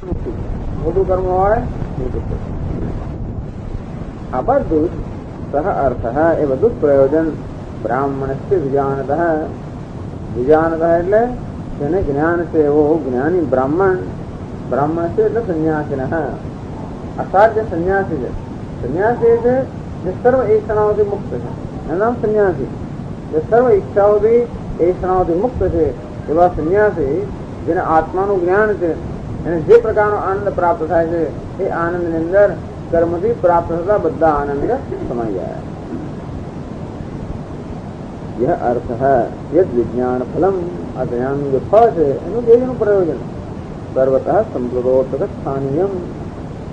મોટું કર્મ હોય આ બધું જ સહ અર્થ એ બધું જ પ્રયોજન બ્રાહ્મણસ્ય વિજાનત. વિજાનત એટલે જેને જ્ઞાન છે એવો જ્ઞાની બ્રાહ્મણ. બ્રાહ્મણ છે એટલે સંન્યાસી. અસાધ્ય સંન્યાસી છે. સંન્યાસી છે જે સર્વ ઈચ્છાઓથી મુક્ત છે. એનું નામ સંન્યાસી. જે સર્વ ઈચ્છાઓથી ઈચ્છાઓથી મુક્ત છે એવા સંન્યાસી જેને આત્માનું જ્ઞાન છે, એને જે પ્રકારનો આનંદ પ્રાપ્ત થાય છે એ આનંદની અંદર કર્મથી પ્રાપ્ત થતા બધા આનંદ સમાઈ જાય. यह अर्थ है यद विज्ञान फलम. આ જ્ઞાનનું જે ફળ છે એનું દેહનું પ્રયોજન સર્વતઃ સંપ્લુતોદક સ્થાનીયમ.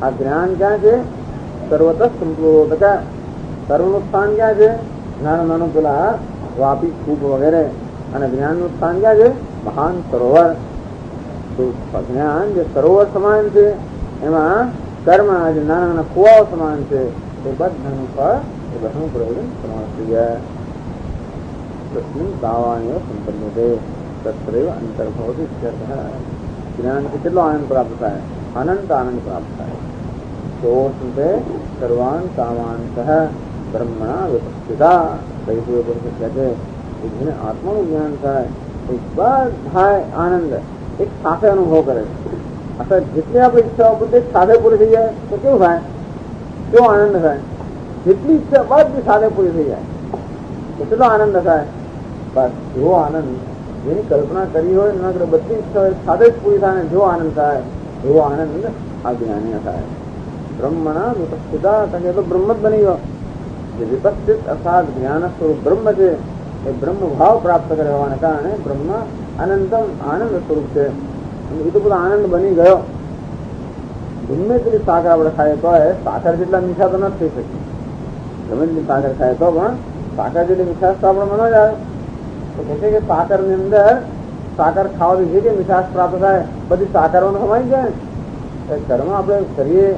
આ જ્ઞાન ક્યાં છે? સર્વતઃ સંપ્લુતોદક. સર્વનું સ્થાન ક્યાં છે? નાનું નાનું પેલા વાપી કૂપ વગેરે. અને જ્ઞાનનું સ્થાન ક્યાં છે? મહાન સરોવર. તો જ્ઞાન જે સરોવર સમાન છે એમાં કર્મ જે નાના નાના કુવાઓ સમાન છે એ બધાનું ફળ એ બધાનું પ્રયોજન સમાન થઈ જાય. तस्मिन् तावानेव संपन्यते तत्रैव अंतर्भवति इत्यर्थः. ज्ञान से कितना आनंद प्राप्त होता है? अनंत आनंद प्राप्त होता है. तो उससे सर्वान कामांतः ब्रह्मणा विपस्थिता. कैसे कहते जिन्हें आत्मा को ज्ञान का एक બધા આનંદ એક સાથે અનુભવ કરે. અથવા જેટલી આપણી ઈચ્છાઓ બધી સાથે પૂરી થઈ જાય તો કેવું થાય? કેવો આનંદ થાય? જેટલી ઈચ્છા બધી સાથે પૂરી થઈ જાય કેટલો આનંદ થાય. બસ એવો આનંદ જેની કલ્પના કરી હોય એના બધી ઈચ્છાઓ સાથે જ પૂરી થાય ને જો આનંદ થાય એવો આનંદ આ જ્ઞાની થાય. બ્રહ્મના વિપસ્થિતા કહે તો બ્રહ્મ જ બની ગયો. જે વિપસ્થિત અર્થાત જ્ઞાન સ્વરૂપ બ્રહ્મ છે એ બ્રહ્મ ભાવ પ્રાપ્ત કરે હોવાને કારણે બ્રહ્મ અનંતમ આનંદ સ્વરૂપ છે. એ તો બધો આનંદ બની ગયો. ગમે તેટલી સાકર આપણે ખાઈએ તો સાકર જેટલા મીઠા તો નથી થઈ શકતી. ગમે તેટલી સાકર ખાય તો પણ સાકર જેટલી મીઠાશ તો આપણે મનો જ આવે. તો કહે છે કે સાકર ની અંદર સાકર ખાવાથી જે કઈ મીઠાશ પ્રાપ્ત થાય બધી સાકરોને સમાઈ જાય. કર્મ આપણે કરીએ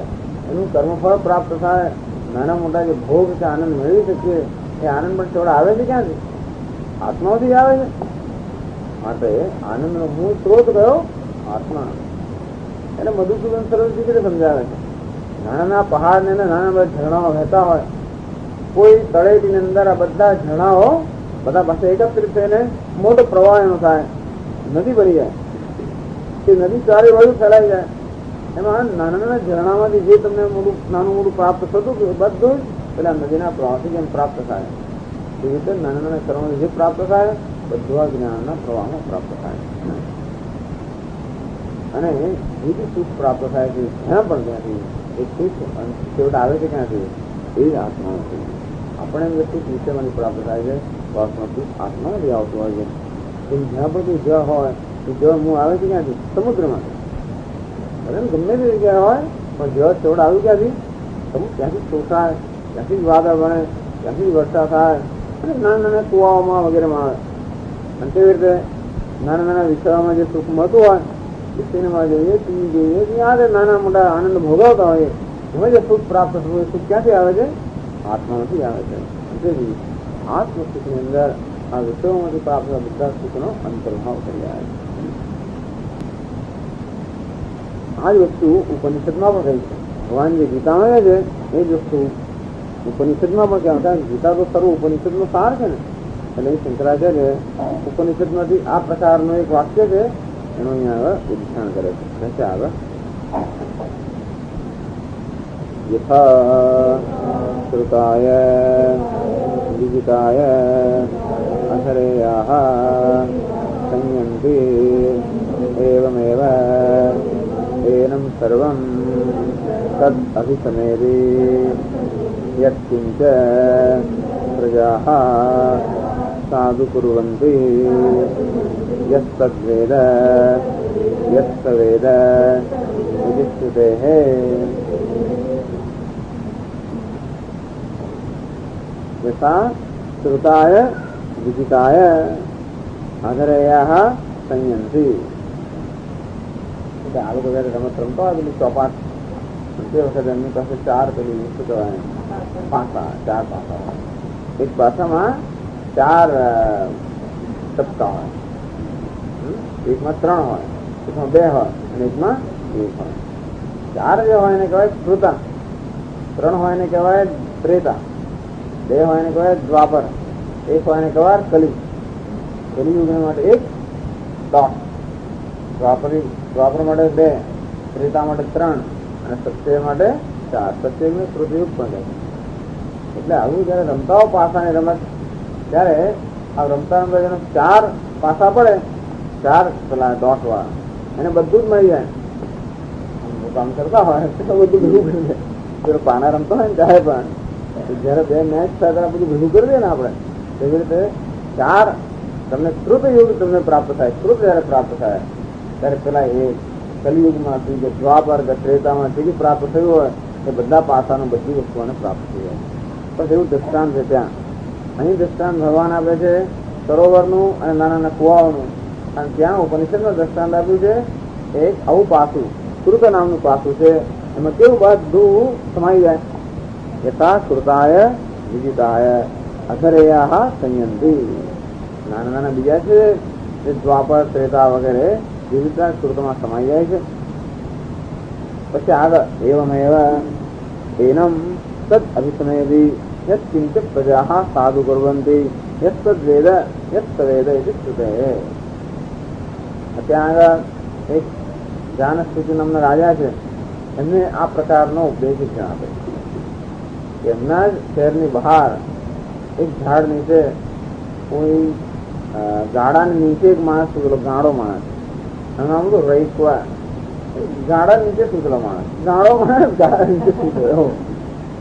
એનું કર્મફળ પ્રાપ્ત થાય. નાના મોટા જે ભોગ છે આનંદ મેળવી શકીએ એ આનંદ પણ છોડ આવે છે ક્યાંથી? આત્માથી આવે છે. માટે આનંદનો મૂળ સ્ત્રોત કયો? આત્મા. એને મધુસૂદન સરસ્વતી રીતે સમજાવે છે. નાના નાના પહાડ ને નાના બધા ઝરણાઓ વહેતા હોય. કોઈ તળેટીની અંદર આ બધા ઝરણાઓ બધા પાસે એકત્રિત થઈને મોટો પ્રવાહ એનો થાય, નદી બની જાય. તે નદી ચારે બાજુ ફેલાઈ જાય. એમાં નાના નાના ઝરણામાંથી જે તમને મોટું નાનું મોટું પ્રાપ્ત થતું હતું એ બધું જ પેલા નદીના પ્રવાહથી જેમ પ્રાપ્ત થાય એ રીતે નાના નાના કર્મોથી જે પ્રાપ્ત થાય બધું આ જ્ઞાનના પ્રવાહમાં પ્રાપ્ત થાય. અને જે બી સુખ પ્રાપ્ત થાય છે જ્યાં પણ ત્યાંથી એ સુખ છેવટે આવે છે ક્યાંથી? એ જ આત્મામાંથી. આપણે એમ સુખ વિષયમાંથી પ્રાપ્ત થાય છે. વાસમાં સુખ આત્મામાંથી આવતું હોય છે. જ્યાં પણ કોઈ જળ હોય એ જળ મૂળ આવે છે ક્યાંથી? સમુદ્રમાંથી. અરે ગમે તે જગ્યા હોય પણ જળ છેવટે આવ્યું ક્યાંથી? ત્યાંથી શોષાય, ત્યાંથી જ વાદળ બને, ત્યાંથી જ વર્ષા થાય અને નાના નાના કુવાઓમાં વગેરેમાં આવે. અને તેવી રીતે નાના નાના વિષયોમાં જે સુખ મળતું હોય એ સિનેમા જોઈએ, ટીવી જોઈએ, ત્યાં નાના મોટા આનંદ ભોગવતા હોય એમાં જે સુખ પ્રાપ્ત થતું હોય સુખ ક્યાંથી આવે છે? આત્મામાંથી આવે છે. તેથી આત્મસુખની અંદર આ વિષયોમાંથી પ્રાપ્ત બધા સુખનો અંતર્ભાવ કરી આવે છે. આ જ વસ્તુ ઉપનિષદમાં પણ કહી છે. ભગવાન જે ગીતામાં છે એ જ વસ્તુ ઉપનિષદમાં પણ કહેવાય. કારણ ગીતા તો સર્વ ઉપનિષદનો સાર છે ને. એટલે એ શંકરાચાર્ય ઉપનિષદમાંથી આ પ્રકારનું એક વાક્ય છે એનું અહીંયા આગળ ઉચ્ચારણ કરે છે. કહે આગળ યથા શ્રુતાય વિજિતાય અહરેયાઃ સંયંતિ એવમેવ એનમ સર્વં તદ અભિસમેતિ યત્કિંચ પ્રજાઃ સાધુ કુર્વન્તિ યસ્તદ્વેદ યસ્તવેદ ઇતિ શ્રુતેઃ. યથા શ્રુતાય વિજિતાય અઘરેયાઃ સંયંતિ. આ લોકો જયારે રમત રમતા હોય પેલી ચોપાટ તે વખતે એમની પાસે ચાર પેલી શું કહેવાય પાસા, ચાર પાસા હોય. એક પાસામાં ચાર ટપકા હોય, એકમાં 3 હોય, એકમાં 2 હોય અને એકમાં એક હોય. ચાર જે હોય એને કહેવાય શ્રુતા, ત્રણ હોય એને કહેવાય ત્રેતા, બે હોય એને કહેવાય દ્વાપર, એક હોય એને કહેવાય કલી. કલિયુગ માટે એક ડોટ, દ્વાપર માટે બે, ત્રેતા માટે ત્રણ અને સત્ય માટે ચાર. સત્યયુગ શ્રુતયુગ પણ કહે. એટલે આવું જયારે રમતા હો પાસાની રમત, ત્યારે આ રમતા રમતા જેનો ચાર પાસા પડે, ચાર પેલા ડોટ વાળા, એને બધું જ મળી જાય. કામ કરતા હોય તો બધું ભેગું કરી દે. પેલો પાના રમતો હોય ને ત્યારે પણ જયારે બે મેચ થાય ત્યારે બધું ભેગું કરી દે ને આપણે, એવી રીતે ચાર તમને શ્રુત યુગ તમને પ્રાપ્ત થાય. શ્રુત જયારે પ્રાપ્ત થાય ત્યારે પેલા એ કલિયુગમાં કે દ્વાપર કે ત્રેતામાં જે પ્રાપ્ત થયું હોય એ બધા પાસાનું બધી વસ્તુઓને પ્રાપ્ત થઈ જાય. બસ એવું દ્રષ્ટાંત છે ત્યાં. અહીં દ્રષ્ટાંત ભગવાન આપે છે સરોવરનું અને નાના નાના કુવાઓનું, અને ત્યાં ઉપનિષદનું દ્રષ્ટાંત આપ્યું છે એક આવું પાસું, શ્રુત નામનું પાસું છે. એમાં કેવું બધું સમાઈ જાય. યથા શ્રુતાય વિજિતાય અધરેયા સંયંતી. નાના નાના બીજા છે જે દ્વાપર ત્રેતા વગેરે વિવિધ શ્રુતમાં સમાઈ જાય છે. પછી આગળ એવમેવ એનમ તદ અભિસમયદી યત કિંચિત પ્રજા સાધુ કુર્વંતી યત વેદ યત વેદ ઇતિ શ્રુતે. ત્યાં આગળ એક જાનસ્તુતિ નામના રાજા છે, એમને આ પ્રકારનો ઉપદેશ શિક્ષણ આપે કે એમના જ શહેરની બહાર એક ઝાડ નીચે કોઈ ગાડાની નીચે એક માણસ સૂતેલો, ગાળો માણસ, એનું નામ હતું રહીકવા. ગાડા નીચે સૂતેલો માણસ, ગાળો માણસ ગાડા નીચે સૂતેલો.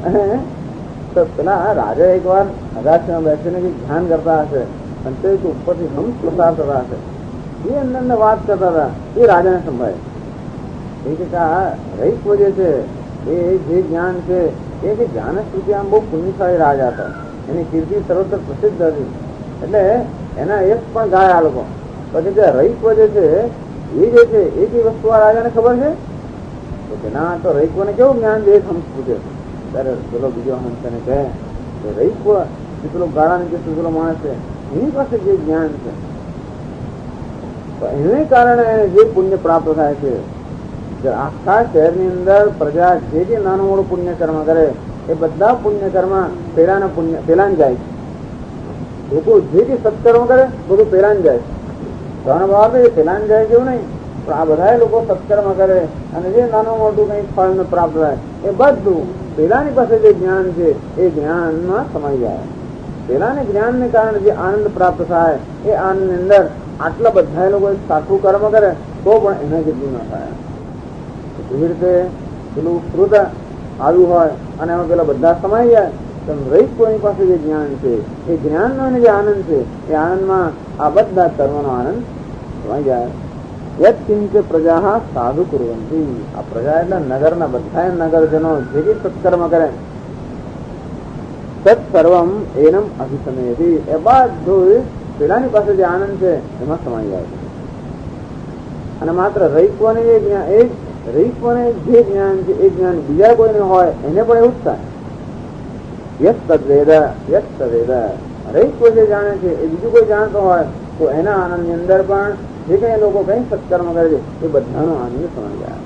અને તો પેલા રાજા એક વાર અગાશીમાં બેસીને કંઈક ધ્યાન કરતા હશે અને તે ઉપરથી હંસ પ્રસાર થતા હશે, એ અંદર વાત કરતા હતા. એ રાજાને સંભળાય. એ કે રહીક જે છે એ જે જ્ઞાન છે એ જે જ્ઞાન સ્તુતિ આમ બહુ પુણ્યશાળી રાજા હતા, એની કીર્તિ સર્વત્ર પ્રસિદ્ધ હતી. એટલે એના એક પણ ગાય આ લોકો. પછી જે રહીક જે છે એ જે વસ્તુ આ રાજાને ખબર છે કે ના, તો રહીકોને કેવું જ્ઞાન છે, એક હંસ પૂછે. ત્યારે પેલો બીજો હંસ એને કહે કે રહીક જે પેલો ગાળા નીચે પેલો માણસ છે એની પાસે જે જ્ઞાન છે, એને કારણે એને જે પુણ્ય પ્રાપ્ત થાય છે. આખા શહેરની અંદર પ્રજા જે નાનું મોટું પુણ્ય કર્મ કરે એ બધા પુણ્ય કર્મ પેલાને જાય છે. લોકો જે સત્કર્મ કરે બધું પેલાને જાય છે. ઘણા બાબત એ પેલાને જાય જેવું નહીં, પણ આ બધા લોકો સત્કર્મ કરે અને જે નાનું મોટું કંઈક ફળ પ્રાપ્ત થાય એ બધું પેલાની પાસે જે જ્ઞાન છે એ જ્ઞાનમાં સમાઈ જાય. પેલાને જ્ઞાનને કારણે જે આનંદ પ્રાપ્ત થાય એ આનંદની અંદર આટલા બધા લોકો સાચું કર્મ કરે તો પણ એના જેટલું ન થાય. એવી રીતે પેલું શ્રુત આવ્યું હોય અને એમાં પેલા બધા સમાઈ જાય તો રહીક કોઈની પાસે જે જ્ઞાન છે એ જ્ઞાનનો એને જે આનંદ છે એ આનંદમાં આ બધા કર્મનો આનંદ સમાઈ જાય. યત કિંચ પ્રજા સાધુ કુર્વંતી. આ પ્રજા એટલે નગરના બધા નગરજનો જે સત્કર્મ કરે તત્ સર્વમ એનમ અભિસમયતી. એ બધું પેલાની પાસે જે આનંદ છે એમાં સમાઈ જાય છે. અને માત્ર રહીકોને જે જ્ઞાન, એ રહીકોને જે જ્ઞાન છે એ જ્ઞાન બીજા કોઈને હોય એને પણ એવું જ થાય. યત તદ્વેદ યત તદ્વેદ. રહીકો જે જાણે છે એ બીજું કોઈ જાણતો હોય તો એના આનંદની અંદર પણ જે કઈ લોકો કઈ સત્કર્મ કરે છે એ બધાનો આનંદ સમાઈ જાય.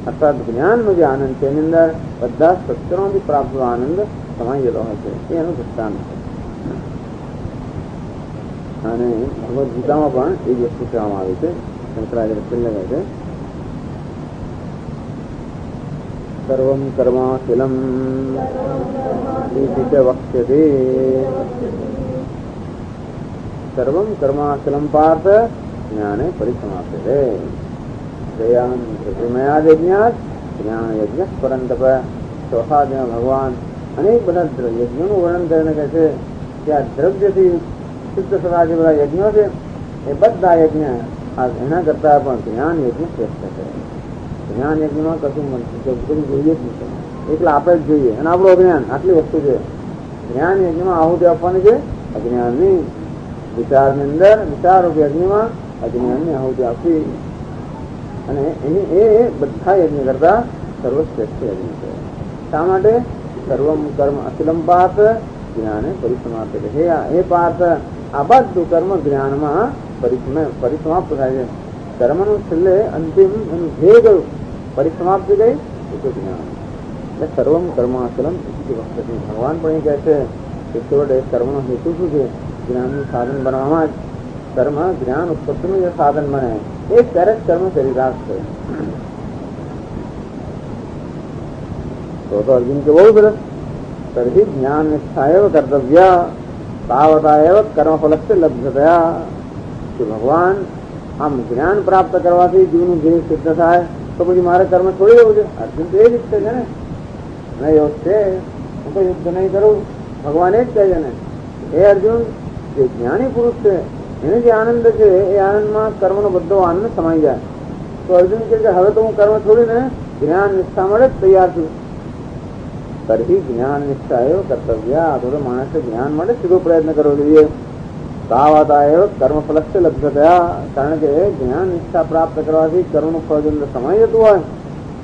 અર્થાત જ્ઞાનનો જે આનંદ છે એની અંદર બધા સત્કર્મથી પ્રાપ્ત આનંદ સમાઈ ગયેલો હોય છે. એ એનું દૃષ્ટાંત છે. અને ભગવદ્ ગીતામાં પણ એ જ વસ્તુ કહેવામાં આવી છે. શંકરાચાર્ય છેલ્લે કહે છે સર્વમ કર્માખિલમ ઇતિ ચ વક્ષ્યતે. સર્વમ કર્માખિલમ પાર્થ જ્ઞાને પરિસમાપ્યતે. પ્રયામયા યજ્ઞાત જ્ઞાન યજ્ઞ પરંતપ. ચોથા દિન ભગવાન અનેક બધા યજ્ઞોનું વર્ણન કરીને કહે છે કે આ દ્રવ્યથી સિદ્ધ થતા જે બધા યજ્ઞો છે એ બધા યજ્ઞ એના કરતા પણ જ્ઞાન યજ્ઞ શ્રેષ્ઠ છે. જ્ઞાન યજ્ઞમાં કશું બધું જોઈએ જ નથી, એટલે આપણે જ જોઈએ. અને આપણું અજ્ઞાન આટલી વસ્તુ છે. જ્ઞાન યજ્ઞમાં આહુતિ આપવાની છે અજ્ઞાનની. વિચારની અંદર વિચારરૂપી યજ્ઞમાં અજ્ઞાનની આહુતિ આપવી. અને એની એ બધા યજ્ઞ કરતા સર્વશ્રેષ્ઠ યજ્ઞ છે. શા માટે? સર્વમ કર્મ અખિલમ પાર્થ જ્ઞાને પરિસમાપ્યતે. હે પાર્થ, આ બધું કર્મ જ્ઞાનમાં પરિસમાપ્ત થાય છે. કર્મનું છેલ્લે અંતિમ એનું ધ્યેય ગયું परिसमाप्ति गई तो ज्ञान એટલે સર્વમ કર્માચલમ વખતે ભગવાન પણ એ કહે છે કે કેવળ એ કર્મનો હેતુ શું છે? જ્ઞાનનું સાધન બનાવવામાં જ કર્મ જ્ઞાન ઉત્પત્તિનું જે સાધન બને એ ત્યારે જ કર્મ કરી રાખશે. તો અર્જુન કે બહુ સરસ. તરહી જ્ઞાન નિષ્ઠા એવ કર્તવ્ય તાવતા એવ કર્મફલસ્ય લબ્ધતયા. કે ભગવાન આમ જ્ઞાન પ્રાપ્ત કરવાથી જીવનું ધ્યેય સિદ્ધ થાય તો પછી મારે કર્મ છોડી દેવું છે. અર્જુન તો એ જ ઈચ્છે છે ને, નહીં યોગ છે હું તો યુદ્ધ નહીં કરું, ભગવાન એ જ કહે છે ને. એ અર્જુન જે જ્ઞાની પુરુષ છે એને જે આનંદ છે એ આનંદમાં કર્મનો બધો આનંદ સમાઈ જાય. તો અર્જુન કહે કે હવે તો હું કર્મ છોડીને જ્ઞાન નિષ્ઠા મળે જ તૈયાર છું. તરહી જ્ઞાન નિષ્ઠા એવ કર્તવ્ય. આ તો માણસે જ્ઞાન માટે સીધો પ્રયત્ન કરવો જોઈએ. તાવતા એવ કર્મફલસ્ય લબ્ધતયા. કારણ કે જ્ઞાન નિષ્ઠા પ્રાપ્ત કરવાથી કર્મનું ફળ જો અંદર સમાઈ જતું હોય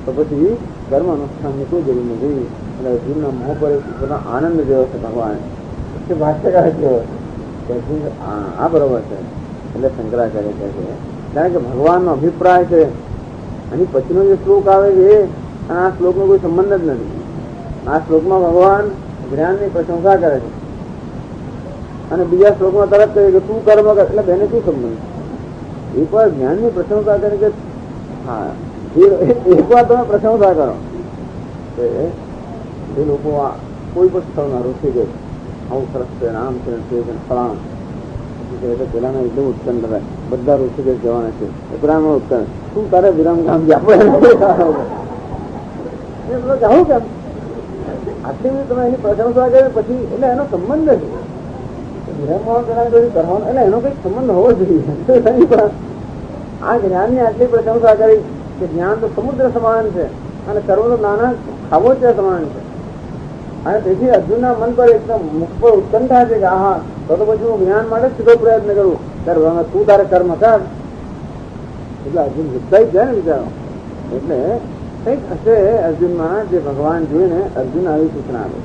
તો પછી કર્મ અનુષ્ઠાનની કોઈ જરૂર નથી. એટલે અર્જુનના મોહ પર પોતાનો આનંદ જેવો છે ભગવાન ભાષ્યકાર કેવો આ બરોબર છે. એટલે શંકરાચાર્ય કહે છે કારણ કે ભગવાનનો અભિપ્રાય છે. અને પછીનો જે શ્લોક આવે છે અને આ શ્લોકનો કોઈ સંબંધ જ નથી. આ શ્લોકમાં ભગવાન જ્ઞાનની પ્રશંસા કરે છે અને બીજા શ્લોકમાં તરત કહે કે તું કર્મ કર. એટલે બેને શું સંબંધ? એક વાર જ્ઞાનની પ્રશંસા કરે કે હા એક વાર તમે પ્રશંસા કરો કે એ લોકો આ કોઈ પણ સ્થળના રૂસી ગઈ આવું સરસ છે આમ છે ફલાણ પેલાને એકદમ ઉત્પન્ન થાય બધા ઋષિકેશ જવાના છે વિરામ ઉત્પન્ન શું તારે વિરામ કામ જાઉં કેમ આટલી બધી તમે એની પ્રશંસા કરી પછી એટલે એનો સંબંધ છે વિરામ કરવાનો એટલે એનો કઈક સંબંધ હોવો જોઈએ. આ જ્ઞાનની આટલી પ્રશંસા કરી કે જ્ઞાન તો સમુદ્ર સમાન છે અને કર્મ તો નાના ખાબોચિયા સમાન છે. અને તેથી અર્જુનના મન પર એકદમ મુખ પર ઉત્કંઠા છે કે હા તો પછી હું જ્ઞાન માટે સીધો પ્રયત્ન કરું. ત્યારે તું તારે કર્મ કર. એટલે અર્જુન વિસ્તાઈ જાય ને વિચારો. એટલે કંઈક હશે અર્જુનમાં જે ભગવાન જોઈને અર્જુન આવી સૂચના આપે.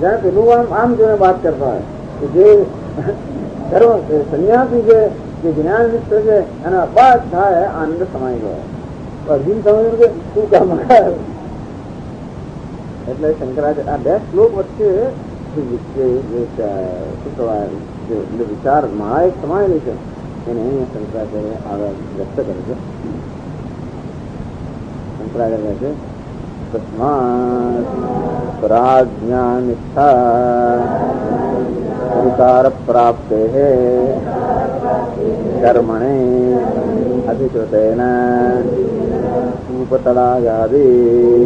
જાણે પેલું આમ જોઈને વાત કરતા હોય કે જે કર્મ સંન્યાસી છે જે જ્ઞાન નિષ્ઠ છે એના બધા આનંદ સમાઈ ગયો. અર્જુન સમજ્યું કે તું કર્મ કર. એટલે શંકરાચાર્ય આ બે શ્લોક વચ્ચે વિચાર માળા એક સમાયેલી છે એને અહીંયા શંકરાચાર્ય આગળ વ્યક્ત કરે છે. શંકરાચાર્ય છે તસ્માત પ્રાજ્ઞાનિષ્ઠા પ્રાપ્તે કર્મણે અધિકૃતેન ઉપતળાગાદી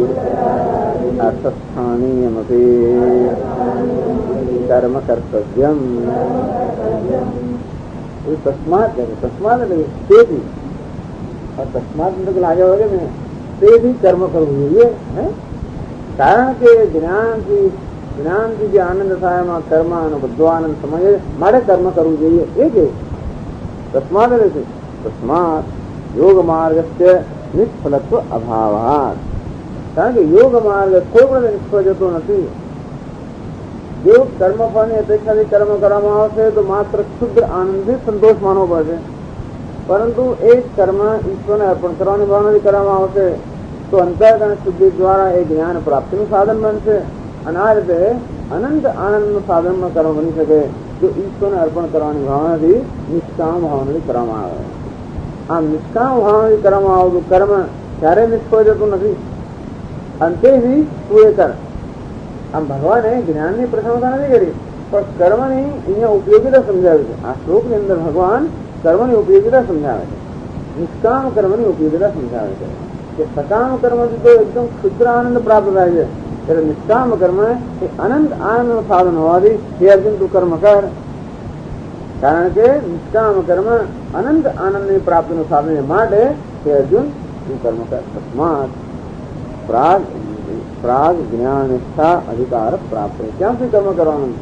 અર્થસ્થાનીયમપી કર્મ કર્તવ્યમ. તસ્માત તસ્માત એટલે તેથી તસ્માત લાગે વગે ને તેથી કર્મ કરવું જોઈએ. કારણ કે જ્ઞાનથી જે આનંદ થાય એમાં કર્મ અને બધો આનંદ સમજે મારે કર્મ કરવું જોઈએ. એ કે તસ્માત એટલે છે તસ્માત યોગ માર્ગ નિષ્ફળત્વ અભાવાત. કારણ કે યોગ માર્ગ કોઈ પણ નિષ્ફળ જતો નથી. જો કર્મફળની અપેક્ષાથી કર્મ કરવામાં આવશે તો માત્ર ક્ષુદ્ર આનંદથી સંતોષ માનવો પડશે. પરંતુ એ જ કર્મ ઈશ્વરને અર્પણ કરવાની ભાવનાથી કરવામાં આવશે તો અંતઃકરણ શુદ્ધિ દ્વારા એ જ્ઞાન પ્રાપ્તિનું સાધન બનશે. અને આ રીતે અનંત આનંદનું સાધન કર્મ બની શકે જો ઈશ્વરને અર્પણ કરવાની ભાવનાથી નિષ્કામ ભાવનાથી કરવામાં આવે. આમ નિષ્કામ ભાવનાથી કરવામાં આવતું કર્મ ક્યારેય નિષ્ફળ જતું નથી. અંતેથી તું એ કર. આમ ભગવાને જ્ઞાનની પ્રશંસા નથી કરી પણ કર્મની અહીંયા ઉપયોગીતા સમજાવી છે. આ શ્લોકની અંદર ભગવાન કર્મની ઉપયોગીતા સમજાવે છે. નિષ્કામ કર્મની ઉપયોગીતા સમજાવે છે કે સકામ કર્મથી તો એકદમ ક્ષુદ્ર આનંદ પ્રાપ્ત થાય છે. એટલે નિષ્કામ કર્મ એ અનંત આનંદનું સાધન હોવાથી હે અર્જુન તું કર્મ કર. કારણ કે નિષ્કામ કર્મ અનંત આનંદની પ્રાપ્તિનું સાધન માટે હે અર્જુન તું કર્મ કર. તસ્માત પ્રાગ જ્ઞાન નિષ્ઠા અધિકાર પ્રાપ્ત. ક્યાં સુધી કર્મ કરવાનું?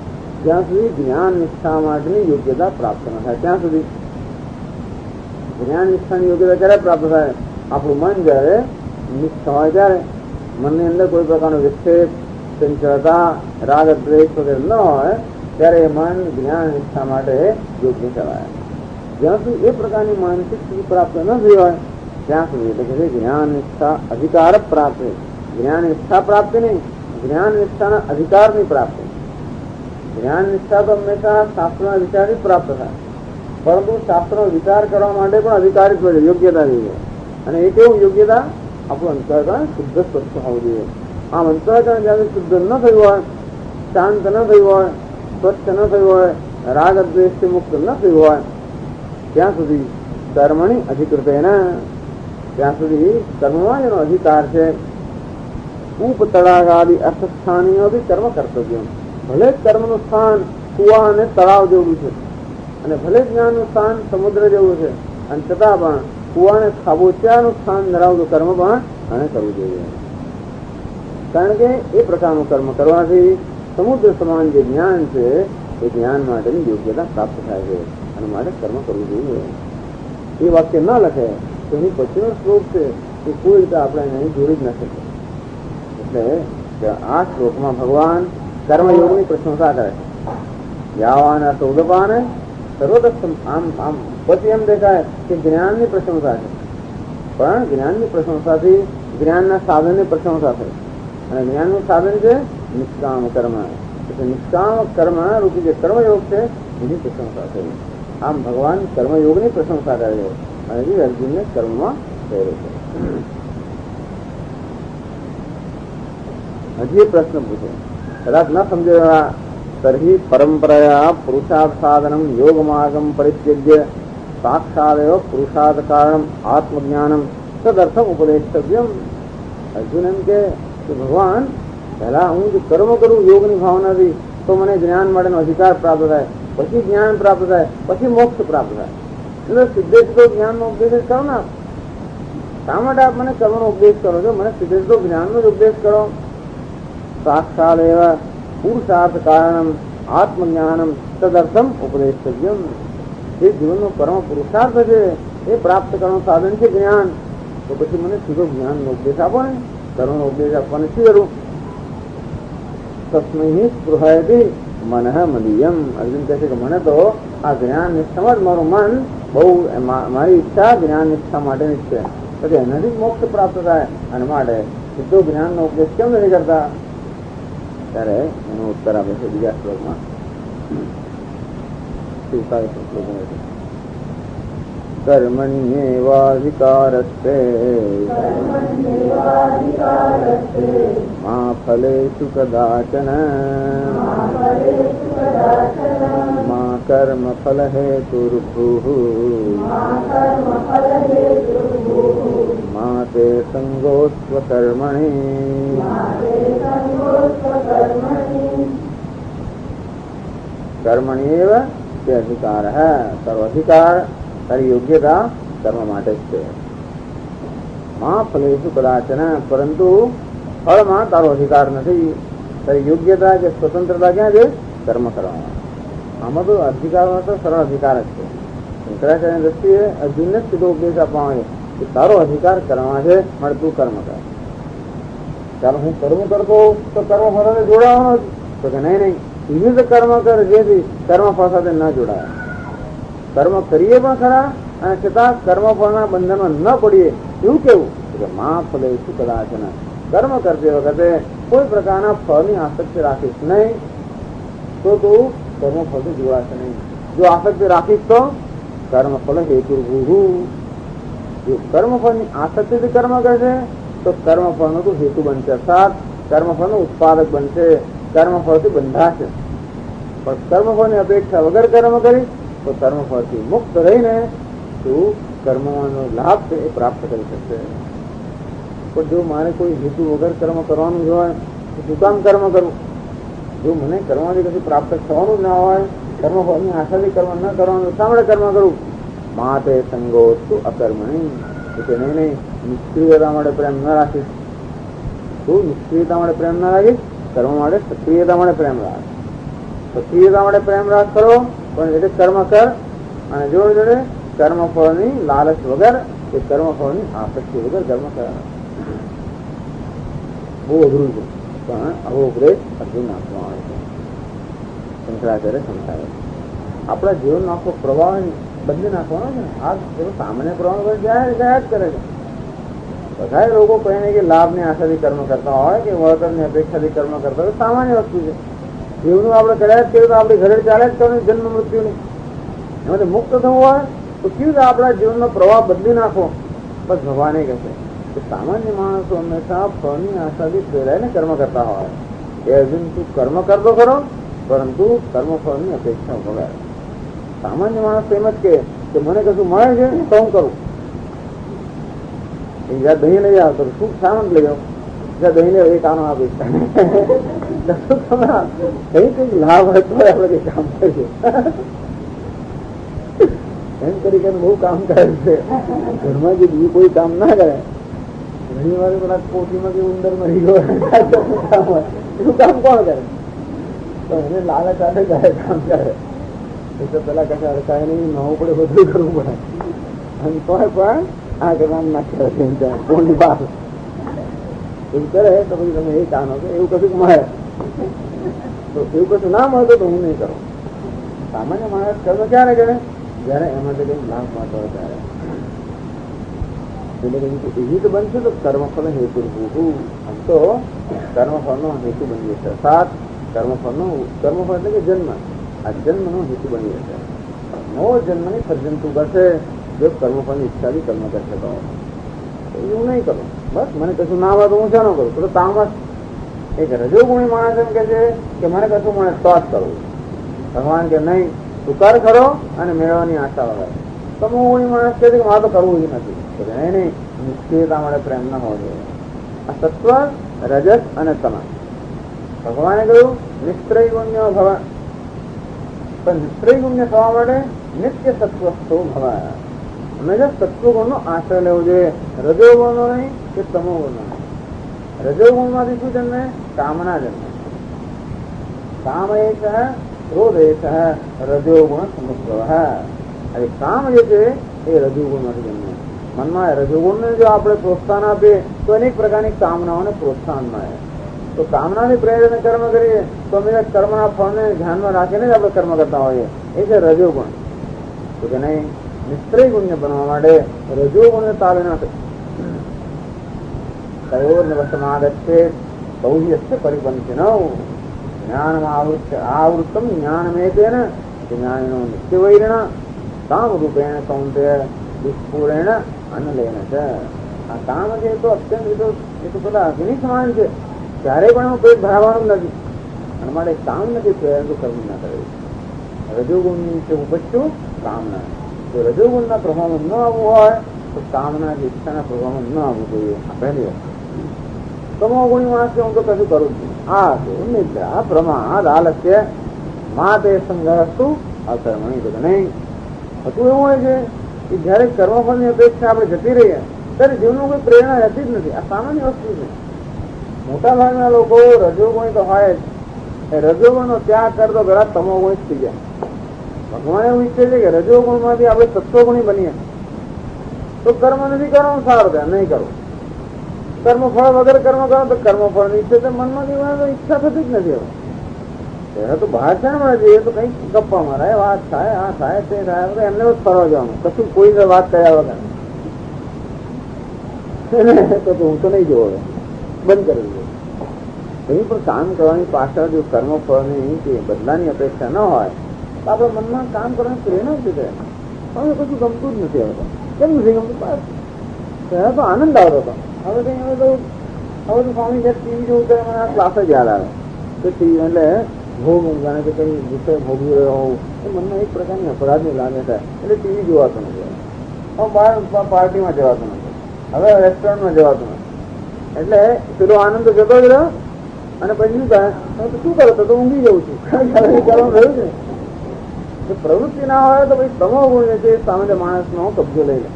જ્યાં સુધી જ્ઞાન નિષ્ઠા માટેની યોગ્યતા પ્રાપ્ત ન થાય ત્યાં સુધી. જ્ઞાન નિષ્ઠાની યોગ્યતા ક્યારે પ્રાપ્ત થાય? આપણું મન જયારે નિષ્ઠ હોય ત્યારે, મનની અંદર કોઈ પ્રકારનો વિક્ષેપ ચંચળતા રાગ દ્વેષ વગેરે ન હોય ત્યારે એ મન જ્ઞાન નિષ્ઠા માટે યોગ્ય કહેવાય. જ્યાં સુધી એ પ્રકારની માનસિક સ્થિતિ પ્રાપ્ત ન થઈ હોય ત્યાં સુધી એટલે કે જ્ઞાન નિષ્ઠા અધિકાર પ્રાપ્તિ, જ્ઞાન નિષ્ઠા પ્રાપ્તિ નહીં, જ્ઞાન નિષ્ઠાના અધિકારની પ્રાપ્તિ. જ્ઞાન નિષ્ઠા તો હંમેશા શાસ્ત્રના વિચારથી પ્રાપ્ત થાય, પરંતુ શાસ્ત્રનો વિચાર કરવા માટે પણ અધિકારીત્વ છે, યોગ્યતા જોઈએ. અને એ કેવું યોગ્યતા? આપણું અંતઃકરણ શુદ્ધ સ્વચ્છ હોવું જોઈએ. આમ અંતઃકરણ જ્યાં શુદ્ધ ન થયું હોય, શાંત ન થયું હોય, સ્વચ્છ ન થયું હોય, રાગ દ્વેષથી મુક્ત ન થયું હોય, ત્યાં સુધી કર્મની અધિકૃત એના, ત્યાં સુધી કર્મમાં એનો અધિકાર છે. ઉપતળાગાદી અર્થસ્થાનીઓ બી કર્મ કર્તવ્ય. ભલે કર્મનું સ્થાન કુવા અને તળાવ જેવું છે, અને ભલે જ્ઞાનનું સ્થાન સમુદ્ર જેવું છે, અને છતાં પણ કુવા અને ખાબોચિયાનું સ્થાન ધરાવતું કર્મ પણ અને કરવું જોઈએ. કારણ કે એ પ્રકારનું કર્મ કરવાથી સમુદ્ર સમાન જે જ્ઞાન છે એ જ્ઞાન માટેની યોગ્યતા પ્રાપ્ત થાય છે, અને માટે કર્મ કરવું જોઈએ. એ વાક્ય ન લખે તો એની પછીનો શ્લોક છે એ કોઈ રીતે આપણે એને જોડી જ ન શકીએ. એટલે આ શ્લોકમાં ભગવાન કર્મયોગની પ્રશંસા કરે છે. યાવાના સૌદપાને સર્વદસ્તમ, આમ આમ પછી એમ દેખાય કે જ્ઞાનની પ્રશંસા છે, પણ જ્ઞાનની પ્રશંસાથી જ્ઞાનના સાધનની પ્રશંસા થઈ, અને જ્ઞાનનું સાધન છે નિષ્કામ કર્મ. એટલે નિષ્કામ કર્મ રૂપી જે કર્મયોગ છે એની પ્રશંસા થઈ. આમ ભગવાન કર્મયોગની પ્રશંસા કરે છે, અને જે અર્જુનને કર્મમાં થયેલો છે. હજી એ પ્રશ્ન પૂછે, કદાચ ન સમજાયા તર્હિ પરંપરાયા પુરુષાર્થ સાધનમ યોગ માર્ગમ પરિત્યજ્ય સાક્ષાદેવ પુરુષાર્થ કારણમ આત્મજ્ઞાનમ તદર્થમ ઉપદેષ્ટવ્યમ. અર્જુન એમ કે ભગવાન પહેલા હું જો કર્મ કરું યોગની ભાવનાથી તો મને જ્ઞાન માટેનો અધિકાર પ્રાપ્ત થાય, પછી જ્ઞાન પ્રાપ્ત થાય, પછી મોક્ષ પ્રાપ્ત થાય. એટલે સીધે સીધો જ્ઞાનનો ઉપદેશ કરો ને. શા માટે આપ મને કર્મનો ઉપદેશ કરો છો? મને સીધે સીધો જ્ઞાનનો જ ઉપદેશ કરો. સાક્ષાત એવા પુરુષાર્થ કારણમ આત્મજ્ઞાનમ તદર્થમ ઉપદેષ્ટવ્યમ. જે જીવનનો કર્મ પુરુષાર્થ છે એ પ્રાપ્ત કરવાનું સાધન છે જ્ઞાન, તો પછી મને સીધો જ્ઞાનનો ઉપદેશ આપો ને. કર્મનો ઉપદેશ આપવાને શું કરું? તસ્મૈ સ્પૃહયતિ મનઃ મદીયમ. અર્જુન કહે છે કે મને તો આ જ્ઞાન નિષ્ઠામાં જ મારું મન બહુ, મારી ઈચ્છા જ્ઞાન નિષ્ઠા માટેની જ છે, પછી એનાથી જ મોક્ષ પ્રાપ્ત થાય. અને માટે સીધો જ્ઞાનનો ઉપદેશ કેમ નથી કરતા? ત્યારે એનો ઉત્તર આપે છે બીજા શ્લોકમાં. કર્મણ્યેવાધિકારસ્તે મા ફલેષુ કદાચન મા કર્મ ફલ હેતુર્ભુઃ મા તે સંગોસ્વ કર્મણિ કર્મણ્યેવ તે અધિકાર હૈ. તારો અધિકાર, તારી યોગ્યતા કર્મ માટે જ છે. મા ફલેષુ કદાચન, પરંતુ ફળમાં તારો અધિકાર નથી. તારી યોગ્યતા કે સ્વતંત્રતા ક્યાં છે? કર્મ કરવામાં. આમાં તો અધિકારમાં તો સરળ અધિકાર જ છે. શંકરાચાર્યની દ્રષ્ટિએ અર્જુનને સીધો ઉપદેશ આપવામાં આવે કે તારો અધિકાર કરવામાં છે, માટે તું કર્મ કર. ચાલો હું કર્મ કરતો તો કર્મ ફળ જોડાવાનો જ તો કે નહીં, વિવિધ કર્મ કર જેથી કર્મ ફળ સાથે ન જોડાય. કર્મ કરીએ પણ ખરા, અને છતાં કર્મફળના બંધનમાં ન પડીએ. એવું કેવું કે મા ફલેષુ કદાચન, કર્મ કરતી વખતે કોઈ પ્રકારના ફળની આસક્તિ રાખીશ નહીં, તો તું કર્મફળથી જોડાશે નહીં. જો આસક્તિ રાખીશ તો કર્મફળ હેતુર્ભુઃ. જો કર્મફળની આસક્તિથી કર્મ કરશે તો કર્મફળનો તું હેતુ બનશે, અર્થાત કર્મફળનો ઉત્પાદક બનશે, કર્મફળથી બંધાશે. પણ કર્મફળની અપેક્ષા વગર કર્મ કરીશ તો કર્મફળથી મુક્ત રહીને તું કર્મનો લાભ છે એ પ્રાપ્ત કરી શકશે. પણ જો મારે કોઈ હેતુ વગર કર્મ કરવાનું જ હોય તો શું કામ કર્મ કરવું? જો મને કર્મથી કશું પ્રાપ્ત થવાનું જ ના હોય, કર્મફળની આશાથી કર્મ ન કરવાનું, શા માટે કર્મ કરવું? માતે સંગોસ્તુ અકર્મણી. એટલે નહીં, નિષ્ક્રિયતા માટે પ્રેમ ન રાખીશ. તું નિષ્ક્રિયતા માટે પ્રેમ ન રાખીશ, કર્મ માટે સક્રિયતા માટે પ્રેમ રાખ. સક્રિયતા માટે પ્રેમ રાખ કરો, પણ એટલે કર્મ કર, અને જોડે જોડે કર્મફળની લાલચ વગર કે કર્મફળની આસક્તિ વગર કર્મ કર. બહુ અઘરું છે, પણ આવો ઉપદેશ અર્જુન આપવામાં આવે છે. શંકરાચાર્ય સમજાવે આપણા જીવનનો આખો પ્રવાહ બદલી નાખવાનો છે ને. આ સામાન્ય પ્રવાહ ગયા જ કરે છે. બધા લોકો કહીને કે લાભની આશાથી કર્મ કરતા હોય કે વળતરની અપેક્ષાથી કર્મ કરતા હોય સામાન્ય વસ્તુ છે. જીવનું આપણે કર્યા જ કરીએ તો આપણી ઘરે ચાલે જ કરવું જન્મ મૃત્યુની. એમાંથી મુક્ત થવું હોય તો કેવી રીતે આપણા જીવનનો પ્રવાહ બદલી નાખો. બસ ભગવાને કહેશે કે સામાન્ય માણસો હંમેશા ફળની આશાથી પ્રેરાઈને કર્મ કરતા હોય. એ અર્જુન તું કર્મ કરતો ખરો પરંતુ કર્મફળની અપેક્ષા વગર. સામાન્ય માણસ એમ જ કે મને કશું મળે છે તો હું કરું. જ્યાં દહીં લઈ આવ તો શું સામાન લઈ જાવ, જ્યાં દહીં લેવ એ કામ આપીશ. કઈ કઈક લાભ હોય તો આપણે કઈ કામ કરીએ એમ તરીકે બહુ કામ કરે છે. ઘરમાં જે બીજું કોઈ કામ ના કરે, ઘણી વાર પેલા કોઠીમાં કે ઉંદર મરી ગયો એનું કામ કોણ કરે? તો એને લાલચ આવે ત્યારે કામ કરે. એ તો પેલા કશે અડકાય નહીં, નવું પડે, બધું કરવું પડે. અને તોય પણ આ કામ નાખ્યા કોની બહાર એવું કરે તો પછી તમે એ કામ હશે એવું કશું મળે તો એવું કશું ના મળે તો હું નહીં કરું. સામાન્ય માણસ કર્મ ક્યારે કરે? જયારે એમાંથી કઈ લાભ મળતો હોય ત્યારે. એટલે એવી તો બનશે તો કર્મફળ હેતુ આમ તો કર્મફળનો હેતુ બની જશે. સાત કર્મફળ એટલે કે જન્મ, આ જન્મનો હેતુ બની જશે. નવો જન્મની સર્જન તું કરશે જો કર્મફળની ઈચ્છાથી કર્મ કરશે તો એવું નહીં કરું. બસ મને કશું ના આવે તો હું શાનો કરું? તો તામસ એક રજોગુણી માણસ એમ કે છે કે મને કશું મળે તો જ કરવું. ભગવાન કે નહીં, તું કર ખરો અને મેળવવાની આશા વગર. તમોગુણી માણસ કહે છે કે મારે તો કરવું જ નથી. નહીં, નિશ્ચયતા મળે પ્રેમ ના હોવો જોઈએ. આ સત્વ, રજસ અને તમ. ભગવાને કહ્યું નિશ્ચય ગુણ્ય ભવ, પણ નિશ્ચય ગુણ્ય થવા માટે નિત્ય સત્વસ્તો ભવ. હંમેશા સત્વગુણનો આશ્રય લેવો જોઈએ, રજોગુણનો નહીં કે તમોગુણનો નહીં. રજોગુણમાંથી શું જન્મે? કામના જન્મે. કામ એક ક્રોધ એક રજોગુણ સમુદ્ર. હવે કામ જે છે એ રજોગુણમાંથી જન્મે. મનમાં રજોગુણને જો આપણે પ્રોત્સાહન આપીએ તો અનેક પ્રકારની કામનાઓને પ્રોત્સાહન મળે. તો કામનાની પ્રેરણા કર્મ કરીએ તો અમે કર્મના ફળને ધ્યાનમાં રાખીને જ આપણે કર્મ કરતા હોઈએ. એ છે રજોગુણ. તો કે નહીં, નિશ્ચય ગુણ્ય બનવા માટે રજોગુણને તાળે નાખે. કયોર્ન વસમાગચ્છે બહુયસ્ય પરિપંચન જ્ઞાનમાં આવૃત્તમ જ્ઞાનમેતેન જ્ઞાનિનો નિત્યવૈરિણ કામ રૂપેણ કૌંતેય દુષ્પૂરેણ અનલેન છે. આ કામ છે તો અત્યંત એ તો પેલા અગ્નિ સમાન છે, ત્યારે પણ એનું પેટ ભરાવાનું નથી. અને માટે કામ નથી તો કર્મ ના કરે. રજોગુણની છે ઉપજતું કામના. જો રજોગુણના પ્રભાવમાં ન આવવું હોય તો કામના જે ઈચ્છાના પ્રભાવમાં ન આવવું જોઈએ. આ પહેલી વસ્તુ. તમોગુણી માણસ હું તો કશું કરું છું. આ નિદ્રા, પ્રમાદ, આલસ્ય માતે સંઘર્ષતું અકર્મણી. તો નહીં હતું એવું હોય છે કે જયારે કર્મફળની અપેક્ષા આપણે જતી રહીએ ત્યારે જીવનમાં કોઈ પ્રેરણા રહેતી જ નથી. આ સામાન્ય વસ્તુ છે. મોટા ભાગના લોકો રજોગુણી તો હોય જ, એ રજોગુણનો ત્યાગ કરતો ઘણા તમોગુણી થઈ જાય. ભગવાન એવું ઈચ્છે છે કે રજોગુણમાંથી આપણે સત્વગુણી બનીએ તો કર્મ નથી કરવાનું, સારું થાય નહીં કરવું. કર્મફળ વગર કર્મ કરો તો કર્મફળની ઈચ્છા તો મનમાં ઈચ્છા થતી જ નથી. હવે ત્યારે તો બહાર છે ને જઈએ તો કઈક ગપ્પા મારાય, વાત થાય, આ થાય તે થાય, એમને જ ફરવા જવાનું, કશું કોઈ વાત કર્યા વગર. તો હું તો નહીં જોઉં, બંધ કરી દઉં. કઈ પણ કામ કરવાની પાછળ જો કર્મફળની કે બદલાની અપેક્ષા ન હોય તો આપણા મનમાં કામ કરવાની પ્રેરણા જ છે. હવે કશું ગમતું જ નથી. હવે તો કેમ નથી ગમતું? ત્યારે તો આનંદ આવતો હતો. હવે કઈ હવે તો સ્વામી જે ટીવી જોવું ત્યારે મને આ ક્લાસ જ યાદ આવે કે ટીવી એટલે ભોગ જાણે કે કઈ વિષય ભોગવી રહ્યો હોવું એ મનમાં એક પ્રકારની અપરાધની લાગે થાય એટલે ટીવી જોવાતું નથી. હવે બહાર પાર્ટીમાં જવાતું નથી, હવે રેસ્ટોરન્ટમાં જવાતું નથી. એટલે પેલો આનંદ જતો જ રહ્યો. અને પછી શું થાય, શું કરો તો ઊંઘી જવું છું. કરવાનું રહ્યું છે. પ્રવૃત્તિ ના હોય તો પછી તમો ગુણ છે સામાન્ય માણસનો કબજો લઈ લે.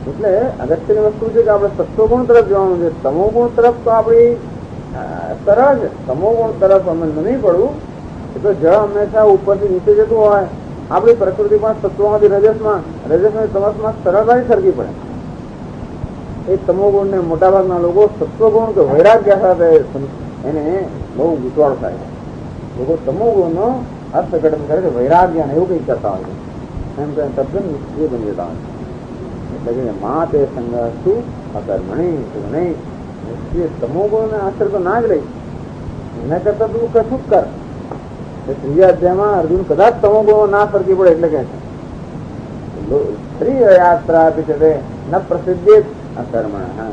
એટલે અગત્યની વસ્તુ છે કે આપણે સત્વગુણ તરફ જવાનું છે. તમો ગુણ તરફ તો આપણી સરળ છે. તમો ગુણ તરફ અમે નહીં પડવું. એ તો જળ હંમેશા ઉપરથી નીચે જતું હોય. આપણી પ્રકૃતિ પણ સત્વમાંથી રજસમાંથી તમસમાં સરળતાથી સરકી પડે. એ તમોગુણ ને મોટાભાગના લોકો સત્વગુણ કે વૈરાગ્ય સાથે એને બહુ ગૂંચવાડ થાય છે. લોકો તમોગુણનો અર્થઘટન કરે છે વૈરાગ્ય ને એવું કઈ કરતા હોય છે. એમ કે તદ્દન નિષ્ક્રિય બની જતા હોય છે. એટલે કે મા તે સંગસ્તુ અકર્મણી નહીં. નિષ્ક્રિય તમોગુણને આશ્રય તો ના જ લઈ, એના કરતા તું કશું જ કર. ત્રીજા અધ્યાયમાં અર્જુન કદાચ તમોગુણો ના ફરકી પડે એટલે કે છે સ્ત્રી યાત્રા ન પ્રસિદ્ધિ અકર્મણ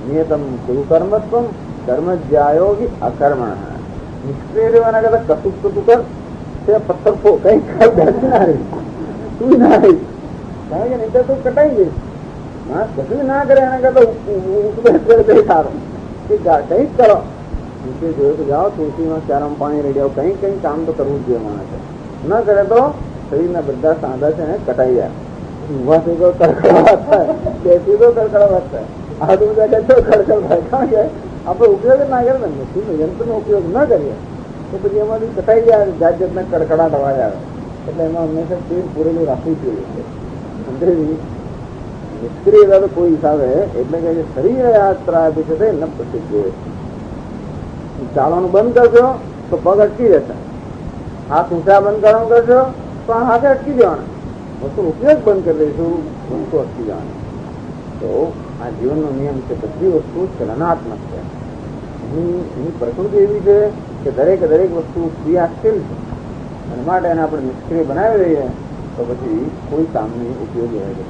નિયતમ કુરુ કર્મત્વમ કર્મ જ્યાયોગી અકર્મણ. નિષ્ક્રિય રહેવાના કરતા કશું તો તું કર. તે પથ્થર કઈ બેસી ના રહી, તું ના રહી, કારણ કે નહીં તો તું કટાઈ જઈશ. માણસ કશું ના કરે એના કરતા સારો કઈક કરો. નીચે જોયું તો જાઓ, તુલસીમાં ચારમ પાણી રેડી આવો, કઈ કઈ કામ તો કરવું જ જોઈએ માણસે. ન કરે તો શરીરના બધા સાંધા છે ને કટાઈ જાય. ઉભા થઈ ગયો કડકડાટ થાય, બેસી ગયો કડકડાટ થાય, હાથ ઊંચા કરે તો કડકડ થાય. કારણ કે આપણે ઉપયોગ જ ના કરીએ ને, મશીનનો યંત્રનો ઉપયોગ ન કરીએ તો પછી એમાંથી કટાઈ જાય, જાત જાતના કડકડાટ અવાજ આવે. એટલે એમાં હંમેશા તેલ પૂરેલું રાખવું જોઈએ. સમજાવી? નિષ્ક્રિયતા તો કોઈ હિસાબે એટલે કે શરીર યાત્રા આપી છે તે ન પ્રસિદ્ધ. ચાલવાનું બંધ કરશો તો પગ અટકી જશે, હાથ ઊંચા બંધ કરવાનું કરશો તો હાથે અટકી જવાના, વસ્તુ ઉપયોગ બંધ કરી દઈશું વસ્તુ અટકી જવાની. તો આ જીવનનો નિયમ છે, બધી વસ્તુ ચલનાત્મક છે. એની પ્રકૃતિ એવી છે કે દરેક વસ્તુ ક્રિયાશીલ છે, અને માટે એને આપણે નિષ્ક્રિય બનાવી દઈએ તો પછી કોઈ કામની ઉપયોગી રહે છે.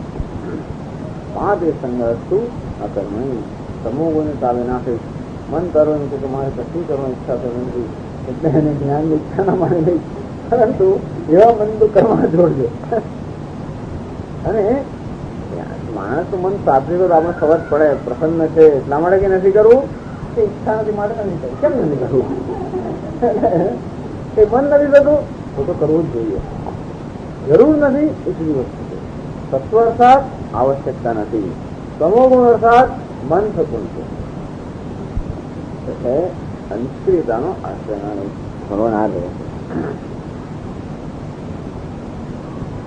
પાંચ એ સંગસ્તુ અકર્મણી સમૂહોને તાવે નાખે. મન કરો એમ કે મારે કશું કરવાની ઈચ્છા થતી નથી એટલે એને જ્ઞાનની ઈચ્છા ના માને નહીં, પરંતુ એવા મન તો કરવા જોડજો. અને માણસ મન સાચવે તો આપણે ખબર પડે પ્રસન્ન છે એટલા માટે કે નથી કરવું, એ ઈચ્છા નથી માટે નથી કરવું. કેમ નથી કરવું? એ મન નથી થતું તો કરવું જ જોઈએ. જરૂર નથી એટલી વસ્તુ છે. તત્વ અર્થાત આવશ્યકતા નથી, તમોગુણ અર્થાત મન થતું છે. એટલે અનિષ્ક્રિયતાનો આશ્રય ભગવાન આ રહે.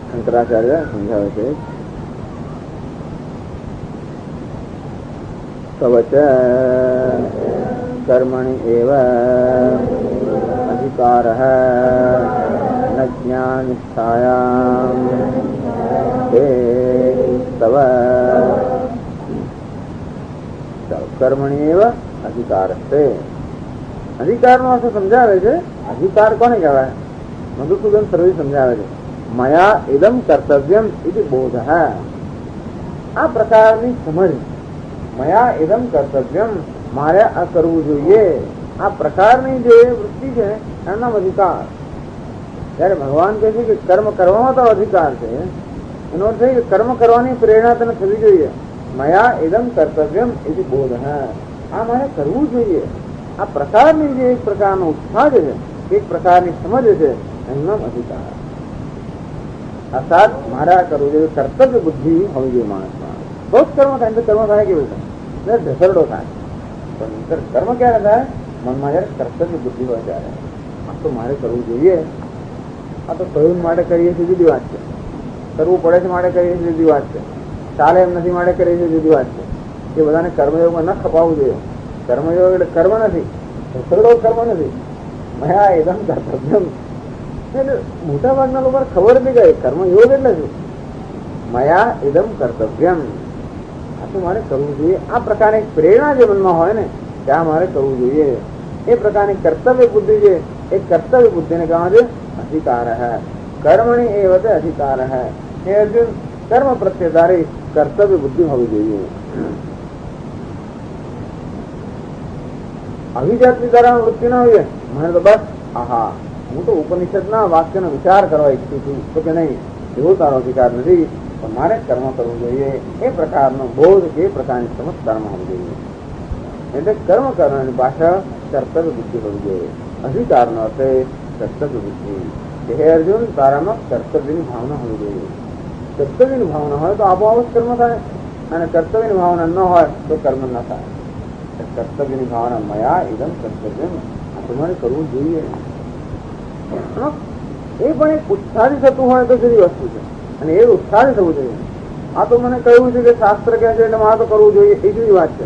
શંકરાચાર્ય સમજાવે છે કવચ કર્મણિ એવ અધિકારઃ ન જ્ઞાનિષ્ઠાયામ તે તવ કર્મણિ એવ અધિકાર છે. અધિકાર નો અર્થ સમજાવે છે. અધિકાર કોને કહેવાય? મધુસૂદન સર્વે સમજાવે છે. મયા ઇદમ કર્તવ્યમ ઇતિ બોધ. આ પ્રકારની સમજ, મયા ઇદમ કર્તવ્યમ, મારે આ કરવું જોઈએ, આ પ્રકારની જે વૃત્તિ છે એનું નામ અધિકાર. ત્યારે ભગવાન કહે છે કે કર્મ કરવામાં તો અધિકાર છે, એનો અર્થ છે કે કર્મ કરવાની પ્રેરણા તને થવી જોઈએ. મયા ઇદમ કર્તવ્યમ ઇતિ બોધ. આ મારે કરવું જોઈએ. આ પ્રકારની જે એક પ્રકારનો ઉત્સાહ છે, એક પ્રકારની સમજ છે, એનું નામ અધિકાર. અર્થાત મારે આ કરવું જોઈએ, કર્તવ્ય બુદ્ધિ હોવી જોઈએ માણસમાં. બહુ જ કર્મ થાય તો કર્મ થાય કેવું થાય, ઢસરડો થાય. પણ કર્મ ક્યારે થાય? મનમાં જયારે કર્તવ્ય બુદ્ધિ હોય ત્યારે આ તો મારે કરવું જોઈએ. આ તો કહ્યું માટે કરીએ છીએ જુદી વાત છે, કરવું પડે છે માટે કરીએ છીએ જુદી વાત છે, ચાલે એમ નથી માટે કરીએ છીએ જુદી વાત છે. એ બધાને કર્મયોગમાં ન ખપાવવું જોઈએ. કર્મયોગ એટલે કર્મ નથી, ઢસરડો કર્મ નથી. મયા એકદમ કર્તવ્યમ એટલે મોટા ભાગના લોકો ખબર નથી ગઈ કર્મયોગ એટલે શું. મયા એકદમ કર્તવ્યમ, આ તો મારે કરવું જોઈએ. આ પ્રકારની પ્રેરણા જે મનમાં હોય ને ત્યાં મારે કરવું જોઈએ. એ પ્રકારની કર્તવ્ય બુદ્ધિ છે, એ કર્તવ્ય બુદ્ધિને કહેવાય છે અધિકાર. કર્મણી એ વતે અધિકાર. એ અર્જુન કર્મ પ્રત્યે તારી કર્તવ્ય બુદ્ધિ હોવી જોઈએ. આવી જાતની તારા વૃત્તિ ના હોય મને તો બસ આહા હું તો ઉપનિષદના વાક્યનો વિચાર કરવા ઈચ્છું છું, તો કે નહીં એવો તારો અધિકાર નથી, પણ મારે કર્મ કરવું જોઈએ. એ પ્રકારનો બોધ, એ પ્રકારની સમજ તારામાં હોવી જોઈએ. એટલે કર્મ કરવાની ભાષા કર્તવ્ય બુદ્ધિ હોવી જોઈએ. અધિકારનો અર્થ કર્તવ્ય બુદ્ધિ. હે અર્જુન, તારામાં કર્તવ્યની ભાવના હોવી જોઈએ. કર્તવ્યની ભાવના હોય તો આપોઆપ કર્મ થાય, અને કર્તવ્યની ભાવના ન હોય તો કર્મ ન થાય. કર્તવ્યની ભાવના મયા એકદમ કર્તવ્ય, આ તમારે કરવું જોઈએ. એ પણ એક ઉત્સાહી થતું હોય તો જુદી વસ્તુ છે, અને એ ઉત્સાહી થવું જોઈએ. આ તો મને કહ્યું છે કે શાસ્ત્ર કહે છે એટલે મારે તો કરવું જોઈએ, એ જુદી વાત છે.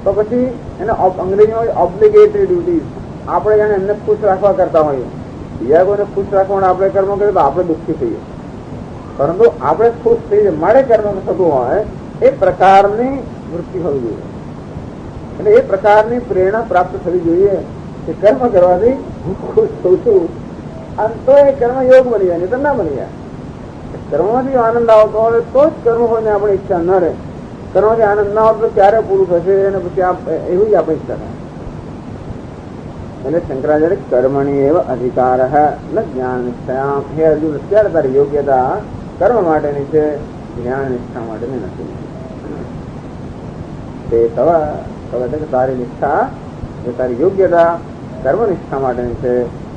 તો પછી એને અંગ્રેજીમાં ઓબ્લિગેટરી ડ્યુટીઝ, આપણે જાણે એમને ખુશ રાખવા કરતા હોઈએ, બીજા કોઈને ખુશ રાખવા આપણે કર્મ કરીએ તો આપણે દુઃખી થઈએ. પરંતુ આપણે ખુશ થઈ જાય મારે કર્મ થતું હોય એ પ્રકારની વૃત્તિ હોવી જોઈએ. એટલે એ પ્રકારની પ્રેરણા પ્રાપ્ત થવી જોઈએ કે કર્મ કરવાથી હું ખુશ થઉં છું અને તો એ કર્મ યોગ બની જાય, નહીં તો ના બની જાય. કર્મમાંથી આનંદ આવતો હોય તો જ કર્મ હોય ને આપણી ઈચ્છા ન રહે. કર્મથી આનંદ ના આવતો ક્યારે પૂરું થશે અને પછી એવી જ આપણી ઈચ્છા થાય. એટલે શંકરાચાર્ય કર્મણી એવ અધિકાર ન જ્ઞાન નિષ્ઠાયામ. હે અર્જુન, અત્યારે તારી યોગ્યતા કર્મ માટેની છે, જ્ઞાન નિષ્ઠા માટેની નથી. તે તવ એટલે કે તારી નિષ્ઠા જે તારી યોગ્યતા કર્મ નિષ્ઠા માટેની છે,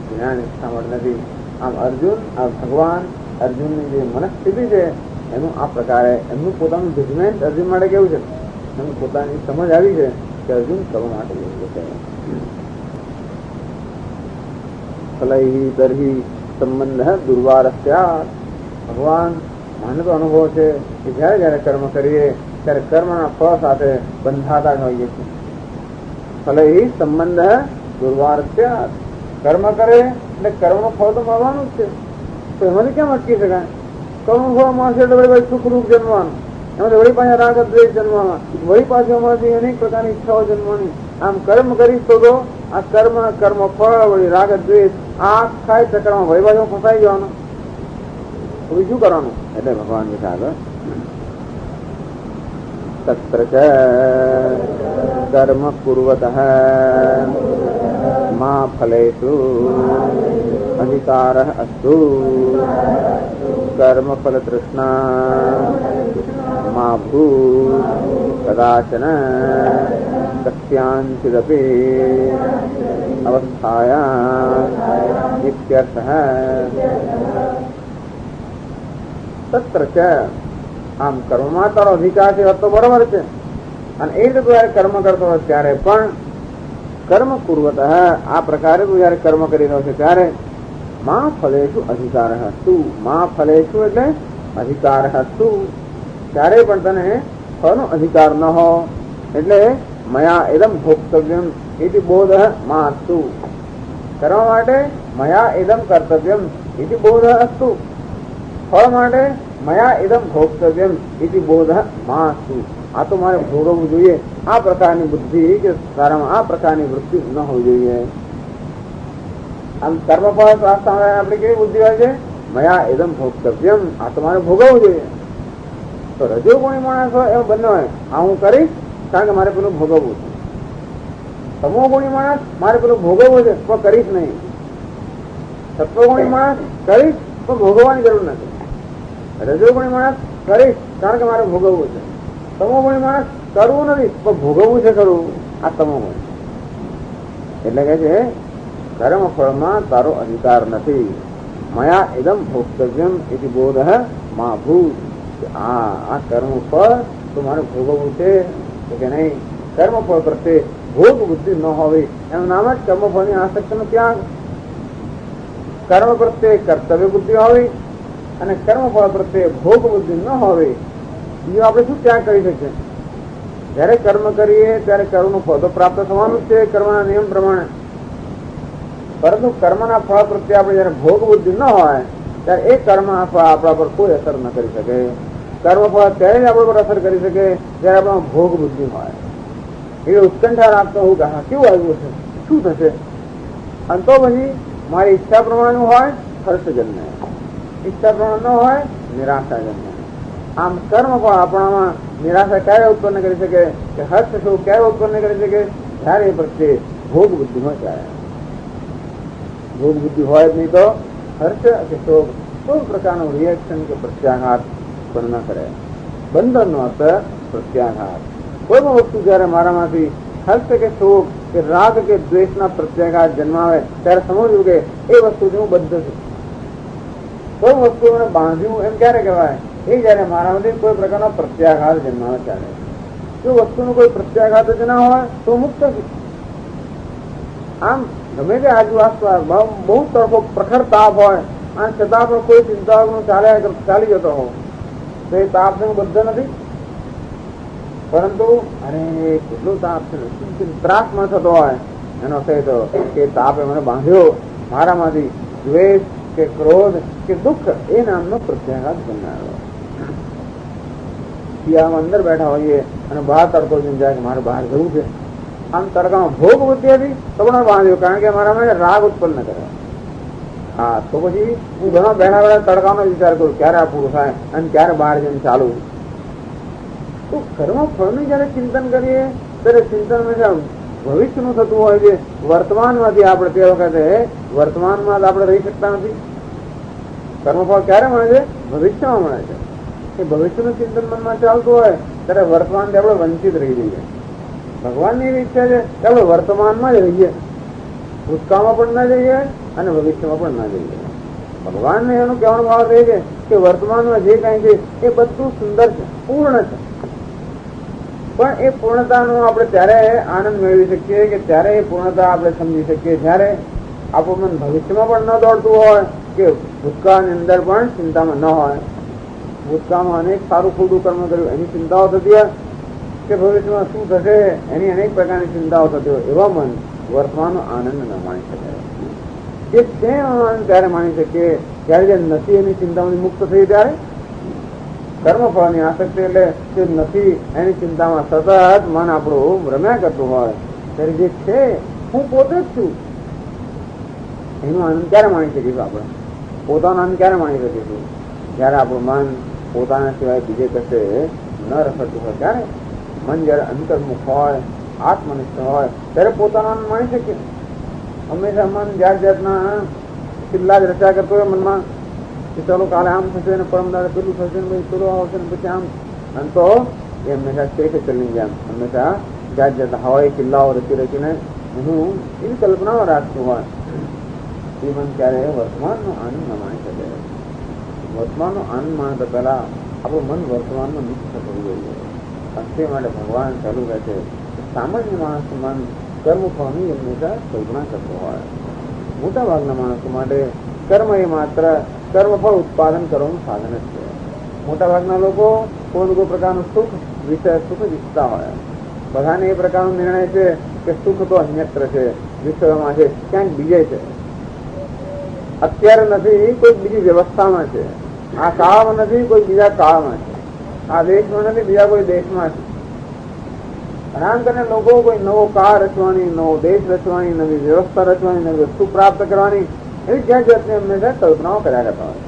જ્ઞાન નિષ્ઠા માટે નથી. આમ અર્જુન આ ભગવાન અર્જુનની જે મનસ્થિતિ છે એનું આ પ્રકારે એમનું પોતાનું જજમેન્ટ અર્જુન માટે કેવું છે, એમની પોતાની સમજ આવી છે કે અર્જુન કર્મ માટે યોગ્ય છે. ફલૈ તર્હિ સંબંધ દુર્વારસ્યા. ભગવાન મને તો અનુભવ છે કે જયારે જયારે કર્મ કરીએ ત્યારે કર્મના ફળ સાથે બંધાતા જ હોઈએ છીએ. ફલૈ સંબંધ દુર્વારસ્યા. કર્મ કરે એટલે કર્મનું ફળ તો મળવાનું જ છે, તો એમાંથી કેમ અટકી શકાય? કર્મનું ફળ મળશે એટલે વળી સુખરૂપ જન્મવાનું, એમાંથી વળી પાછા રાગ દ્વેષ જન્મવાના, વળી પાછું એમાંથી અનેક પ્રકારની ઈચ્છાઓ જન્મવાની. આમ કર્મ કરીશ તો આ કર્મ ફળ વળી રાગ દ્વેષ આ ખાય ચક્રમાં વળી પાછું ફસાઈ જવાનું, પછી શું કરવાનું? એટલે ભગવાન વિશે આગળ તત્ર ચ કર્મ કુર્વતઃ મા ફલેષુ અધિકારઃ અસ્તુ કર્મ ફલ તૃષ્ણા મા ભૂત કદાચન કસ્યાંચિદપી અવસ્થાયાં ઇત્યર્થઃ. તત્ર ચ આમ કર્મમાં તારો અધિકાર છે તો બરોબર છે, અને એ રીતે જયારે કર્મ કરતો હોય ત્યારે પણ કર્મ કુર્વતઃ આ પ્રકારે તું જયારે કર્મ કરી રહ્યો છે ત્યારે મા ફલેષુ અધિકાર હસ્તુ. મા ફલેષુ એટલે અધિકાર હસ્તુ, ત્યારે પણ તને ફળનો અધિકાર ન હો. એટલે મયા ઇદમ ભોક્તવ્યમ ઇતિ બોધ મા અસ્તુ. કરવા માટે મયા ઇદમ કર્તવ્યમ ઇતિ બોધ અસ્તુ. ફળ માટે મયા ઇદમ ભોક્તવ્યમ ઇતિ બોધ મા અસ્તુ. આ તો મારે ભોગવવું જોઈએ, આ પ્રકારની બુદ્ધિ કે સારામાં આ પ્રકારની વૃત્તિ ન હોવી જોઈએ. આમ કર્મફળ પ્રાપ્ત આપણી કેવી બુદ્ધિ હોય છે? મયા ઇદમ ભોક્તવ્યમ, આ તો મારે ભોગવવું જોઈએ. તો રજોગુણી માણસ હોય એવો બંને હોય, આ હું કરીશ કારણ કે મારે પેલું ભોગવવું છે. તમોગુણી માણસ મારે પેલું ભોગવવું છે પણ કરીશ નહીં. સત્વગુણી માણસ કરીશ પણ ભોગવવાની જરૂર નથી. રજોગુણી માણસ કરીશ કારણ કે મારે ભોગવવું છે. તમોગુણી માણસ કરવું નથી પણ ભોગવવું છે ખરું, આ તમોગુણ. એટલે કે છે કર્મ ફળમાં તારો અધિકાર નથી. મયા ઇદમ ભોક્તવ્યમ ઇતિ બોધ મા ભૂત. આ કર્મ ફળ તો મારે ભોગવવું છે કે નહીં. કર્મ ફળ પ્રત્યે ભોગ બુદ્ધિ ન હોવી, એનું નામ જ કર્મ ફળની આસક્તિનો ત્યાગ. કર્મ પ્રત્યે કર્તવ્ય બુદ્ધિ હોવી અને કર્મ ફળ પ્રત્યે ભોગ બુદ્ધિ ન હોવી, બીજું આપણે શું ત્યાગ કરી શકીએ? જયારે કર્મ કરીએ ત્યારે કર્મનું ફળ તો પ્રાપ્ત થવાનું છે કર્મના નિયમ પ્રમાણે, પરંતુ કર્મના ફળ પ્રત્યે આપણે જયારે ભોગ બુદ્ધિ ન હોય ત્યારે એ કર્મ આપણા પર કોઈ અસર ન કરી શકે. કર્મ ફળ ત્યારે જ આપણા પર અસર કરી શકે જયારે આપણા ભોગ બુદ્ધિ હોય. એ ઉત્કંઠા રાખતો હું કે હા કેવું આવ્યું છે, શું થશે, અને તો પછી મારી ઈચ્છા પ્રમાણેનું હોય હર્ષ જન્મે, ઈચ્છા પ્રમાણે ન હોય નિરાશા જન્મે. આમ કર્મ ફળ આપણામાં નિરાશા ક્યારે ઉત્પન્ન કરી શકે કે હર્ષ શું ક્યારે ઉત્પન્ન કરી શકે? ત્યારે એ પ્રત્યે ભોગ બુદ્ધિ હોય ત્યારે. ભોગ બુદ્ધિ હોય જ નહીં તો હર્ષ કે શોક કોઈ પ્રકારનું રિએક્શન કે પ્રત્યાઘાત પણ ન કરે. બંધનનો અર્થ પ્રત્યાઘાત. કોઈ પણ વસ્તુ જયારે મારામાંથી હર્ષ કે શોક કે રાગ કે દ્વેષના પ્રત્યાઘાત જન્માવે ત્યારે સમજવું કે એ વસ્તુથી હું બંધ છું. કોઈ વસ્તુ મને બાંધ્યું એમ ક્યારે કહેવાય? એ જયારે મારામાંથી કોઈ પ્રકારનો પ્રત્યાઘાત જન્માવે ત્યારે. જો વસ્તુનો કોઈ પ્રત્યાઘાત જ ના હોય તો મુક્ત છે. આમ ગમે તે આજુબાજુ બહુ તરફો પ્રખર તાપ હોય અને છતાં પણ કોઈ ચિંતા ચાલી જતો હોય તો એ તાપ ને બંધ નથી. પરંતુ અરે કેટલું તાપ છે, ત્રાસમાં થતો હોય એનો કહે તો કે તાપે મને બાંધ્યો, મારામાંથી દ્વેષ કે ક્રોધ કે દુઃખ એ નામનો પ્રત્યાઘાત બનાવ્યો. શિયાળામાં અંદર બેઠા હોઈએ અને બહાર તડકો જોઈને જાય કે મારે બહાર જવું છે, આમ તડકામાં ભોગ બુદ્ધિ હતી તો પણ બાંધ્યો, કારણ કે મારામાં રાગ ઉત્પન્ન કરે. હા, તો પછી હું ઘણા બેઠા બેઠા તડકાનો વિચાર કરું ક્યારે આ પૂરું થાય અને ક્યારે બહાર જઈને ચાલુ. તો કર્મ ફળનું જયારે ચિંતન કરીએ ત્યારે ચિંતનમાં ભવિષ્યનું થતું હોય છે. વર્તમાનમાંથી આપણે તે વખતે વર્તમાનમાં આપણે રહી શકતા નથી. કર્મફળ ક્યારે મળે છે? ભવિષ્યમાં મળે છે. એ ભવિષ્યનું ચિંતન મનમાં ચાલતું હોય ત્યારે વર્તમાનથી આપણે વંચિત રહી જઈએ. ભગવાનની એવી ઈચ્છા છે કે આપણે વર્તમાનમાં જ રહીએ, ભૂતકાળમાં પણ ના જઈએ અને ભવિષ્યમાં પણ ના જઈએ. ભગવાનને એનું કહેવાનો ભાવ એ છે કે વર્તમાનમાં જે કાંઈ છે એ બધું સુંદર છે, પૂર્ણ છે. પણ એ પૂર્ણતાનો આપણે ત્યારે આનંદ મેળવી શકીએ કે ત્યારે એ પૂર્ણતા આપણે સમજી શકીએ જ્યારે આપણું મન ભવિષ્યમાં પણ ન દોડતું હોય કે ભૂતકાળની અંદર પણ ચિંતામાં ન હોય. ભૂતકાળમાં અનેક સારું ખોટું કર્મ કર્યું એની ચિંતાઓ થતી હોય કે ભવિષ્યમાં શું થશે એની અનેક પ્રકારની ચિંતાઓ થતી હોય. એવા મન વર્તમાનનો આનંદ ન માણી શકે. એ તે આનંદ ત્યારે માણી શકીએ ત્યારે જે નથી એની ચિંતાઓથી મુક્ત થઈ ત્યારે. કર્મફળની આસક્તિ એટલે જે નથી એની ચિંતામાં સતત મન આપણું રમ્યા કરતું હોય ત્યારે જે છે હું પોતે જ છું એનો આનંદ ક્યારે માણી શકીશું? આપણે પોતાનો આનંદ ક્યારે માણી શકીશું? જયારે આપણું મન પોતાના સિવાય બીજે કશે ન રખડતું હોય ત્યારે. મન જયારે અંતર્મુખ હોય, આત્મનિષ્ઠ હોય ત્યારે પોતાનો આનંદ માણી શકીએ. હંમેશા મન જાત જાતના કિલ્લા જ રચ્યા કરતો હોય મનમાં કે ચાલો કાલે આમ થશે ને પરમ દાડે પેલું થશે ને પછી પેલું આવશે ને પછી આમ. અને તો એ હંમેશા સ્ટેટ ચલી જાય, હંમેશા જાત જાત હવાઈ કિલ્લાઓ રચી રચીને એનું એવી કલ્પનાઓ રાખતું હોય. એ મન ક્યારે વર્તમાનનો આનંદ ન માણી શકે. વર્તમાનનો આનંદ માણતા પહેલા આપણું મન વર્તમાનમાં મુક્ત થવું જોઈએ. તે માટે ભગવાન ચાલુ રહે છે. સામાન્ય માણસ મન કર્મફળની હંમેશા કલ્પના કરતો હોય. મોટા ભાગના માણસો માટે કર્મ એ માત્ર કર્મફળ ઉત્પાદન કરવાનું સાધન જ છે. મોટા ભાગના લોકો કોઈ પ્રકારનું સુખ વિષય સુખ ઈચ્છતા હોય. બધાને એ પ્રકારનો નિર્ણય છે કે સુખ તો અન્યત્ર છે, વિશ્વમાં છે, ક્યાંક બીજે છે. અત્યારે નથી, કોઈ બીજી વ્યવસ્થામાં છે. આ કાળમાં નથી, કોઈ બીજા કાળમાં છે. આ દેશમાં નથી, બીજા કોઈ દેશમાં છે. આમ કરીને લોકો કોઈ નવો કાળ રચવાની, નવો દેશ રચવાની, નવી વ્યવસ્થા રચવાની, નવી વસ્તુ પ્રાપ્ત કરવાની એવી જ્યાં જાતની હંમેશા કલ્પનાઓ કર્યા કરતા હોય.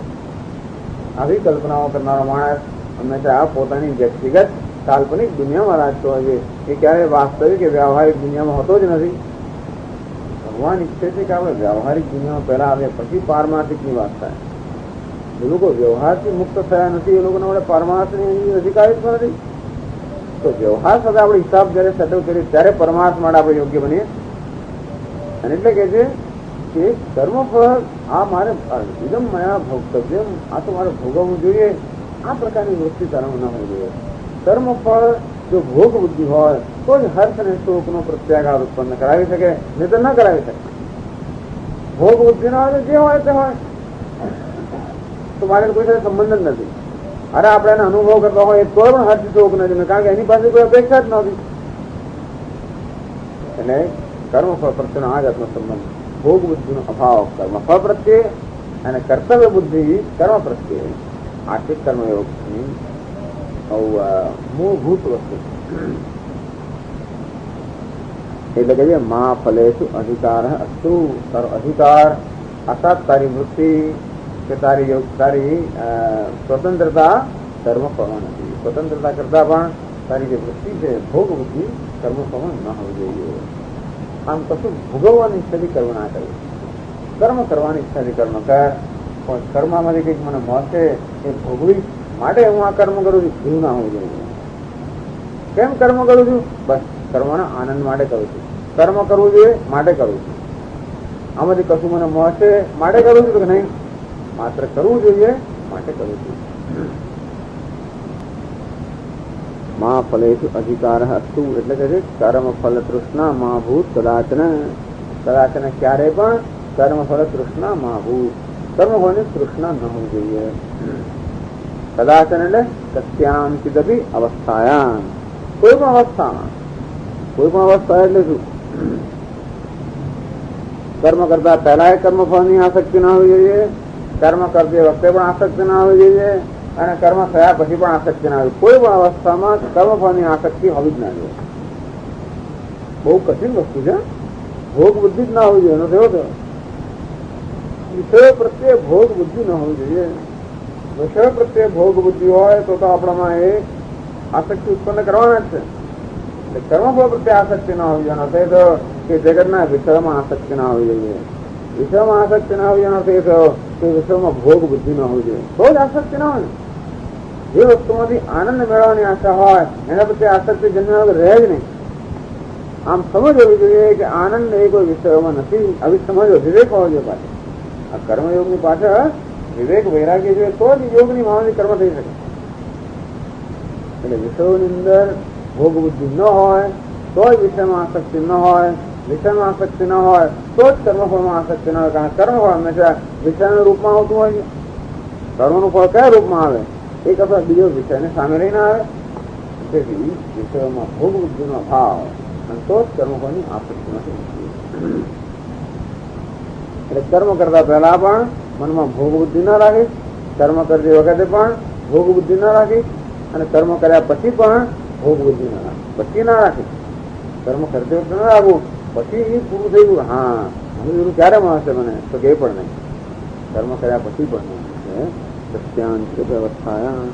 આવી કલ્પનાઓ કરનારો માણસ હંમેશા પોતાની વ્યક્તિગત કાલ્પનિક દુનિયામાં રાખતો હોય છે. એ ક્યારેય વાસ્તવિક કે વ્યવહારિક દુનિયામાં હોતો જ નથી. ભગવાન ઈચ્છે છે કે આપણે વ્યવહારિક દુનિયામાં પહેલા આવે પછી પારમાર્થિકની વાત થાય. એ લોકો વ્યવહારથી મુક્ત થયા નથી, એ લોકોને આપણે પરમાર્થની અધિકારી જ નથી. તો વ્યવહાર સાથે આપણે હિસાબ જયારે સેટલ કરીએ ત્યારે પરમાર્થ માટે આપણે યોગ્ય બનીએ. અને એટલે કે છે કે કર્મફળ આ મારે વિલંબ મયા ભોગતવ્ય, આ તો મારે ભોગવવું જોઈએ, આ પ્રકારની વૃત્તિ તારામાં ન હોવી જોઈએ. કર્મફળ જો ભોગ બુદ્ધિ હોય તો જ હર્ષ અને શોકનો પ્રત્યાઘાત ઉત્પન્ન કરાવી શકે, નહીં તો ન કરાવી શકે. ભોગ બુદ્ધિ ના હોય તો જે હોય તે હોય, તો મારે કોઈ સાથે સંબંધ જ નથી. અરે આપણે એને અનુભવ કરતા હોય તો પણ હર્ષ શોક નથી, કારણ કે એની પાસે કોઈ અપેક્ષા જ નહોતી. એટલે કર્મફળ પ્રત્યેનો આ જાતનો સંબંધ, ભોગ બુદ્ધિનો અભાવ કર્મફળ પ્રત્યે અને કર્તવ્ય બુદ્ધિ કર્મ પ્રત્યે, આર્થિક કર્મયોગની મૂળભૂત વસ્તુ. એટલે કે મા ફલેષુ અધિકાર અસ્તુ, તારો અધિકાર અર્થાત તારી વૃત્તિ કે તારી યોગ, તારી સ્વતંત્રતા કર્મફળમાં નથી. સ્વતંત્રતા કરતા પણ તારી જે વૃત્તિ છે ભોગ બુદ્ધિ કર્મફળમાં ન હોવી જોઈએ. આમ કશું ભોગવવાની ઈચ્છાથી કર્મ ના કરવું, કર્મ કરવાની ઈચ્છાથી કર્મ કર. પણ કર્મમાંથી કંઈક મને મળશે એ ભોગવી માટે હું આ કર્મ કરું છું એવું ના હોવું જોઈએ. કેમ કર્મ કરું છું? બસ કર્મના આનંદ માટે કરું છું. કર્મ કરવું જોઈએ માટે કરું છું. આમાંથી કશું મને મળશે માટે કરું છું કે નહીં? માત્ર કરવું જોઈએ માટે કરું છું. મા ફલેષુ અધિકાર અસ્તુ એટલે કે કર્મ ફલ તૃષ્ણા મા ભૂત કદાચન. કદાચન ક્યારે પણ કર્મ ફળ તૃષ્ણા મા ભૂત, કર્મ ફળની તૃષ્ણા ન હોવી જોઈએ. કદાચન એટલે સત્યામ ચિદપી અવસ્થાયામ, કોઈ પણ અવસ્થામાં, કોઈ પણ અવસ્થા એટલે શું? કર્મ કરતા પહેલા કર્મ ફળની આસક્તિ ના હોવી જોઈએ, કર્મ કરતી વખતે પણ આસક્તિ ના હોવી જોઈએ અને કર્મ થયા પછી પણ આસક્તિ ના હોવી. કોઈ પણ અવસ્થામાં કર્મફળની આસક્તિ હોવી જ ના જોઈએ. બહુ કઠિન વસ્તુ છે. ભોગ બુદ્ધિ જ ના હોવી જોઈએ. એનો થયો હતો વિષય પ્રત્યે ભોગ બુદ્ધિ ન હોવી જોઈએ. વિષય પ્રત્યે ભોગ બુદ્ધિ હોય તો આપણામાં એ આસક્તિ ઉત્પન્ન કરવાના જ છે. એટલે કર્મફળ પ્રત્યે આસક્તિ ના હોવી જોઈએ. તે તો કે જગતના વિષયમાં આસક્તિ ના હોવી જોઈએ. વિષયમાં આસક્તિ ના હોવી જોઈએ. તે તો વિષયમાં ભોગ બુદ્ધિ ન હોવી જોઈએ. તો જ આસક્તિ ના હોય. જે વસ્તુમાંથી આનંદ મેળવવાની આશા હોય એના પ્રત્યે આસક્તિ જન્મ્યા વગર રહે જ નહીં. આમ સમજ હોવી જોઈએ કે આનંદ એ કોઈ વિષયોમાં નથી. આવી સમજ વિવેક હોવો જોઈએ. પાછળ આ કર્મયોગની પાછળ વિવેક વૈરાગ્ય જોઈએ તો જ યોગની ભાવનાથી કર્મ થઈ શકે. એટલે વિષયોની અંદર ભોગ બુદ્ધિ ન હોય તો જ વિષયમાં આસક્તિ ન હોય. વિષયમાં આસક્તિ ન હોય તો જ કર્મફળમાં આસક્તિ ન હોય. કારણ કર્મફળ હંમેશા વિષયના રૂપમાં આવતું હોય છે. કર્મનું ફળ કયા રૂપમાં આવે? એક અથવા બીજો વિષયને સામે રહીને આવે. તેથી વિષયોમાં ભોગ બુદ્ધિનો ભાવ અને તો જ કર્મફળની આસક્તિ નથી. એટલે કર્મ કરતા પહેલા પણ મનમાં ભોગ બુદ્ધિ ન રાખી, કર્મ કરતી વખતે પણ ભોગ બુદ્ધિ ન રાખી અને કર્મ કર્યા પછી પણ ભોગ બુદ્ધિ ન રાખી. પછી ના રાખી. કર્મ કરતી વખતે ન રાખવું. પછી એ પૂરું થઈ ગયું. હા હવે એવું ક્યારે મળશે મને? તો કે પણ નહીં. કર્મ કર્યા પછી પણ સત્યાંત અવસ્થાયા.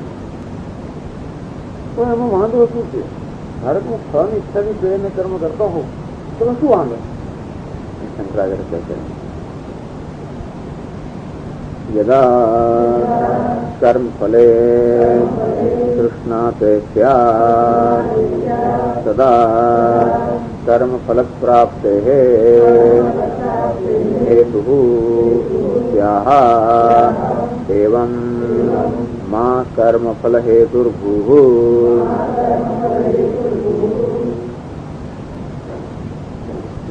તો એમાં વાંધો શું છે? ભારતમાં ફળની ઈચ્છાથી પ્રેરને કર્મ કરતો હોઉં તો શું વાંધો? શંકરાચાર્ય કહે છે યદા કર્મ ફલે તૃષ્ણાતે સ્યાત્ તદા કર્મ ફલ પ્રાપ્તે હેતુ સ્યાહ એવં મા કર્મ ફલ હેતુર્ભુઃ.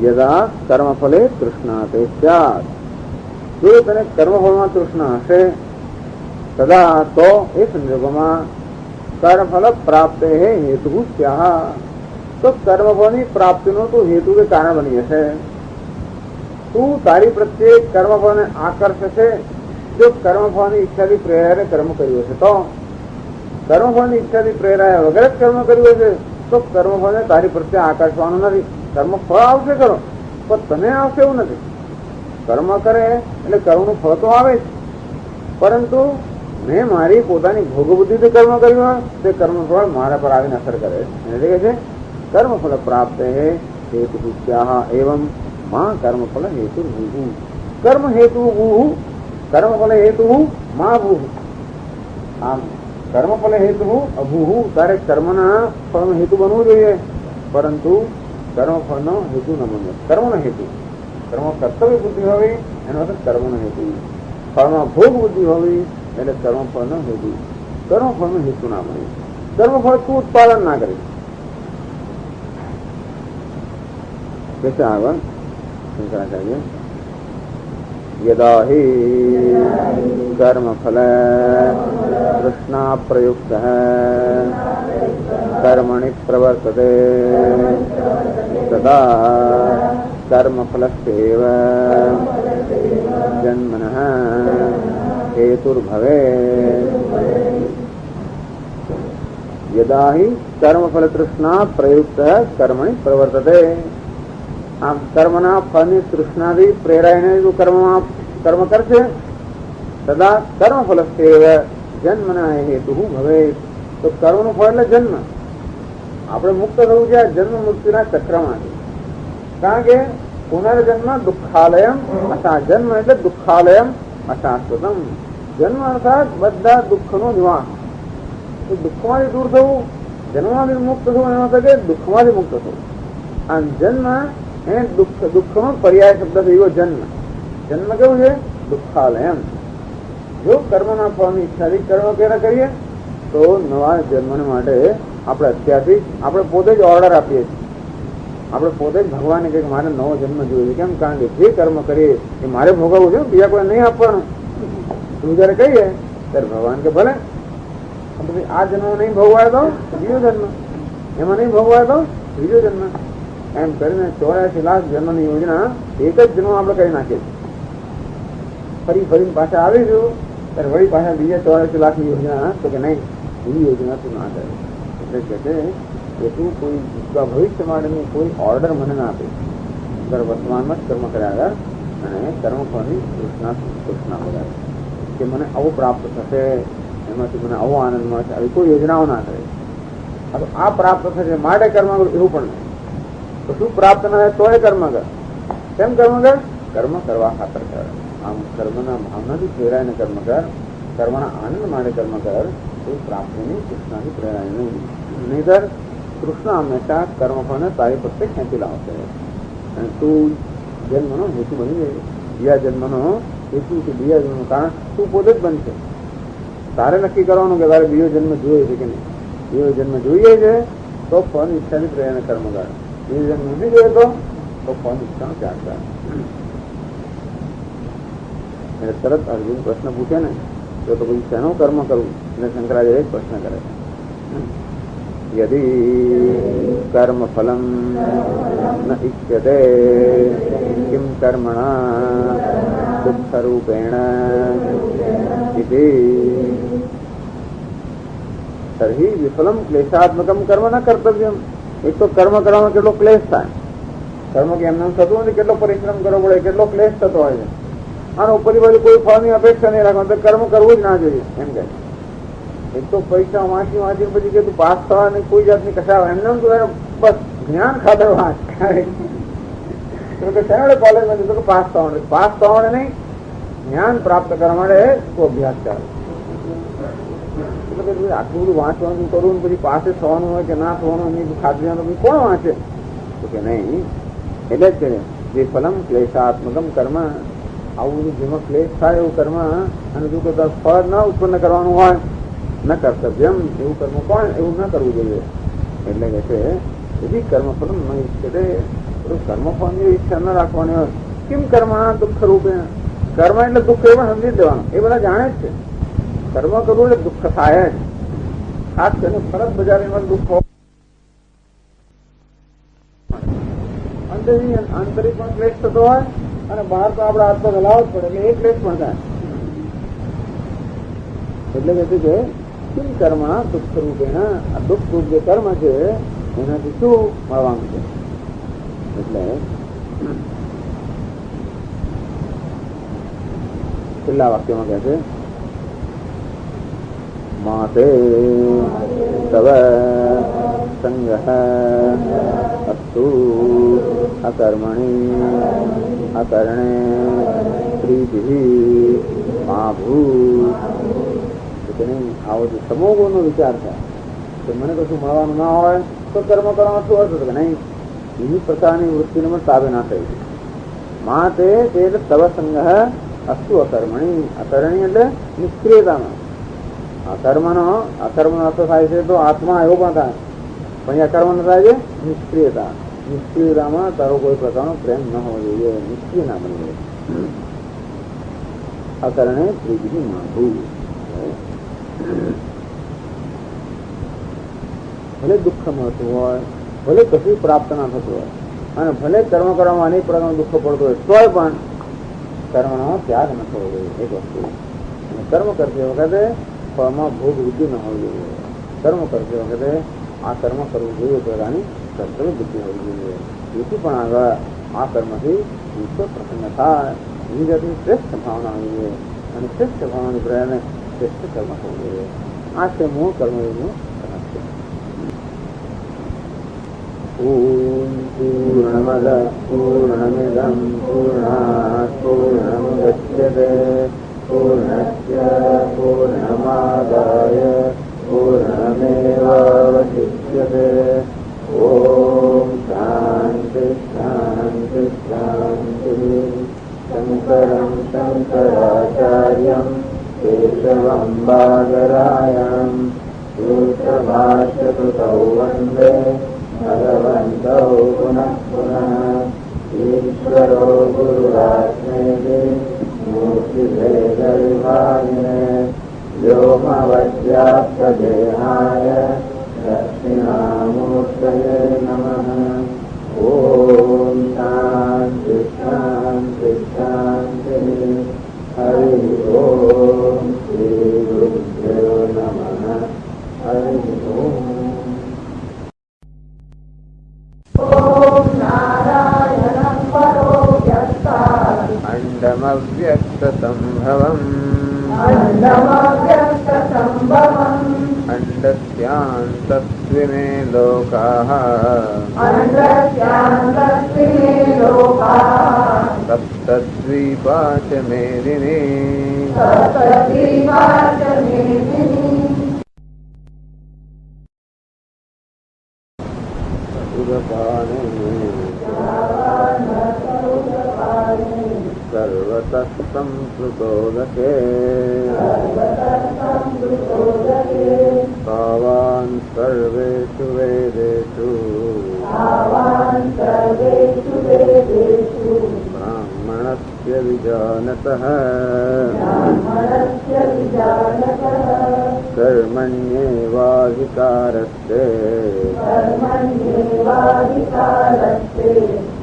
યદા કર્મ ફલે તૃષ્ણાતે સ્યાત્. જો તને કર્મફળમાં તૃષ્ણા હશે તદા તો એ સંજોગોમાં કર્મફલ પ્રાપ્ત હેતુ સ્યાહ. તો કર્મફળની પ્રાપ્તિનો તો હેતુ કે કારણ બની હશે. તું તારી પ્રત્યે કર્મફળને આકર્ષે છે. જો કર્મફળની ઈચ્છાથી પ્રેરાય કર્મ કર્યું હશે તો કર્મફળની ઈચ્છાથી પ્રેરાયા વગર જ કર્મ કર્યું હશે તો કર્મફળને તારી પ્રત્યે આકર્ષવાનું નથી. કર્મફળ આવશે કરો પણ તને આવશે એવું નથી. કર્મ કરે એટલે કર્મનું ફળ તો આવે જ, પરંતુ મેં મારી પોતાની ભોગબુદ્ધિથી કર્મ કર્યું હોય તે કર્મફળ મારા પર આવીને અસર કરે. એટલે કે છે કર્મફળ પ્રાપ્ત હેતુ એવં માં કર્મફળ હેતુ ભૂ. કર્મ હેતુ ભૂ કર્મફળ હેતુ મા ભૂ. આમ કર્મફળ હેતુ અભૂ. તારે કર્મના ફળનો હેતુ બનવું જોઈએ, પરંતુ કર્મફળનો હેતુ ન બનવો. કર્મનો હેતુ કર્મ કર્તવ્ય બુદ્ધિ હોવી એનો અર્થ કર્મનો હેતુ. ફળમાં ભોગ બુદ્ધિ હોવી એટલે કર્મફળનો હેતુ. કર્મફળનો હેતુ ના બને. કર્મફળ તું ઉત્પાદન ના કરી. कैसे आगन शंकराचार्य यदा हि कर्म फल तृष्णा प्रयुक्त कर्मणि प्रवर्तते तदा कर्म फलस्यैव जन्मनः हेतुर्भवेत्. यदा हि कर्म फल तृष्णा प्रयुक्त कर्मणि प्रवर्तते. આમ કર્મના ફળની તૃષ્ણાથી પ્રેરાઈને જો કર્મ કરશે તદા કર્મ ફલ જન્મના હેતુ ભવે. તો કર્મનું ફળ એટલે જન્મ. આપણે મુક્ત થવું છે જન્મ મુક્તિના ચક્રમાંથી. કારણ કે પુનર્જન્મ દુઃખાલયમ અસા. જન્મ એટલે દુઃખાલયમ અશાશ્વતમ. જન્મ અર્થાત બધા દુઃખનો નિવાસ. તો દુઃખમાંથી દૂર થવું, જન્મમાંથી મુક્ત થવું એનો અર્થ કે દુઃખમાંથી મુક્ત થવું. આમ જન્મ એ દુઃખનો પર્યાય શબ્દ થયો જન્મ. જન્મ કેવું છે? દુઃખાલય. જો કર્મના ફળની ઈચ્છાથી કર્મ ક્યારે કરીએ તો નવા જન્મને માટે આપણે અત્યારથી આપણે પોતે જ ઓર્ડર આપીએ છીએ. આપણે પોતે જ ભગવાનને કહીએ કે મારે નવો જન્મ જોઈએ. કેમ? કારણ કે જે કર્મ કરીએ એ મારે ભોગવવું છે, બીજા કોઈ નહીં આપવાનું. તું જયારે કહીએ ત્યારે ભગવાન કે ભલે આ જન્મ નહીં ભોગવાય તો બીજો જન્મ, એમાં નહીં ભોગવાય તો ત્રીજો જન્મ. એમ કરીને 84 લાખ જન્મની યોજના એક જ જન્મ આપણે કરી નાખીએ છીએ. ફરી ફરીને પાછા આવીશું ત્યારે વળી પાછા બીજા 84 લાખની યોજના, તો કે નહીં એવી યોજના તું ના કરે. એટલે કે છે કે તું કોઈ ભવિષ્ય માટેની કોઈ ઓર્ડર મને ના આપે, વર્તમાનમાં જ કર્મ કર્યા આગળ અને કર્મફળની તૃષ્ણા વગાડે કે મને આવું પ્રાપ્ત થશે, એમાંથી મને આવો આનંદ મળશે, આવી કોઈ યોજનાઓ ના કરે. આ પ્રાપ્ત થશે માટે કર્મ કરું એવું પણ નહીં. તો શું પ્રાપ્ત ના થાય તોય કર્મ કર. કેમ કર્મ કર? કર્મ કરવા ખાતર કર. આમ કર્મના ભાવનાથી પ્રેરાઈને કર્મ કર, કર્મના આનંદ માટે કર્મ કર. કોઈ પ્રાપ્તિની તૃષ્ણાથી પ્રેરાય નહીં. નહીંતર તૃષ્ણા હંમેશા કર્મફળને તારી પ્રત્યે ખેંચી લાવશે અને તું જન્મનો હેતુ બની જાય. બીજા જન્મનો હેતુ કે બીજા જન્મનું કારણ તું પોતે જ બનશે. તારે નક્કી કરવાનું કે તારે બીજો જન્મ જોઈએ છે કે નહીં. બીજો જન્મ જોઈએ છે તો ફળ ઈચ્છાથી પ્રેરણા કર્મ કર. બીજો જન્મ નથી જોઈએ તો ફળ ઈચ્છાનો ત્યાગ કર. એટલે તરત અર્જુન પ્રશ્ન પૂછે ને તો પછી શેનો કર્મ કરવું? એટલે શંકરાચાર્ય પ્રશ્ન કરે યદિ કર્મ ફલમ ન ઇચ્છતે કિમ કર્મણા દુઃખ રૂપેણ ઇતિ તર્હિ વિફલમ ક્લેશાત્મકમ કર્મ ન કર્તવ્યમ. એક તો કર્મ કરવામાં કેટલો ક્લેશ થાય. કર્મ કે એમને થતું નથી, કેટલો પરિશ્રમ કરવો પડે, કેટલો ક્લેશ થતો હોય છે. અને ઉપરની બાજુ કોઈ ફળની અપેક્ષા નહીં રાખવાનું, તો કર્મ કરવું જ ના જોઈએ એમ કહે. એક તો પરીક્ષા વાંચી પછી કે તું પાસ થવાની કોઈ જાતની કશા એમને તું બસ જ્ઞાન ખાતર વાંચ. કોલેજમાં જતો કે પાસ થવાનું નહીં, જ્ઞાન પ્રાપ્ત કરવા માટે તું અભ્યાસ કર. આટલું બધું વાંચવાનું કરવું ને પછી પાસે થવાનું હોય કે ના થવાનું નહીં ખાતરી કોણ વાંચે? તો કે નહીં. એટલે જ છે જે ફલમ ક્લેશાત્મકમ કર્મ, આવું બધું જેમાં ક્લેશ થાય એવું કર્મ, અને જો કે ફળ ન ઉત્પન્ન કરવાનું હોય ન કર્તવ્યમ, એવું કર્મ કોણ એવું ન કરવું જોઈએ. એટલે કે છે એવી કર્મફળ ન ઈચ્છે, કર્મફળની ઈચ્છા ન રાખવાની હોય. કેમ કર્મ દુઃખ રૂપે? કર્મ એટલે દુઃખ એ પણ સમજી દેવાનું, એ બધા જાણે જ છે. કર્મ કરવું એટલે દુઃખ થાય જ. ખાસ કરીને ફરજ બજારીમાં દુઃખ હોય, આંતરિક પણ ક્લેશ થતો હોય અને બહાર તો આપડે હાથ તો હલાવવો જ પડે, એટલે એ ક્લેશ પણ થાય. એટલે કે છે કેમ કર્મ દુઃખ રૂપે, આ દુઃખ રૂપ જે કર્મ છે એનાથી શું મળવાનું છે? એટલે છેલ્લા વાક્યમાં કહે છે માતે તવ સંગઃ અસ્તુ અકર્મણિ અકરણે પ્રીતિઃ મા ભૂ. આવો જે સમૂહનો વિચાર થાય કે મને કશું મળવાનું ના હોય તો કર્મ કરવામાં શું અર્થ કે નહીં, એવી પ્રકારની વૃત્તિને પણ તાબે ના થઈ. મા તે એટલે તવ સંગઃ અસ્તુ અકર્મણી. અકરણી એટલે નિષ્ક્રિયતામાં. અકર્મનો અર્થ થાય છે તો આત્મા એવો પણ થાય, પણ અકર્મનો થાય છે નિષ્ક્રિયતા. નિષ્ક્રિયતામાં તારો કોઈ પ્રકારનો પ્રેમ ન હોવો જોઈએ, નિષ્ક્રિય ના બનવું જોઈએ. અકરણે પ્રીતિઃ માધુ. ભલે દુઃખ મળતું હોય, ભલે કશું પ્રાપ્ત ના થતું હોય, અને ભલે કર્મ કરવામાં અનેક પ્રકારનું દુઃખ પડતું હોય, તોય પણ કર્મનો ત્યાગ ન થવો જોઈએ. એક વસ્તુ. અને કર્મ કરતી વખતે ફળમાં ભોગ બુદ્ધિ ન હોવી જોઈએ. કર્મ કરતી વખતે આ કર્મ કરવું જોઈએ પ્રકારની કર્તવ્ય બુદ્ધિ હોવી જોઈએ. જેથી પણ આગળ આ કર્મથી ઈશ્વર પ્રસન્ન થાય એવી જાતની શ્રેષ્ઠ ભાવના હોવી જોઈએ, અને શ્રેષ્ઠ ભાવનાની પ્રેરણે શ્રેષ્ઠ કર્મ થવું જોઈએ. આ છે મૂળ કર્મયોગનું રહસ્ય. ઓમ પૂર્ણમદ પૂર્ણમિદં પૂર્ણાત પૂર્ણમુદચ્યતે પૂર્ણસ્ય પૂર્ણમાદાય પૂર્ણમેવાવશિષ્યતે. ઓમ શાંતિ શાંતિ શાંતિ. શંકરં શંકરાચાર્યં કેશવં બાદરાયણં સૂત્રભાષ્યકૃતૌ વંદે ભગવन्तौ પુનઃ પુનઃ. ઈશ્વરો ગુરુરાત્મેતિ મૂર્તિભેદવિભાગિને વ્યોમવદ્વ્યાપ્તદેહાય દક્ષિણામૂર્તये નમઃ. ઓમ શાંતિ શાંતિ શાંતિ. હરિ सप्तद्वीपा च मेदिनी सर्वतः संप्लुतोदके तावान् सर्वेषु वेदेषु ब्राह्मणस्य विजानतः कर्मण्येवाधिकारस्ते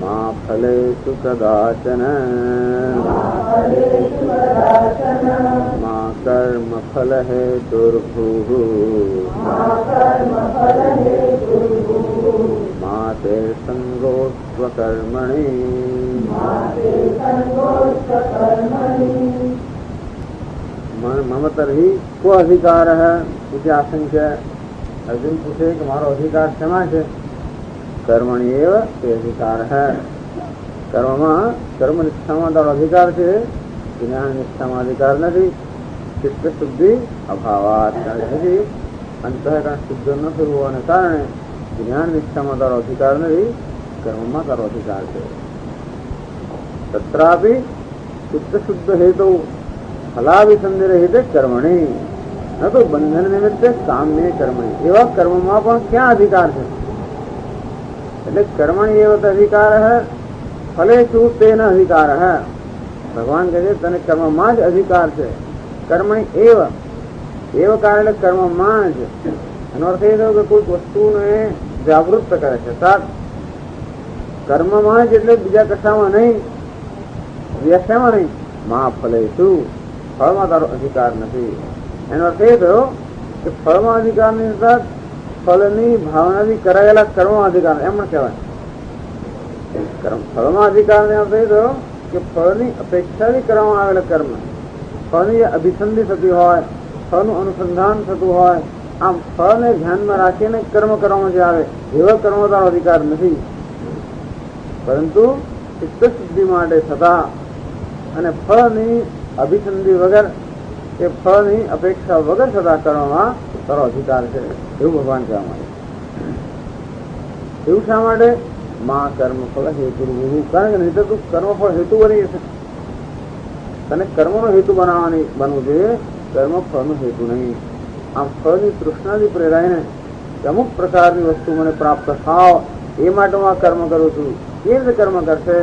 मा फलेषु कदाचन मा कर्मफलहेतुर्भुः मा ते सङ्गोऽस्त्वकर्मणि मम तर्हि को अधिकार है इति आशंक्य अर्जुन पूछे कि हमारो अधिकार क्षमा है कर्मणि एव ते अधिकार है कर्म निष्ठाમાં તારો અધિકાર છે જ્ઞાન નિષ્ઠામાં અધિકાર નથી ચિત્ત શુદ્ધિ અભાવાત હજી અંતઃકરણ શુદ્ધ ન થયું હોવાને કારણે જ્ઞાન નિષ્ઠામાં તારો અધિકાર નથી કર્મમાં તારો અધિકાર છે તત્રાપि ચિત્ત શુદ્ધ હેતુ ફલાભિસંધિરહિતે કર્મણી ન તો બંધન નિમિત્તે કામ્ય કર્મણી એવા કર્મમાં પણ ક્યાં અધિકાર છે એટલે કર્મણી એવો અધિકાર હે ફલેષુ તેન અધિકાર હે ભગવાન કહે છે તને કર્મમાં જ અધિકાર છે કર્મણી એવ કારણે કર્મમાં જ એનો અર્થ એ થયો કે કોઈ વસ્તુને જાગૃત કરે છે કર્મમાં જ એટલે બીજા કશામાં નહીં વ્યવસાયમાં નહીં મા ફલેષુ ફળમાં તારો અધિકાર નથી એનો અર્થ એ થયો કે ફળમાં અધિકારની સાથે ફળની ભાવનાથી કરાયેલા કર્મમાં અધિકાર એમ પણ કહેવાય ફળમાં અધિકાર ને અર્થ એ થયો કે ફળની અપેક્ષાથી કરવામાં આવેલા કર્મ ફળની અભિસંધિ થતી હોય ફળનું અનુસંધાન થતું હોય આમ ફળને ધ્યાનમાં રાખીને કર્મ કરવામાં જે આવે એવા કર્મ તારો અધિકાર નથી પરંતુ ચિત્ત શુદ્ધિ માટે થતા અને ફળની અભિસંધિ વગર કે ફળની અપેક્ષા વગર થતા કરવામાં તારો અધિકાર છે એવું ભગવાન કહેવા માંગે એવું શા માટે માં કર્મફળ હેતુ કારણ કે નહીં તો તું કર્મફળ હેતુ બની જશે તને કર્મનો હેતુ બનવું જોઈએ કર્મફળનો હેતુ નહીં આમ ફળની તૃષ્ણાથી પ્રેરાઈને અમુક પ્રકારની વસ્તુ મને પ્રાપ્ત થાવ એ માટે હું આ કર્મ કરું છું એ રીતે કર્મ કરશે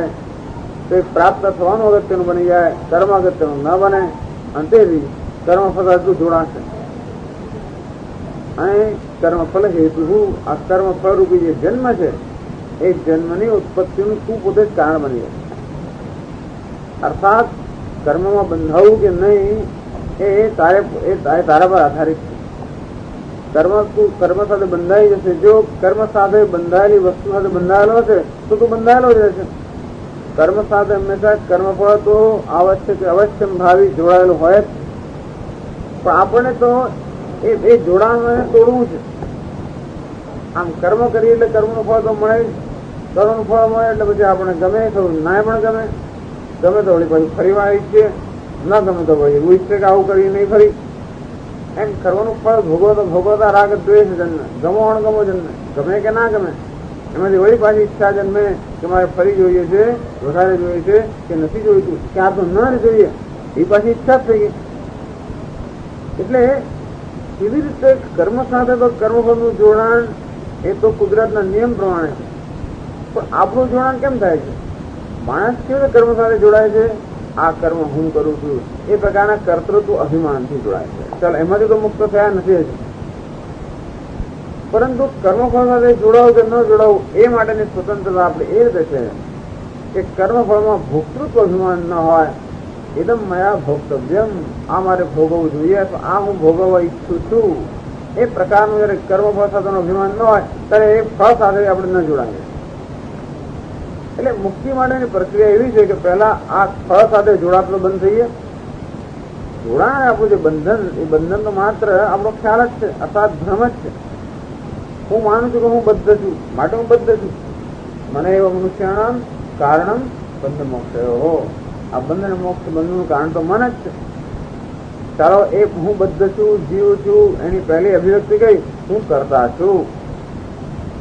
તો પ્રાપ્ત થવાનું અગત્યનું બની જાય કર્મ અગત્યનું ન બને અને તેથી કર્મફળ હજુ જોડાશે અને કર્મફળ હેતુ આ કર્મફળ રૂપી જે જન્મ છે એ જન્મની ઉત્પત્તિનું તું પોતે જ કારણ બની જાય અર્થાત કર્મમાં બંધાવું કે નહીં એ તારા પર આધારિત છે કર્મ સાથે બંધાઈ જશે જો કર્મ સાથે બંધાયેલી વસ્તુ સાથે બંધાયેલો હશે તો તું બંધાયેલો જ રહેશે કર્મ સાથે હંમેશા કર્મફળ તો અવશ્ય ભાવી જોડાયેલું હોય જ પણ આપણને તો એ જોડાણ તોડવું છે આમ કર્મ કરીએ એટલે કર્મનું ફળ તો મળે જ કર્મનું ફળ મળે એટલે પછી આપણે ગમે થોડું ના પણ ગમે તો વળી પછી ફરીવાર ઈચ્છીએ ના ગમે તો પછી એવું ઈચ્છે કે આવું કરી નહીં ફરી એમ કરવાનું ફળ ભોગવતા રાગ દ્વેષ જન્મે ગમો અણગમો જન્મે ગમે કે ના ગમે એમાંથી વળી પાછી ઈચ્છા જન્મે કે મારે ફરી જોઈએ છે વધારે જોઈએ છે કે નથી જોઈતું કે આ તો ન જોઈએ એ પાછી ઈચ્છા જ થઈ ગઈ એટલે એવી રીતે કર્મ સાથે તો કર્મફળનું જોડાણ એ તો કુદરતના નિયમ પ્રમાણે છે પણ આપણું જોડાણ કેમ થાય છે માણસ કેવી રીતે કર્મ સાથે જોડાય છે આ કર્મ હું કરું છું એ પ્રકારના કર્તૃત્વ અભિમાનથી જોડાય છે ચાલ એમાંથી તો મુક્ત થયા નથી હજી પરંતુ કર્મફળ સાથે જોડાવું કે ન જોડાવું એ માટેની સ્વતંત્રતા આપણે એ રીતે છે કે કર્મફળમાં ભોક્તૃત્વ અભિમાન ન હોય એકદમ મયા ભોક્તવ્યમ આ મારે ભોગવવું જોઈએ તો આ હું ભોગવવા ઈચ્છું છું એ પ્રકારનું જયારે કર્મફળ સાથેનો અભિમાન ન હોય ત્યારે એ ફળ સાથે આપણે ન જોડાઈએ એટલે મુક્તિ માટેની પ્રક્રિયા એવી છે કે પહેલા આ ફળ સાથે જોડાતો બંધ થઈએ જોડાણ આપણું જે બંધન એ બંધન તો માત્ર આપણો ખ્યાલ જ છે અર્થાત ભ્રમ જ છે હું માનું છું કે હું બદ્ધ છું માટે હું બદ્ધ છું મને એવ મનુષ્યાણામ કારણમ બંધ મોક્ષ. આ બંધ અને મોક્ષ બંધનું કારણ તો મન જ છે. ચાલો, એ હું બદ્ધ છું, જીવ છું, એની પહેલી અભિવ્યક્તિ કઈ હું કરતા છું,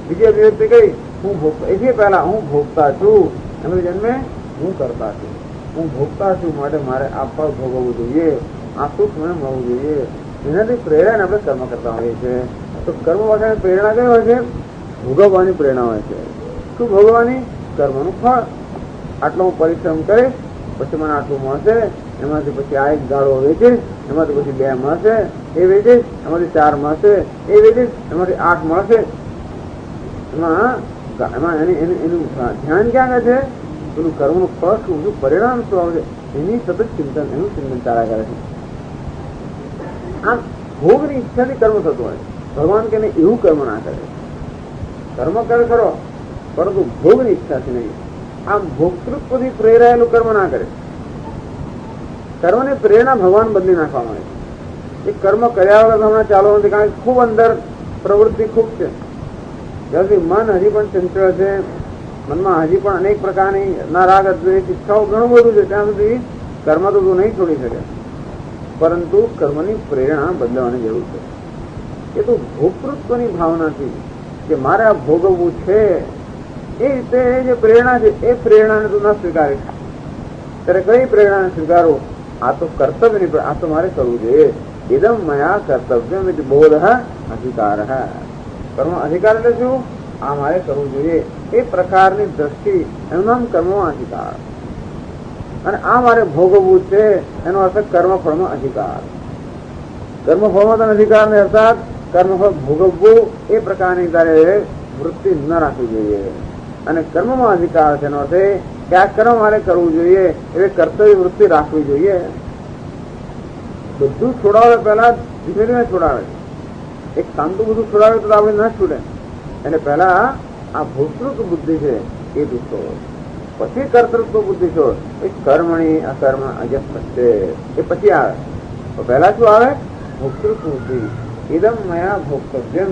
બીજી અભિવ્યક્તિ કઈ હું ભોગતા. એથી પહેલા હું ભોગતા છું, એમ જન્મે હું કરતા છું. હું ભોગતા છું માટે મારે આ ફળ ભોગવવું જોઈએ, આ સુખ મને મળવું જોઈએ. એનાથી પ્રેરણા આપણે કર્મ કરતા હોઈએ છીએ. તો કર્મ વગર પ્રેરણા કઈ હોય છે? ભોગવવાની પ્રેરણા હોય છે. શું ભોગવવાની? કર્મનું ફળ. આટલો હું પરિશ્રમ કરીશ પછી મને આટલું મળશે, એમાંથી પછી આ એક ગાળો વેચીશ, એમાંથી પછી 2 મળશે, એ વેચીશ, એમાંથી 4 મળશે, એ વેચીશ, એમાંથી 8 મળશે. એમાં એનું ધ્યાન ક્યાં છે? પેલું કર્મનું ફળ શું, શું પરિણામ શું આવે છે, એની સતત ચિંતન, એનું ચિંતન ચાલ્યા કરે છે. આમ ભોગની ઈચ્છાથી કર્મ થતું હોય. ભગવાન કે એવું કર્મ ના કરે. કર્મ કરે ખરો, પરંતુ ભોગની ઈચ્છાથી નહીં. આમ ભોક્તૃત્વથી પ્રેરાયેલું કર્મ ના કરે. કર્મની પ્રેરણા ભગવાન બદલી નાખવા માંગે છે. એ કર્મ કર્યા વગર હમણાં ચાલુ નથી, કારણ કે ખૂબ અંદર પ્રવૃત્તિ ખૂબ છે. જ્યાં સુધી મન હજી પણ ચંચળ છે, મનમાં હજી પણ અનેક પ્રકારની નારાગ દ્વેષ ઈચ્છાઓ ઘણું બધું છે, ત્યાં સુધી કર્મ તો તું નહીં છોડી શકે. પરંતુ કર્મની પ્રેરણા બદલવાની જરૂર છે. એ તો ભોક્તૃત્વની ભાવનાથી કે મારે આ ભોગવવું છે, એ રીતે જે પ્રેરણા છે એ પ્રેરણાને તું ન સ્વીકારીશ. ત્યારે કઈ પ્રેરણાને સ્વીકારો? આ તો કર્તવ્યની, આ તો મારે કરવું જોઈએ. ઇદમ મયા કર્તવ્યમ ઇતિ બોધ અધિકાર. કર્મ અધિકાર એટલે શું? આ મારે કરવું જોઈએ એ પ્રકારની દ્રષ્ટિ, એનું નામ કર્મમાં અધિકાર. અને આ મારે ભોગવવું છે એનો અર્થ કર્મફળમાં અધિકાર. કર્મફળમાં તો અધિકાર ને અર્થાત કર્મફળ ભોગવવું એ પ્રકારની તારે વૃત્તિ ન રાખવી જોઈએ. અને કર્મમાં અધિકાર છે એનો અર્થ કે આ કર્મ મારે કરવું જોઈએ એવી કર્તવ્ય વૃત્તિ રાખવી જોઈએ. બધું છોડાવે પહેલા ધીમે ધીમે છોડાવે. એક શાંતું બધું છોડાવે તો આપણે ન છૂટે. એટલે પહેલા આ ભોક્તૃત્વ બુદ્ધિ છે એ દુઃખો, પછી કર્તૃત્વ બુદ્ધિ છો એ કર્મણી અકર્મ અજસ્ત છે એ પછી આવે. તો પહેલા શું આવે? ભોક્તૃત્વ બુદ્ધિ. ઇદમ મયા ભોક્તવ્યમ,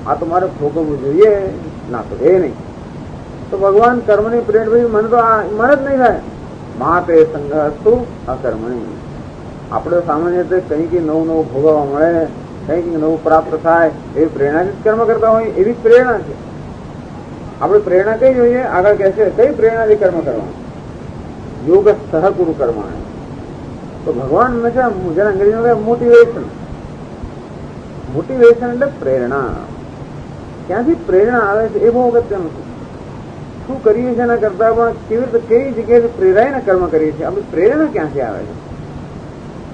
આ તો મારે ભોગવવું જોઈએ, ના તો એ નહીં. તો ભગવાન કર્મની પ્રેરણા ભાઈ મને તો આ મન જ નહીં થાય. માતે સંઘર્ષ અકર્મણી. આપણે સામાન્ય રીતે કંઈક નવું નવું ભોગવવા મળે, કંઈક નવું પ્રાપ્ત થાય એવી પ્રેરણાથી જ કર્મ કરતા હોય, એવી પ્રેરણા છે. આપણે પ્રેરણા કઈ જોઈએ? આગળ કહે છે કઈ પ્રેરણાથી કર્મ કરવાનું? યોગ સહકુરુ કર્માણ. તો ભગવાન હંમેશા જેને અંગ્રેજીમાં મોટિવેશન. મોટિવેશન એટલે પ્રેરણા. ક્યાંથી પ્રેરણા આવે છે એ બહુ અગત્યનું છે. શું કરીએ છીએ એના કરતા પણ કેવી રીતે કઈ જગ્યાએ પ્રેરાઈને કર્મ કરીએ છીએ? આપણી પ્રેરણા ક્યાંથી આવે છે?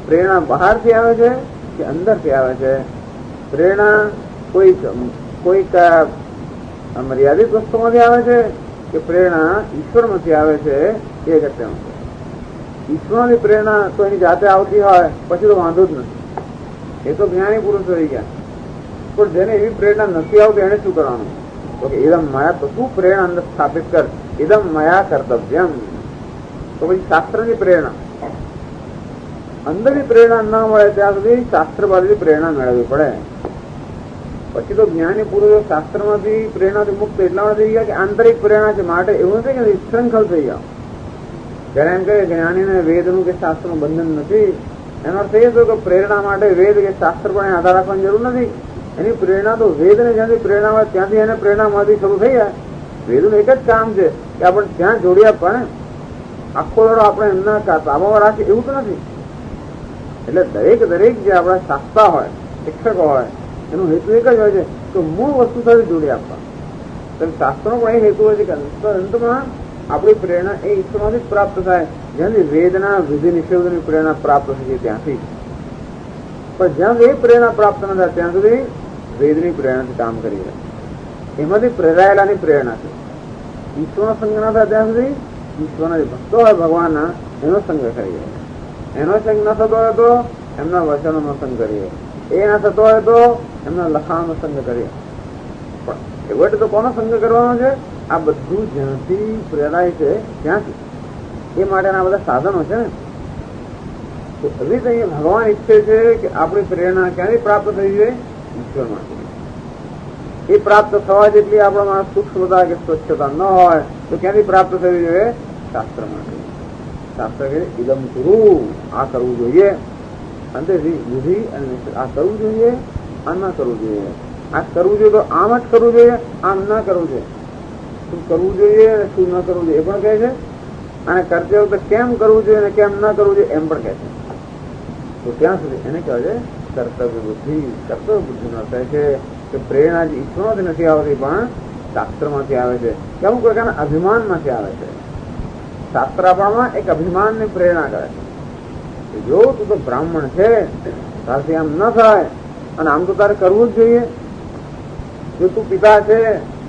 પ્રેરણા બહારથી આવે છે કે અંદરથી આવે છે? પ્રેરણા કોઈક મર્યાદિત વસ્તુમાંથી આવે છે કે પ્રેરણા ઈશ્વરમાંથી આવે છે? એ અગત્યનું છે. ઈશ્વરની પ્રેરણા તો એની જાતે આવતી હોય પછી તો વાંધો જ નથી, એ તો જ્ઞાની પુરુષો રહી ગયા. પણ જેને એવી પ્રેરણા નથી આવતી એને શું કરવાનું? તો કે ઇદમ માયા, તો શું પ્રેરણા અંદર સ્થાપિત કર? ઇદમ માયા કર્તવ્યમ. તો પછી શાસ્ત્રની પ્રેરણા, અંદરની પ્રેરણા ન મળે ત્યાં સુધી શાસ્ત્ર બાજુથી પ્રેરણા મેળવવી પડે. પછી તો જ્ઞાની પુરુષો શાસ્ત્રમાંથી પ્રેરણાથી મુક્ત એટલા માટે થઈ ગયા કે આંતરિક પ્રેરણા છે માટે એવું નથી કે નિષ્ઠંખલ થઈ ગયા. જયારે એમ કહે જ્ઞાનીને વેદનું કે શાસ્ત્રનું બંધન નથી, એનો અર્થ એ હતો કે પ્રેરણા માટે વેદ કે શાસ્ત્ર પણ આધાર રાખવાની જરૂર નથી. એની પ્રેરણા તો વેદને જ્યાંથી પ્રેરણા હોય ત્યાંથી એને પ્રેરણામાંથી શરૂ થઈ જાય. વેદનું એક જ કામ છે કે આપણે ત્યાં જોડી આપવા, આખો દડો આપણે એમના તાબામાં રાખીએ એવું તો નથી. એટલે દરેક જે આપણા શાસ્ત્રા હોય, શિક્ષકો હોય, એનો હેતુ એક જ હોય છે કે મૂળ વસ્તુ સાથે જોડી આપવા. શાસ્ત્રનો પણ એ હેતુ હોય છે કે અંતમાં આપણી પ્રેરણા એ ઈશ્વરમાંથી જ પ્રાપ્ત થાય, જ્યાંથી વેદના વિધિ નિષેધની પ્રેરણા પ્રાપ્ત થઈ ત્યાંથી. પણ જ્યાં સુધી એ પ્રેરણા પ્રાપ્ત ન થાય ત્યાં સુધી વેદની પ્રેરણાથી કામ કરી રહ્યા, એમાંથી પ્રેરાયેલાની પ્રેરણા છે. ઈશ્વરનો સંગ ના થાય ત્યાં સુધી ઈશ્વરના જે ભક્તો હોય ભગવાનના એનો સંગ કરીએ. એનો સંગ ન થતો હોય તો એમના વચનોનો સંગ કરીએ. એ ના થતો હોય તો એમના લખાણનો સંગ કરીએ. પણ છેવટે તો કોનો સંગ કરવાનો છે? આ બધું જ્યાંથી પ્રેરાય છે ત્યાંથી. એ માટેના બધા સાધનો છે ને. તો એવી રીતે અહીંયા ભગવાન ઈચ્છે છે કે આપણી પ્રેરણા ક્યાંથી પ્રાપ્ત થઈ જાય? ઈશ્વરમાંથી. એ એ પ્રાપ્ત થવા જેટલી આપણામાં સૂક્ષ્મતા કે સ્વચ્છતા ન હોય તો ક્યાંથી પ્રાપ્ત થવી જોઈએ? શાસ્ત્રમાંથી. શાસ્ત્ર કે ઇદમ ગુરુ, આ કરવું જોઈએ, અંતે વિધિ અને આ કરવું જોઈએ, આ ના કરવું જોઈએ. આ કરવું જોઈએ તો આમ જ કરવું જોઈએ, આમ ના કરવું જોઈએ. શું કરવું જોઈએ અને શું ન કરવું જોઈએ એ પણ કહે છે, અને કરતી વખતે કેમ કરવું જોઈએ અને કેમ ના કરવું જોઈએ એમ પણ કહે છે. તો ત્યાં સુધી એને કહેવાય છે કર્તવ્ય બુદ્ધિ. કર્તવ્ય બુદ્ધિનો અર્થ છે કે પ્રેરણા જે ઈશ્વરમાંથી નથી આવતી પણ શાસ્ત્રમાંથી આવે છે, કે અમુક પ્રકારના અભિમાનમાંથી આવે છે. શાસ્ત્ર આપણામાં એક અભિમાનની પ્રેરણા કરે છે. જો તું તો બ્રાહ્મણ છે તારથી આમ ન થાય અને આમ તો તારે કરવું જ જોઈએ. જો તું પિતા છે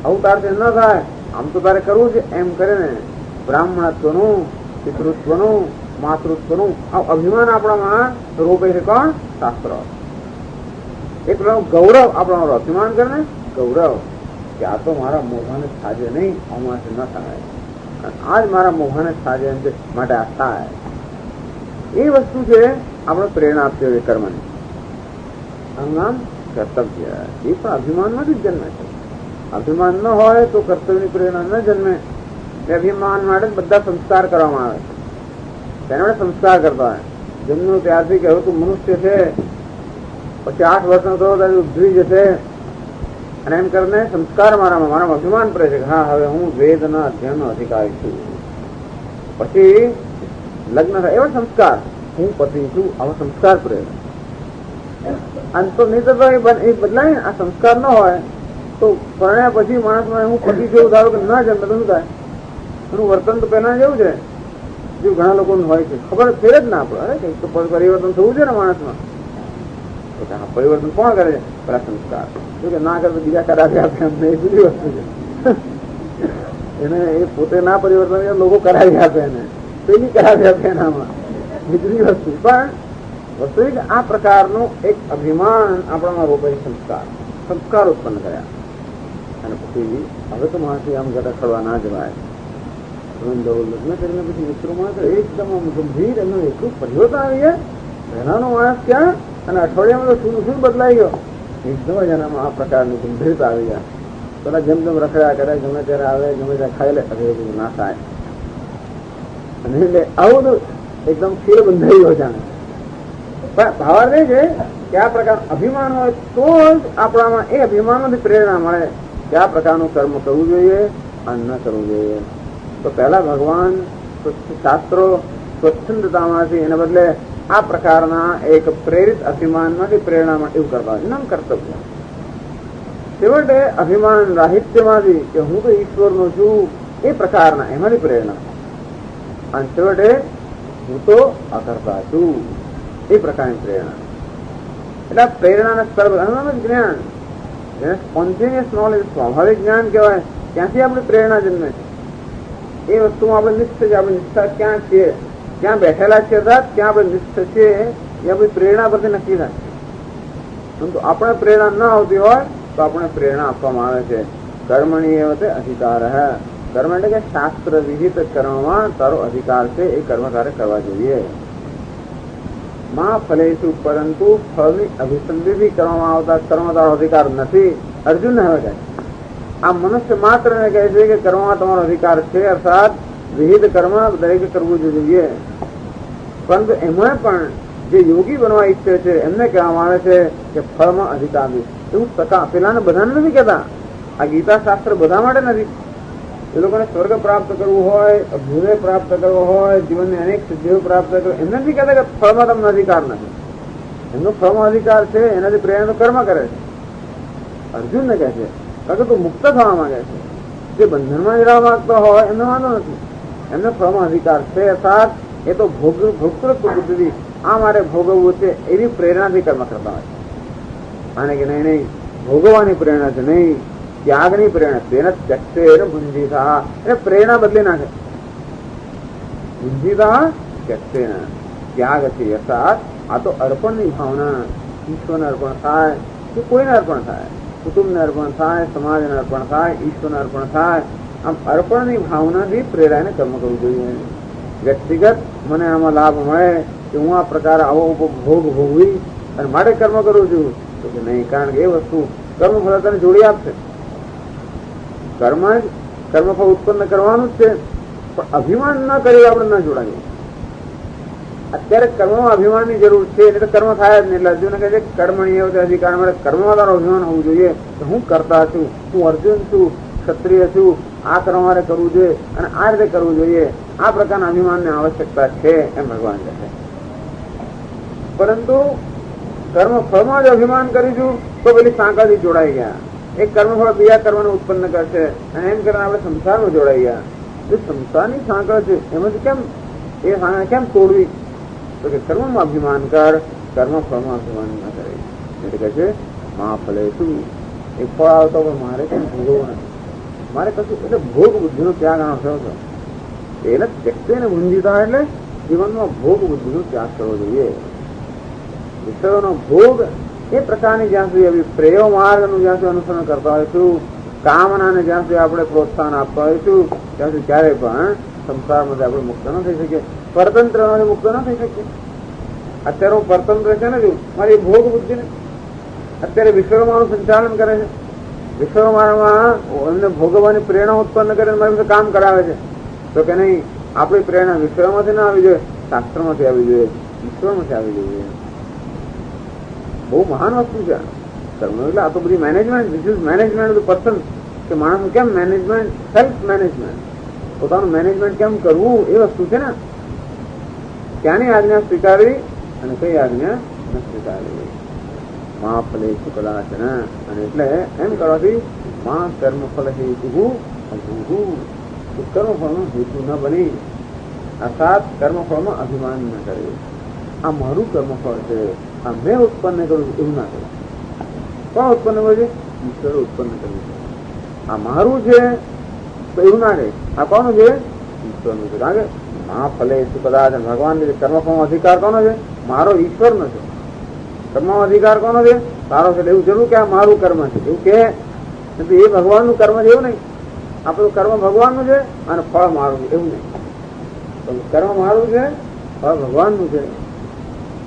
આવું તારથી ન થાય, આમ તો તારે કરવું છે, એમ કરે ને બ્રાહ્મણત્વનું, પિતૃત્વનું, માતૃત્વનું આ અભિમાન આપણામાં રોપે છે. કોણ? શાસ્ત્ર. એક ગૌરવ આપણામાં અભિમાન કરે ને, ગૌરવ કે આ તો મારા મોઢાને સાજે નહીં, આમાંથી ન થાય, આજ મારા મોઢાને સાજે એમ માટે આ થાય. એ વસ્તુ છે આપણે પ્રેરણા આપતી હોય કર્મની. આનું નામ કર્તવ્ય. એ પણ અભિમાનમાંથી જ જન્મે છે. અભિમાન ન હોય તો કર્તવ્યની પ્રેરણા ન જન્મે. એ અભિમાન માટે બધા સંસ્કાર કરવામાં આવે છે. તેના માટે સંસ્કાર કરતા હોય. જન્મ્યો ત્યારથી કે હવે તું મનુષ્ય છે, પછી 8 વર્ષનો થયો ત્યારે ઉધરી જશે, અને એમ કરીને સંસ્કાર મારામાં અભિમાન પડે છે કે હા હવે હું વેદના અધ્યયનનો અધિકારી છું. પછી લગ્ન થાય એવા સંસ્કાર, હું પતિ છું, આવા સંસ્કાર પડે. અને તો નહીં તો એ બદલાય. આ સંસ્કાર ન હોય તો પરણ્યા પછી માણસમાં હું પતિ જેવું ધારો કે ના જન્મે તો શું થાય? એનું વર્તન તો પહેલા જેવું છે જે ઘણા લોકોનું હોય છે. ખબર ફેર જ ના પડે. કંઈક તો પરિવર્તન થવું છે ને માણસમાં. પરિવર્તન કોણ કરે છે? પેલા સંસ્કાર. કે ના કરે તો બીજા કરાવી આપે, અમને એ જુદી વસ્તુ છે. એને એ પોતે ના પરિવર્તન લોકો કરાવી આપે, એને પેલી કરાવી આપે, એનામાં બીજી વસ્તુ. પણ વસ્તુ આ પ્રકારનું એક અભિમાન આપણામાં રોપાય. સંસ્કાર ઉત્પન્ન કર્યા. અને પછી હવે તો માણસથી આમ જતા ખડવા ના જવાય. લગ્ન કરીને પછી મિત્રોમાં એકદમ ગંભીર એમનું એટલું પરિવર્તન આવી જાય. પહેલાનો માણસ ક્યાં અને અઠવાડિયામાં તો શું બદલાઈ ગયો. એકદમ જ એનામાં આ પ્રકારની ગંભીરતા આવી જાય. પેલા જેમ જેમ રખડ્યા કરે, ગમે ત્યારે આવે, ગમે ત્યારે ખાઈ લે, હવે બધું ના થાય. અને એટલે આવું તો એકદમ ફેર બંધાઈ ગયો જાણે. પણ ભાવાર્થ એ છે કે આ પ્રકારનું અભિમાન હોય તો જ આપણામાં એ અભિમાનમાંથી પ્રેરણા મળે કે આ પ્રકારનું કર્મ કરવું જોઈએ અને ન કરવું જોઈએ. તો પહેલા ભગવાન શાસ્ત્રો સ્વચ્છંદતામાંથી એને બદલે આ પ્રકારના એક પ્રેરિત અભિમાનમાંથી પ્રેરણા એવું કરવા નામ કર્તવ્ય. છેવટે અભિમાન રાહિત્યમાંથી કે હું તો ઈશ્વરનો છું એ પ્રકારના એમાંથી પ્રેરણા, અને છેવટે હું તો અકર્તા છું એ પ્રકારની પ્રેરણા. એટલે પ્રેરણાના સ્તર જ્ઞાન, જેને સ્પોન્ટેનિયસ નોલેજ, સ્વાભાવિક જ્ઞાન કહેવાય, ત્યાંથી આપણી પ્રેરણા જન્મે છે. એ વસ્તુમાં આપણે નિષ્ઠ છે. આપણે નિષ્ઠા ક્યાં છીએ, ક્યાં બેઠેલા છે, ત્યાં આપણે નિષ્ઠ છીએ એ આપણી પ્રેરણા પરથી નક્કી થાય. પરંતુ આપણે પ્રેરણા ન આવતી હોય તો આપણે પ્રેરણા આપવામાં આવે છે. કર્મણી એવતે અધિકાર હે. કર્મ એટલે કે શાસ્ત્ર વિહિત કર્મમાં તારો અધિકાર છે, એ કર્મ તારે કરવા જોઈએ. માં ફલેશુ, પરંતુ ફળની અભિસંધિથી કરવામાં આવતા કર્મ તારો અધિકાર નથી. અર્જુન હવે કહે આ મનુષ્ય માત્ર ને કહે છે કે કર્મમાં તમારો અધિકાર છે, અર્થાત વિહિત કર્મ દરેકે કરવું જોઈએ. પરંતુ એમાં પણ જે યોગી બનવા ઈચ્છે છે એમને કહેવામાં આવે છે કે ફળમાં અધિકાર નથી. એવું પેલાને બધાને નથી કહેતા. આ ગીતા શાસ્ત્ર બધા માટે નથી. એ લોકોને સ્વર્ગ પ્રાપ્ત કરવું હોય, અભ્યુદય પ્રાપ્ત કરવો હોય, જીવનની અનેક સિદ્ધિઓ પ્રાપ્ત કરવી, એમને નથી કહેતા કે ફળમાં તમને અધિકાર નથી. એમનો ફળમાં અધિકાર છે, એનાથી પ્રેરણા તો કર્મ કરે છે. અર્જુનને કહે છે કારણ કે તું મુક્ત થવા માંગે છે. જે બંધનમાં જ રહેવા માંગતો હોય એમનો વાંધો નથી, એમને ફળમાં અધિકાર છે. અર્થાત એ તો ભોગતૃ બુદ્ધિ આ મારે ભોગવવું છે એવી પ્રેરણાથી કર્મ કરતા હોય. આને કે નહીં ભોગવવાની પ્રેરણા છે, નહીં ત્યાગની પ્રેરણા. તેને ત્યક્તેન ભુંજીતા, એને પ્રેરણા બદલી નાખે. ભુંજીતા ત્યક્તેન, ત્યાગથી. અર્થાત આ તો અર્પણની ભાવના. ઈશ્વરને અર્પણ થાય કે કોઈને અર્પણ થાય, કુટુંબને અર્પણ થાય, સમાજને અર્પણ થાય, ઈશ્વરને અર્પણ થાય. આમ અર્પણની ભાવનાથી પ્રેરાઈને કર્મ કરવું જોઈએ. વ્યક્તિગત મને આમાં લાભ મળે કે હું આ પ્રકાર આવો ભોગ ભોગવી અને માટે કર્મ કરું છું તો કે નહીં, કારણ કે એ વસ્તુ કર્મ ફળ તને જોડી આપશે. કર્મફળ ઉત્પન્ન કરવાનું જ છે, પણ અભિમાન ન કરી આપણે ન જોડાઈએ. અત્યારે કર્મમાં અભિમાનની જરૂર છે, એટલે કર્મ થાય જ નહીં. એટલે અર્જુન કહે છે કર્મણીય અધિકાર, મારે કર્મમાં તારો અભિમાન હોવું જોઈએ કે હું કરતા છું, હું અર્જુન છું, ક્ષત્રિય છું, આ કર્મ મારે કરવું જોઈએ અને આ રીતે કરવું જોઈએ. આ પ્રકારના અભિમાનની આવશ્યકતા છે એમ ભગવાન કહે છે. પરંતુ કર્મફળમાં જ અભિમાન કરીશું તો પેલી સાંકળથી જોડાઈ ગયા. એક કર્મફળ બીજા કર્મને ઉત્પન્ન કરશે અને એમ કરીને આપણે સંસારમાં જોડાઈ ગયા. જે સંસારની સાંકળ છે એમાંથી કેમ એ સાંકળ કેમ તોડવી? તો કે કર્મમાં અભિમાન કર, કર્મફળમાં અભિમાન ન કરે. એટલે કહે છે મા ફલે શું એ ફળ આવતો પણ મારે કેમ ભોગવવું નથી, મારે કશું. એટલે ભોગ બુદ્ધિનો ત્યાગ આનો થયો હતો. એને વ્યક્તિને ગુંજીતા એટલે જીવનમાં ભોગ બુદ્ધિનો ત્યાગ કરવો જોઈએ. વિષયોનો ભોગ એ પ્રકારની જ્યાં સુધી અભિપ્રેયો માર્ગનું જ્યાં સુધી અનુસરણ કરતા હોઈશું, કામનાને જ્યાં સુધી આપણે પ્રોત્સાહન આપતા હોઈશું, ત્યાં સુધી ક્યારેય પણ સંસારમાંથી આપણે મુક્ત ન થઈ શકીએ, પરતંત્રમાંથી મુક્ત ન થઈ શકીએ. અત્યારે હું પરતંત્ર છે ને છું મારી ભોગ બુદ્ધિ ને અત્યારે વિષયોમાં સંચાલન કરે છે, વિષયોમાં એમને ભોગવવાની પ્રેરણા ઉત્પન્ન કરીને મારી પાસે કામ કરાવે છે. તો કે નહીં, આપણી પ્રેરણા વિષયોમાંથી ના આવી જોઈએ, શાસ્ત્રમાંથી આવી જોઈએ, ઈશ્વરમાંથી આવી જોઈએ. બહુ મહાન વસ્તુ છે કર્મ. એટલે આ તો બધી management, this is management of the person. કે માણસનું કેમ મેનેજમેન્ટ, સેલ્ફ મેનેજમેન્ટ, પોતાનું મેનેજમેન્ટ કેમ કરવું એ વસ્તુ છે ને. ક્યાંની આજ્ઞા સ્વીકારવી અને કઈ આજ્ઞા ન સ્વીકારવી. મા ફલે કદાચન. અને એટલે એમ કરવાથી મા કર્મફલ હેતુ અભૂહુ, કર્મફળનો હેતુ ન બની, અર્થાત કર્મફળમાં અભિમાન ન કરે. આ મારું કર્મફળ છે, આ મેં ઉત્પન્ન કર્યું એવું ના કર્યું. કોણ ઉત્પન્ન કર્યું છે? ઈશ્વરે ઉત્પન્ન કર્યું છે. આ મારું છે તો એવું ના કહે. આ કોનું છે? ઈશ્વરનું છે. કારણ કે મા ફલે કદાચ ભગવાન કર્મફળનો અધિકાર કોનો છે? મારો ઈશ્વરનો છે. કર્મનો અધિકાર કોનો છે? તારો છે. એવું જરૂર કે આ મારું કર્મ છે એવું કે એ ભગવાનનું કર્મ છે એવું નહીં. આપણું કર્મ ભગવાનનું છે અને ફળ મારું છે એવું નહીં. કર્મ મારું છે, ફળ ભગવાનનું છે.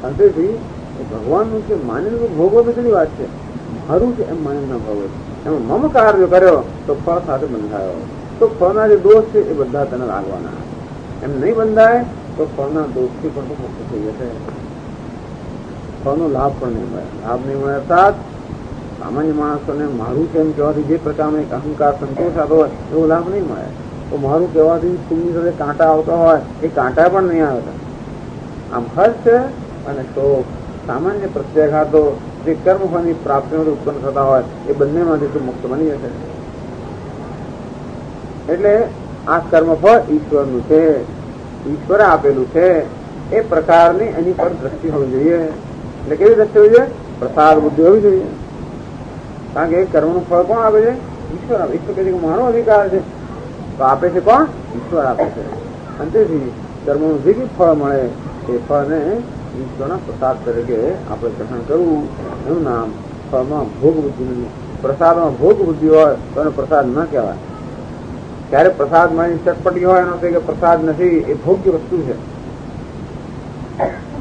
અંતેથી એ ભગવાનનું છે માનીને ભોગવો તો કેવી વાત છે. મારું છે એમ માની ના ભોગવે. એમાં મમ કાર્ય કર્યો તો ફળ સાથે બંધાયો. તો ફળના જે દોષ છે એ બધા તને લાગવાના. એમ નહીં બંધાય તો ફળના દોષથી પણ મુક્ત થઈ જશે. ફળનો લાભ પણ નહીં મળે. લાભ નહીં મળે અર્થાત સામાન્ય માણસોને મારું છે એમ કહેવાથી જે પ્રકારનો એક અહંકાર સંતોષ આવતો હોય એવો લાભ નહીં મળે. તો મારું કહેવાથી ફૂલની સાથે કાંટા આવતા હોય એ કાંટા પણ નહીં આવતા. આમ હર્ષ અને શોક, સામાન્ય પ્રત્યાઘાતો જે કર્મફળની પ્રાપ્તિમાંથી ઉત્પન્ન થતા હોય એ બંનેમાંથી તો મુક્ત બની જશે. એટલે આ કર્મફળ ઈશ્વરનું છે, ઈશ્વરે આપેલું છે. એ પ્રકારની એની પર દ્રષ્ટિ હોવી જોઈએ. એટલે કેવી દ્રષ્ટિ હોવી જોઈએ? પ્રસાદ બુદ્ધિ હોવી જોઈએ. કારણ કે એ કર્મનું ફળ કોણ આપે છે? ઈશ્વર આપે. ઈશ્વર કહે છે કે મારો અધિકાર છે, તો આપે છે કોણ? ઈશ્વર આપે છે. અંતેથી કર્મનું જે કંઈ ફળ મળે એ ફળને ઈશ્વરના પ્રસાદ તરીકે આપણે ગ્રહણ કરવું. એનું નામ ફળમાં ભોગ બુદ્ધિ નથી. પ્રસાદમાં ભોગ બુદ્ધિ હોય તો એને પ્રસાદ ન કહેવાય. ત્યારે પ્રસાદ મારી ચટપટી હોય એનો કે પ્રસાદ નથી, એ ભોગ્ય વસ્તુ છે.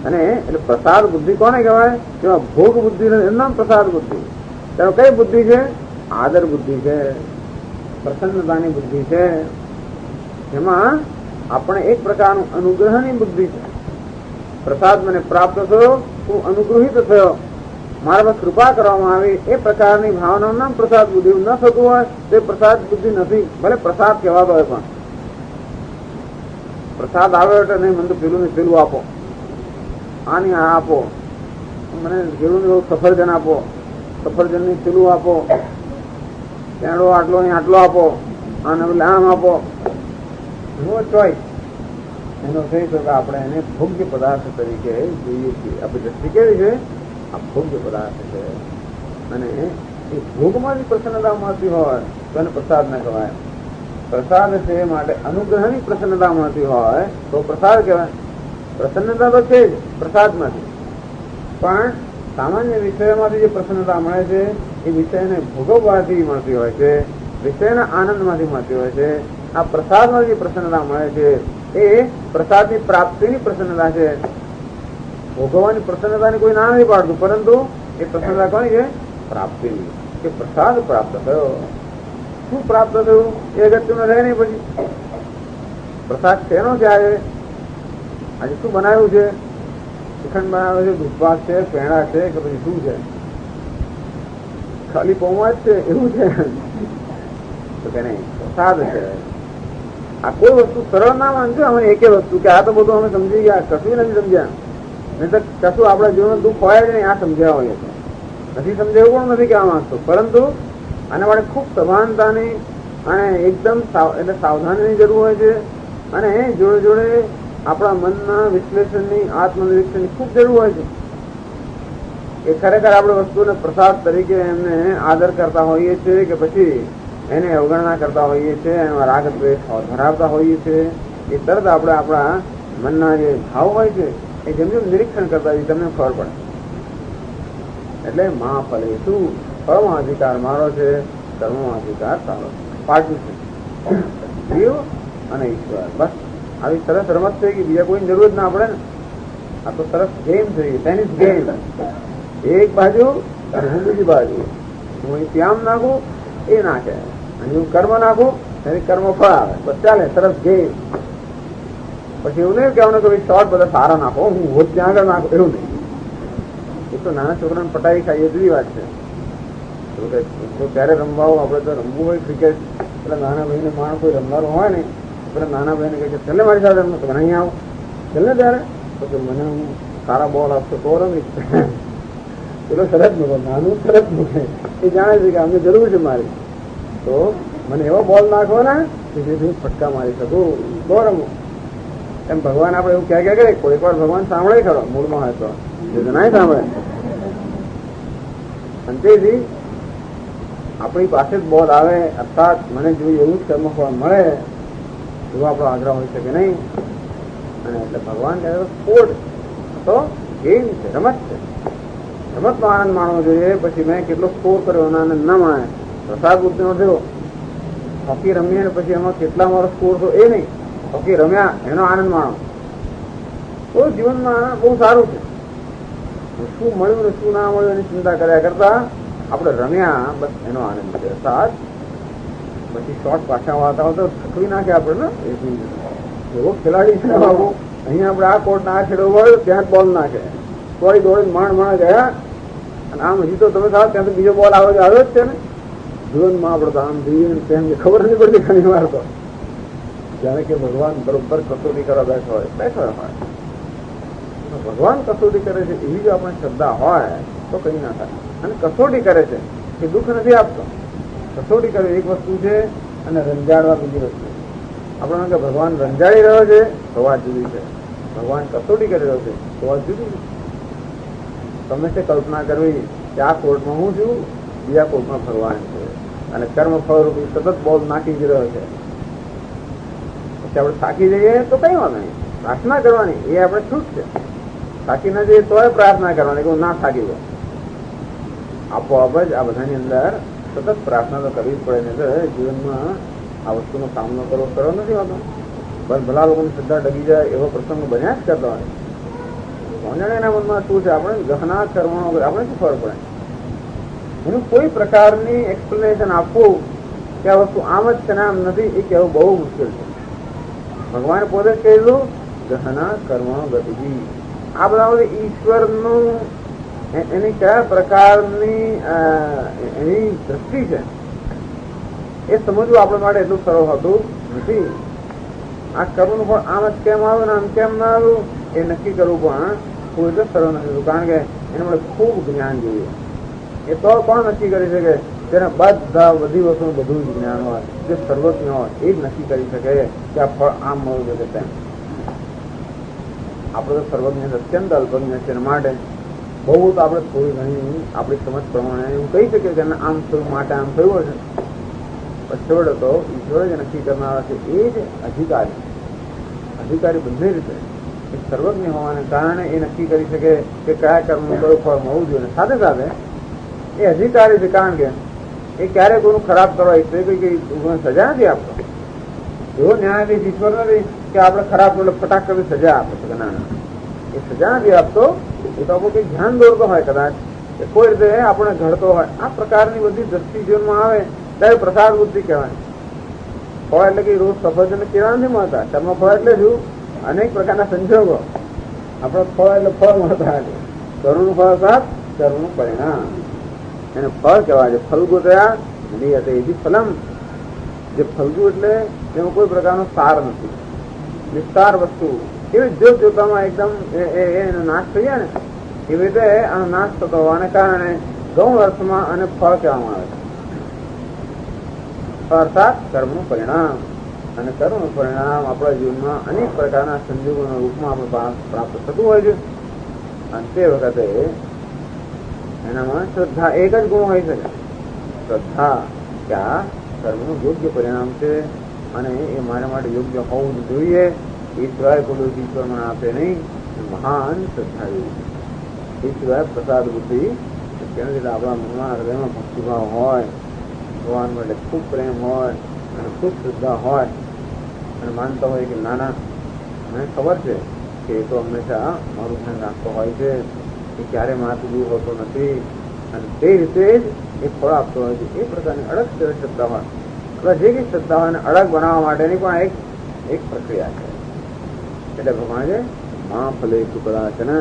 અને એટલે પ્રસાદ બુદ્ધિ કોને કહેવાય? કે ભોગ બુદ્ધિ એનું નામ પ્રસાદ બુદ્ધિ. ત્યારે કઈ બુદ્ધિ છે? આદર બુદ્ધિ છે, પ્રસન્નતાની બુદ્ધિ છે. એમાં આપણે એક પ્રકારનું અનુગ્રહની બુદ્ધિ છે. પ્રસાદ મને પ્રાપ્ત થયો, હું અનુગ્રહિત થયો, મારા પર કૃપા કરવામાં આવી, એ પ્રકારની ભાવનાનું નામ પ્રસાદ બુદ્ધિ. ન થતું હોય તે પ્રસાદ બુદ્ધિ નથી. ભલે પ્રસાદ કહેવાતો હોય પણ પ્રસાદ આવ્યો એટલે નહીં મને તો પેલું ને પેલું આપો, આની આ આપો, મને પેલું ને સફરજન આપો, સફરજન ની પેલું આપો, કેળો આટલો ને આટલો આપો, આને બદલે આમ આપો. નો ચોઈસ. એનો થઈ શકે આપણે એને ભોગ્ય પદાર્થ તરીકે જોઈએ છીએ. આપણી દ્રષ્ટિ કેવી છે? આ ભોગ્ય પદાર્થ છે. અને એ ભોગમાંથી પ્રસન્નતા મળતી હોય તો એને પ્રસાદ ના કહેવાય. પ્રસાદ છે માટે અનુગ્રહની પ્રસન્નતા મળતી હોય તો પ્રસાદ કહેવાય. પ્રસન્નતા તો છે જ પ્રસાદમાંથી, પણ સામાન્ય વિષયમાંથી જે પ્રસન્નતા મળે છે એ વિષયને ભોગવવાથી મળતી હોય છે, વિષયના આનંદમાંથી મળતી હોય છે. આ પ્રસાદમાં જે પ્રસન્નતા મળે છે એ પ્રસાદની પ્રાપ્તિની પ્રસન્નતા છે. ભોગવવાની પ્રસન્નતાની કોઈ ના નથી પાડતું, પરંતુ એ પ્રસન્નતા કોની છે? પ્રાપ્તિની. કે પ્રસાદ પ્રાપ્ત થયો. શું પ્રાપ્ત થયું એ અગત્યનું રહે નહીં. પછી પ્રસાદ શેનો છે? આજે શું બનાવ્યું છે? શ્રીખંડ બનાવ્યો છે, દૂધપાક છે, પેંડા છે, કે પછી શું છે? ખાલી પૌવા જ છે એવું છે? તો કે નહીં, પ્રસાદ છે. આ કોઈ વસ્તુ સરળ ના માનજો. અમે એક વસ્તુ કે આ તો બધું અમે સમજી ગયા, કશું નથી સમજ્યા. નહીં તો કશું આપણા જીવનમાં દુઃખ હોય જ નહીં. આ સમજ્યા હોય છે, નથી સમજાયું પણ નથી કહેવા માંગતો, પરંતુ આના માટે ખૂબ સભાનતાની અને એકદમ એટલે સાવધાનીની જરૂર હોય છે. અને જોડે જોડે આપણા મનના વિશ્લેષણની, આત્મનિરીક્ષણની ખૂબ જરૂર હોય છે. એ ખરેખર આપણે વસ્તુને પ્રસાદ તરીકે એમને આદર કરતા હોઈએ છીએ કે પછી એને અવગણના કરતા હોઈએ છીએ, એમાં રાગ દ્વેષ ધરાવતા હોઈએ છીએ. એ તરત આપણે આપણા મનના જે ભાવ હોય છે એ જેમ જેમ નિરીક્ષણ કરતા હોઈએ તમને ખબર પડે. એટલે મહાફલે શું? ફળમાં અધિકાર મારો છે, કર્મમાં અધિકાર તારો. પાર્ટી છે જીવ અને ઈશ્વર. બસ આવી સરસ રમત થઈ ગઈ, બીજા કોઈની જરૂર જ ના પડે ને. આ તો સરસ ગેમ થઈ ગઈ, ટેનિસ ગેમ. એક બાજુ અને હું બીજી બાજુ. હું ત્યાં નાખું એ નાખે, અને હું કર્મ નાખું એની કર્મ ફળ આવે. બસ ચાલે, સરસ ગેમ. પછી એવું નહીં કહેવાનું કે ભાઈ શોર્ટ બધા સારા નાખો, હું હોત ત્યાં આગળ નાખું, એવું નહીં. એ તો નાના છોકરાને પટાઈ ખાઈએ જુદી વાત છે. તો ત્યારે રમવા આપણે તો રમવું હોય ક્રિકેટ, પેલા નાના ભાઈને માણસ કોઈ રમવાનું હોય ને, પેલા નાના ભાઈને કહે છે છેલ્લે મારી સાથે રમવું, તમે અહીં આવો છેલ્લે. ત્યારે તો કે મને હું સારા બોલ આપશો તો રમીશ. પેલો સરસ મૂકો, નાનું સરસ મૂકે. એ જાણે છે કે અમને જરૂર છે મારી, તો મને એવો બોલ નાખો ને કે જેથી હું ફટકા મારી શકું તો રમું. એમ ભગવાન આપણે એવું ક્યાં કરે, કોઈક વાર ભગવાન સાંભળે ખરો મૂળમાં હોય તો, જે ના સાંભળે. અને તેથી આપણી પાસે જ બોલ આવે, અર્થાત મને જોઈએ એવું જ કર્મફળ મળે એવો આપણો આગ્રહ હોય છે કે નહીં. અને એટલે ભગવાન કહે સ્પોર્ટ તો ગેમ છે, રમત છે. રમતનો આનંદ માણવો જોઈએ. પછી મેં કેટલો સ્કોર કર્યો એનો આનંદ ના માણે. પ્રસાદ બુદ્ધિનો થયો, હોકી રમીએ ને પછી એમાં કેટલા મારો સ્કોર થયો એ નહીં, હોકી રમ્યા એનો આનંદ માણો તો જીવનમાં બહુ સારું છે. શું મળ્યું ને શું ના મળ્યું એની ચિંતા કર્યા કરતા આપણે રમ્યા બસ એનો આનંદ છે. સાત પછી શોર્ટ પાછા વાતા હોય તો થકવી નાખે આપણે ને. એવો ખેલાડી છે બાબુ, અહીંયા આપણે આ કોર્ટ ના આ છેડો હોય ત્યાં જ બોલ નાખે, તોય દોડી માણ ગયા. અને આમ હજી તો તમે સાહેબ ત્યાં તો બીજો બોલ આવે જ છે ને. જીવનમાં આપણે તો આમ જોઈએ તેમ ખબર નથી પડતી ઘણી વાર તો. જાણે કે ભગવાન બરોબર કસોટી કરવા બેઠો હોય ભગવાન કસોટી કરે છે એવી જો આપણે શ્રદ્ધા હોય તો કઈ ના થાય. અને કસોટી કરે છે એ દુઃખ નથી આપતો. કસોટી કરે એક વસ્તુ છે અને રંજાડવા બીજી વસ્તુ. આપણે કે ભગવાન રંજાડી રહ્યો છે તો વાત જુદી છે, ભગવાન કસોટી કરી રહ્યો છે તો વાત જુદી છે. તમે તે કલ્પના કરવી કે આ કોર્ટમાં હું છું, બીજા કોર્ટમાં ભગવાન છે, અને કર્મ ફળ રૂપી સતત બોલ નાખી જ રહ્યો છે. પછી આપણે થાકી જઈએ તો કઈ વાંધો નહીં, પ્રાર્થના કરવાની એ આપણે છૂટ છે. થાકી ના જઈએ તોય પ્રાર્થના કરવાની કે હું ના થાકી ગયો. આપોઆપ જ આ બધાની અંદર સતત પ્રાર્થના તો કરવી જ પડે ને. જીવનમાં આ વસ્તુનો સામનો કરવો સરળ નથી હોતો. બસ ભલા લોકોની શ્રદ્ધા ડગી જાય એવો પ્રસંગો બન્યા જ કરતા હોય. કોને એના મનમાં શું છે આપણે ગહના કરવાનો આપણે શું ખબર પડે. એનું કોઈ પ્રકારની એક્સપ્લેનેશન આપવું કે આ વસ્તુ આમ જ છે ને આમ નથી એ કહેવું બહુ મુશ્કેલ છે. ભગવાને પોતે જ કહેલું ગહના કરવાનો ગતિજી. આ બધા બધી ઈશ્વરનું એની કયા પ્રકારની એની દ્રષ્ટિ છે એ સમજવું આપણા માટે એટલું સરળ હતું નથી. આ કરવાનું પણ આમ જ કેમ આવ્યું ને આમ કેમ ના આવ્યું એ નક્કી કરવું પણ કોઈ એટલું સરળ નથી થતું. કારણ કે એના માટે ખૂબ જ્ઞાન જોઈએ. એ તો કોણ નક્કી કરી શકે? જેને બધી વસ્તુ બધું જ જ્ઞાન હોય, જે સર્વજ્ઞ હોય એ જ નક્કી કરી શકે કે આ ફળ આમ મળવું જોઈએ તેમ. આપણે તો સર્વજ્ઞ અત્યંત અલ્પજ્ઞ છે. એના માટે બહુ તો આપણે થોડી ઘણી આપણી સમજ પ્રમાણે એવું કહી શકીએ કે આમ થયું માટે આમ થયું છે. છોડ તો ઈશ્વર જે નક્કી કરનારા છે એ જ અધિકારી બંને રીતે એ સર્વજ્ઞ હોવાને કારણે એ નક્કી કરી શકે કે કયા કર્મનું કયું ફળ મળવું જોઈએ. સાથે સાથે એ અધિકારી છે કારણ કે એ ક્યારેય કોઈનું ખરાબ કરવા ઈચ્છે કઈ સજા નથી આપતો. એવો ન્યાયાધીશ ઈશ્વર નથી કે આપણે ખરાબ એટલે ફટાક કરી સજા આપે છે. ના, એ સજા નથી આપતો. એ તો આપણું કઈ ધ્યાન દોરતો હોય કદાચ, કે કોઈ રીતે આપણે ઘડતો હોય. આ પ્રકારની બધી દ્રષ્ટિ જીવનમાં આવે ત્યારે પ્રસાદ બુદ્ધિ કહેવાય. ફળ એટલે કે રોજ સફરજન કેળા નથી મળતા. કર્મ ફળ એટલે શું? અનેક પ્રકારના સંજોગો. આપણે ફળ એટલે ફળ મળતા. કર્મનું ફળ અર્થાત કર્મનું પરિણામ, એને ફળ કહેવાય છે. ફલગુ થયા એથી ફલમ. જે ફલગુ એટલે એમાં કોઈ પ્રકારનો સાર નથી, વિસ્તાર વસ્તુ. એવી જોત જોતામાં એકદમ એનો નાશ થઈ જાય ને, એવી રીતે આનો નાશ થતો હોવાને કારણે ગૌણ અર્થમાં અને ફળ કહેવામાં આવે છે. અર્થાત કર્મનું પરિણામ. અને કર્મનું પરિણામ આપણા જીવનમાં અનેક પ્રકારના સંજોગોના રૂપમાં આપણે પ્રાપ્ત થતું હોય છે. અને તે વખતે એનામાં શ્રદ્ધા એક જ ગુણ હોય શકે. શ્રદ્ધા કે આ કર્મનું યોગ્ય પરિણામ છે અને એ મારા માટે યોગ્ય હોવું જ જોઈએ. એ સિવાય કોઈ ઈશ્વર મને આપે નહીં. મહાન શ્રદ્ધા જેવી. એ સિવાય પ્રસાદ બુદ્ધિ આપણા મનમાં હૃદયમાં ભક્તિભાવ હોય, ભગવાન માટે ખૂબ પ્રેમ હોય અને ખૂબ શ્રદ્ધા હોય અને માનતા હોય કે નાના મને ખબર છે કે એ તો હંમેશા મારું ધ્યાન રાખતો હોય છે, એ ક્યારે માથું દૂર હોતો નથી અને તે રીતે જ એ ફળ આપતો હોય છે. એ પ્રકારની અડગ શ્રદ્ધા હોય. એટલે જે કંઈ શ્રદ્ધા હોય એને અડગ બનાવવા માટેની પણ એક પ્રક્રિયા છે. એટલે ભગવાન છે મા ફલે ટુકડા છે ને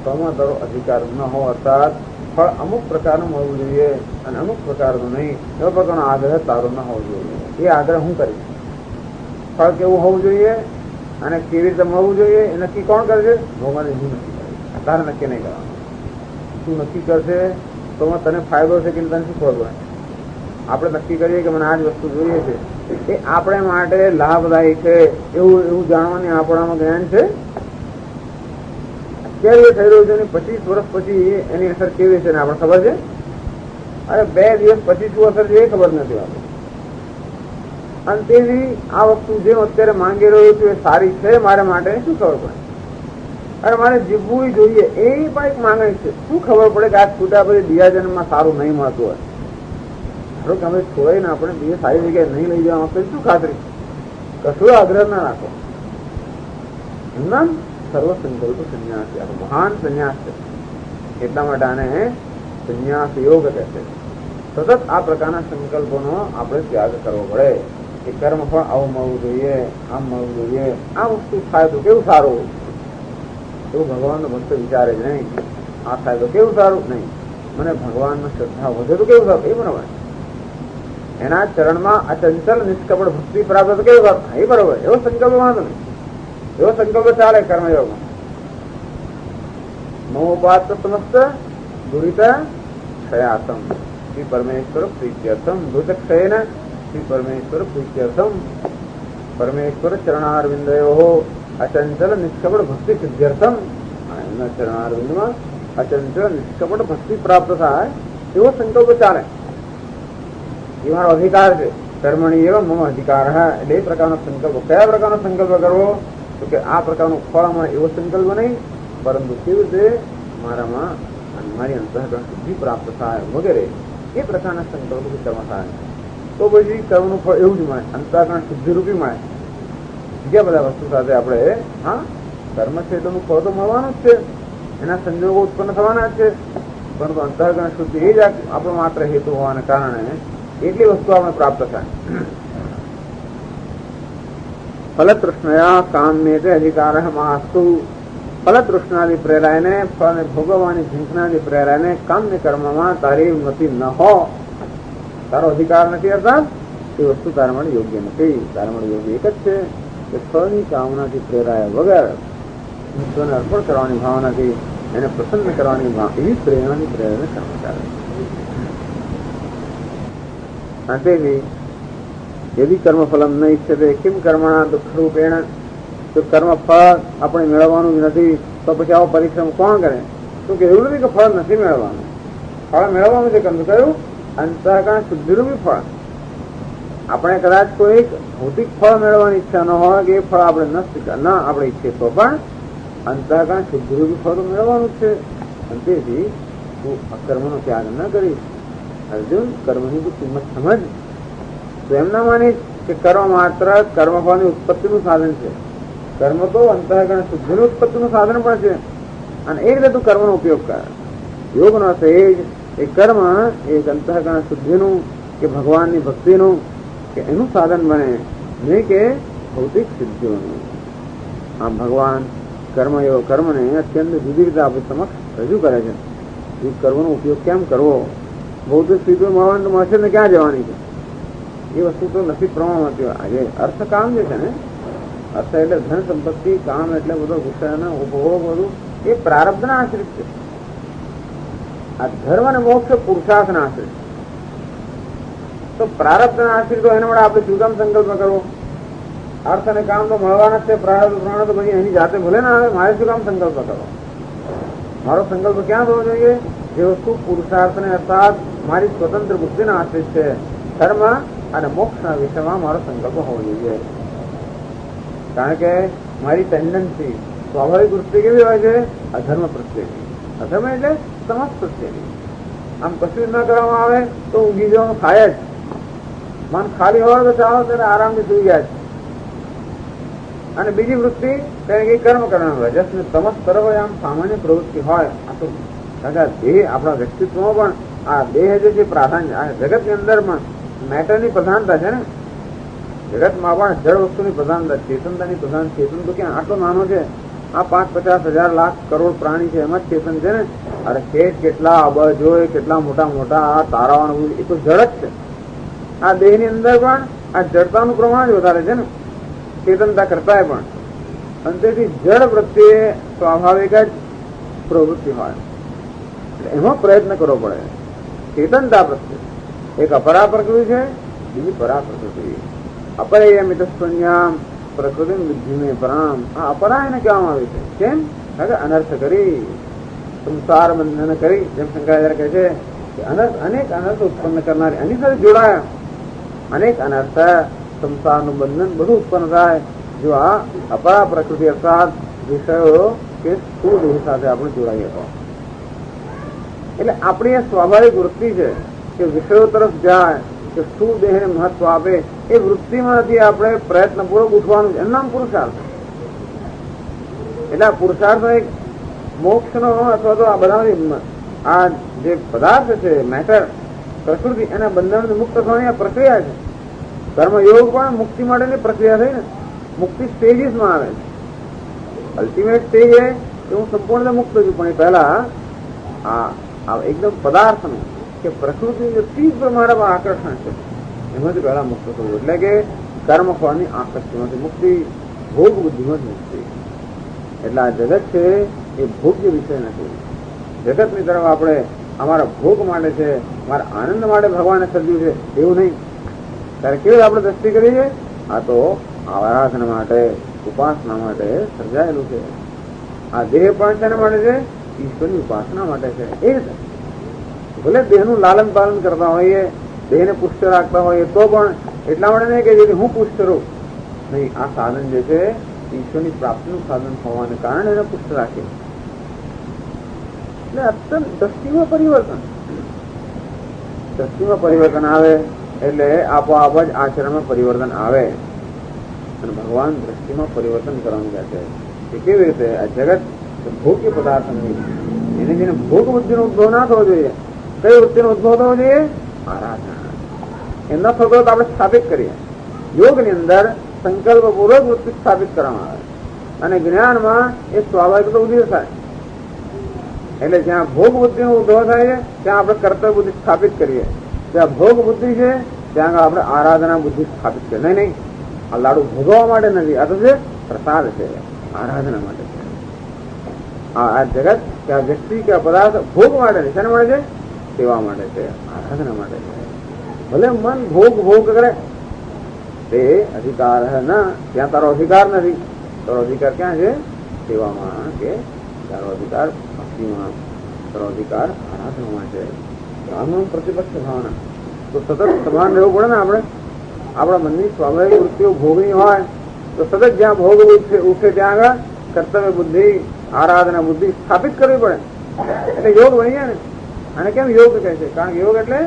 ફળમાં તારો અધિકાર ન હો, અર્થાત ફળ અમુક પ્રકારનું મળવું જોઈએ અને અમુક પ્રકારનું નહીં, એવા પ્રકારનો આગ્રહ તારો ન હોવો જોઈએ. એ આગ્રહ હું કરીશ. ફળ કેવું હોવું જોઈએ અને કેવી રીતે મળવું જોઈએ એ નક્કી કોણ કરશે? ભગવાને હું નક્કી કરે. તારે નક્કી નહીં કરવાનું. તું નક્કી કરશે તો તને ફાયદો છે કે તને શું ખબર પડે? આપણે નક્કી કરીએ કે મને આ જ વસ્તુ જોઈએ છે, એ આપણે માટે લાભદાયી છે એવું જાણવાની આપણામાં જ્ઞાન છે. અત્યારે એ થઈ રહ્યું છે 25 વર્ષ પછી એની અસર કેવી છે ને આપણે ખબર છે? અરે 2 દિવસ પછી શું અસર છે એ ખબર નથી આપણે. અને તેની આ વસ્તુ જે અત્યારે માંગી રહ્યો છું એ સારી છે મારા માટે, શું ખબર પડે? અરે મારે જીવવું જોઈએ એ પણ એક માંગણી છે. શું ખબર પડે કે આ છૂટા પછી બીજા જન્મમાં સારું નહીં મળતું હોય? ધારો કે અમે છોડાઈને આપણે બીજી સારી જગ્યાએ નહીં લઈ જવા માંગતો, શું ખાતરી? કશું આગ્રહ ના રાખો. એમના સર્વ સંકલ્પ સંન્યાસ, મહાન સંન્યાસ છે. એટલા માટે આને સંન્યાસ યોગ કહે છે. સતત આ પ્રકારના સંકલ્પોનો આપણે ત્યાગ કરવો પડે. કે કર્મ પણ આવું મળવું જોઈએ, આમ મળવું જોઈએ, આ વસ્તુ થાય તો કેવું સારું, એવું ભગવાનનો ભક્ત વિચારે જ નહીં. આ થાય તો કેવું સારું નહીં, મને ભગવાનમાં શ્રદ્ધા વધે તો કેવું સારું, એ બરાબર. એના ચરણમાં અચંચલ નિષ્કપટ ભક્તિ પ્રાપ્ત તો કેવું સારું, એ બરોબર. એવો સંકલ્પ વાંધો નહીં, એવો સંકલ્પ ચાલે કર્મયોગમાં. મોપાત સમસ્ત દુરિત ક્ષયાસમ શ્રી પરમેશ્વર પ્રીત્યર્થમ. દુરિત ક્ષયેન શ્રી પરમેશ્વર પ્રીત્યર્થમ પરમેશ્વર ચરણારવિંદયો અચંચલ નિષ્કપટ ભક્તિ સિદ્ધ્યર્થમ. એમના ચરણારવિંદમાં અચંચલ નિષ્કપટ ભક્તિ પ્રાપ્ત થાય એવો સંકલ્પ ચાલે. એ મારો અધિકાર છે. કર્મણી એવં મમ અધિકાર. એટલે એ પ્રકારનો સંકલ્પ. કયા પ્રકારનો સંકલ્પ કરવો? તો કે આ પ્રકારનું ફળ મળે એવો સંકલ્પ નહીં, પરંતુ કેવી રીતે મારામાં મારી અંતઃકરણ શુદ્ધિ પ્રાપ્ત થાય વગેરે એ પ્રકારના સંકલ્પથી કર્મ થાય. તો પછી કર્મનું ફળ એવું જ મળે, અંતઃકરણ શુદ્ધિરૂપી મળે. બીજા બધા વસ્તુ સાથે આપણે કર્મ છે એનું ફળ તો મળવાનું જ છે, એના સંજોગો ઉત્પન્ન થવાના જ છે, પરંતુ અંતઃકરણ શુદ્ધિ એ જ આપણો માત્ર હેતુ હોવાને કારણે એટલી વસ્તુ આપણે પ્રાપ્ત થાય. ફલતૃષ્ણયા કામ્યે તે અધિકાર માસ્તુ. ફલતૃષ્ણાદિ પ્રેરાયને, ફળને ભોગવવાની ઝંખનાદિ પ્રેરાયને કામ્ય કર્મમાં તારી ઉન્નતિ ન હો, તારો અધિકાર નથી, અર્થાત એ વસ્તુ તારા માટે યોગ્ય નથી. તારા માટે યોગ્ય એક જ છે કે ફળની કામનાથી પ્રેરાયા વગર ઈશ્વરને અર્પણ કરવાની ભાવનાથી, એને પ્રસન્ન કરવાની એવી પ્રેરણાની પ્રેરણા કર્મ ચાલે. તેથી यदि कर्म फलम न इच्छते किम कर्मणा दुख रूपेण. तो कर्म फल આપણે મેળવવાનું જ નથી તો પછી આવો પરિશ્રમ કોણ કરે? તો કે એવું નથી કે ફળ નથી મેળવવાનું, ફળ મેળવવાનું છે. કર્મ કયું? અંતઃકરણ શુદ્ધિરૂપી ફળ. આપણે કદાચ કોઈ ભૌતિક ફળ મેળવવાની ઈચ્છા ન હોય કે એ ફળ આપણે ન આપણે ઈચ્છીએ તો પણ અંતઃકરણ શુદ્ધિરૂપી ફળ તો મેળવવાનું જ છે. અને તેથી તું અકર્મનો ત્યાગ ન કરીશ. અર્જુન, કર્મની તું કિંમત સમજ. તો એમ ના માનીશ કે કર્મ માત્ર કર્મફળની ઉત્પત્તિનું સાધન છે. કર્મ તો અંતઃકરણ શુદ્ધિનું ઉત્પત્તિનું સાધન પણ છે. અને એ રીતે તું કર્મનો ઉપયોગ કર. યોગનો અર્થ એ જ, એ કર્મ એ અંતઃકરણ શુદ્ધિનું કે ભગવાનની ભક્તિનું કે એનું સાધન બને, નહીં કે ભૌતિક સિદ્ધિઓનું. આમ ભગવાન કર્મને અત્યંત જુદી રીતે આપણી સમક્ષ રજૂ કરે છે. એ કર્મનો ઉપયોગ કેમ કરવો? ભૌતિક સિદ્ધિઓ મળવાની તો મળશે ને ક્યાં જવાની છે? એ વસ્તુ તો નથી પ્રમાણમાં હતી. આજે અર્થ કામ જે છે ને, અર્થ એટલે ધન સંપત્તિ, કામ એટલે બધો વિષયનો ઉપભોગ, બધું એ પ્રારબ્ધના આશ્રિત છે. આ ધર્મ અને મોક્ષ પુરુષાર્થના આશ્રિત. તો પ્રારબ્ધના આશ્રિત તો એના માટે આપણે શું કામ સંકલ્પ કરવો? અર્થ અને કામ તો મળવાના છે, પ્રારબ્ધ પ્રમાણે તો પછી એની જાતે ભલે ના આવે, મારે શું કામ સંકલ્પ કરવો? મારો સંકલ્પ ક્યાં થવો જોઈએ? જે વસ્તુ પુરુષાર્થને અર્થાત મારી સ્વતંત્ર બુદ્ધિના આશ્રિત છે, ધર્મ અને મોક્ષના વિષયમાં મારો સંકલ્પ હોવો જોઈએ. કારણ કે મારી ટેન્ડન્સી, સ્વાભાવિક વૃત્તિ કેવી હોય છે? અધર્મ પ્રત્યેની. અધર્મ એટલે સમાજ પ્રત્યેની. આમ કશું ના કરવામાં આવે તો ઊંઘી જવાનું થાય જ. મન ખાલી હોય તો ચાલો ત્યારે આરામથી સુઈ જાય. અને બીજી વૃત્તિ કઈ કર્મ કરવાનું હોય. જસ્ટ તમસ તરફ આમ સામાન્ય પ્રવૃત્તિ હોય. આ તો દેહ આપણા વ્યક્તિત્વમાં પણ આ દેહ જે છે પ્રાધાન્ય, આ જગતની અંદરમાં મેટરની પ્રધાનતા છે ને. જગતમાં પણ જળ વસ્તુની પ્રધાનતા, ચેતનતાની પ્રધાન. ચેતન તો ક્યાં આટલો નાનો છે? આ 5-50,000 લાખ કરોડ પ્રાણી છે, એમાં જ ચેતન છે ને. અરે કેટલા અબજો, કેટલા મોટા મોટા આ તારાવાનું, એ તો જળ જ છે. આ દેહની અંદર પણ આ જડતાનું પ્રમાણ જ વધારે છે ને, ચેતનતા કરતા પણ. અને તેથી જળ પ્રત્યે સ્વાભાવિક જ પ્રવૃત્તિ હોય, એટલે એમાં પ્રયત્ન કરવો પડે. ચેતનતા પ્રત્યે એક અપરા પ્રકૃતિ છે, બીજી પરા પ્રકૃતિ. અપરેયમિત સંજ્ઞામ પ્રકૃતિ વિધિમે પરામ. આ અપરા એને કહેવામાં આવે છે. કેમ? કારણ કે અનર્થ કરી, સંસાર બંધન કરી. જેમ શંકરાચાર્ય કહે છે કે અનેક અનર્થ ઉત્પન્ન કરનારી એની સાથે જોડાયા. અનેક અનર્થ, સંસારનું બંધન બધું ઉત્પન્ન થાય જો આ અપરા પ્રકૃતિ અર્થાત વિષયો કે સ્થૂળ દેહ સાથે આપણે જોડાઈએ તો. એટલે આપણી આ સ્વાભાવિક વૃત્તિ છે કે વિષયો તરફ જાય, કે સ્થૂળ દેહને મહત્વ આપે, એ વૃત્તિમાંથી આપણે પ્રયત્નપૂર્વક ઉઠવાનું છે. એનું નામ પુરુષાર્થ. એટલે આ પુરુષાર્થ એક મોક્ષનો અથવા તો આ બધા આ જે પદાર્થ છે, મેટર, પ્રકૃતિ, એના બંધનથી મુક્ત થવાની આ પ્રક્રિયા છે. કર્મયોગ પણ મુક્તિ માટેની પ્રક્રિયા થઈ ને. મુક્તિ સ્ટેજીસમાં આવે છે. અલ્ટિમેટ સ્ટેજ એ કે હું સંપૂર્ણ મુક્ત છું, પણ એ પહેલા આ એકદમ પદાર્થનું કે પ્રકૃતિ જે તીવ્ર મારામાં આકર્ષણ છે, એમાંથી પહેલા મુક્ત થવું. એટલે કે કર્મ ફળની આકર્ષણમાંથી મુક્તિ, ભોગ બુદ્ધિમાંથી મુક્તિ. એટલે આ જગત છે એ ભોગ્ય વિષય નથી. જગતની તરફ આપણે અમારા ભોગ માટે છે, મારા આનંદ માટે ભગવાને સર્જ્યું છે એવું નહીં. ત્યારે કેવી આપણે દ્રષ્ટિ કરીએ છીએ? આ તો આરાધના માટે, ઉપાસના માટે સર્જાયેલું છે. આ દેહ પણ શેના માટે છે? ઈશ્વરની ઉપાસના માટે છે. એ રીતે ભલે દેહનું લાલન પાલન કરતા હોઈએ, દેહને પુષ્ટ રાખતા હોઈએ, તો પણ એટલા માટે નહીં કે જેથી હું પુષ્ટ રહું. નહીં, આ સાધન જે છે ઈશ્વરની પ્રાપ્તિનું સાધન હોવાને કારણે એને પુષ્ટ રાખે. એટલે અત્યંત દ્રષ્ટિમાં પરિવર્તન આવે એટલે આપોઆપ જ આચરણમાં પરિવર્તન આવે. અને ભગવાન દ્રષ્ટિમાં પરિવર્તન કરવાનું કહે છે. કે કેવી રીતે આ જગત ભોગ્ય પદાર્થ નહીં, એને જેને ભોગ બુદ્ધિનો ઉદ્ભવ ના થવો જોઈએ. કઈ વૃત્તિનો ઉદ્ભવ થવો જોઈએ? આરાધના. એ ન થતો તો આપણે સ્થાપિત કરીએ. યોગની અંદર સંકલ્પપૂર્વક વૃત્તિ સ્થાપિત કરવામાં આવે, અને જ્ઞાનમાં એ સ્વાભાવિક તો ઉદય થાય. એટલે જ્યાં ભોગ બુદ્ધિનો ઉદ્ભવ થાય છે ત્યાં આપણે કર્તવ્ય બુદ્ધિ સ્થાપિત કરીએ. જ્યાં ભોગ બુદ્ધિ છે ત્યાં આપણે આરાધના બુદ્ધિ સ્થાપિત કરીએ. નહીં, આ લાડુ ભોગવવા માટે નથી, આ તો છે પ્રસાદ છે, આરાધના માટે છે. આ જગત કે આ વ્યક્તિ કે આ પદાર્થ ભોગ માટે છે. શેના માટે છે? સેવા માટે છે, આરાધના માટે છે. ભલે મન ભોગ કરે, તે અધિકાર ના, ત્યાં તારો અધિકાર નથી. તારો અધિકાર ક્યાં છે? સેવામાં. કે તારો અધિકાર ભક્તિમાં, તારો અધિકાર આરાધનામાં છે. આનું પ્રતિપક્ષ ભાવના તો સતત સમાન રહેવું પડે ને. આપણે આપણા મનની સ્વાભાવિક વૃત્તિઓ ભોગની હોય તો સતત જ્યાં ભોગ ઉઠે ત્યાં આગળ કર્તવ્ય બુદ્ધિ, આરાધના બુદ્ધિ સ્થાપિત કરવી પડે. એટલે યોગ બની જાય ને. અને કેમ યોગ કહે છે? કારણ કે યોગ એટલે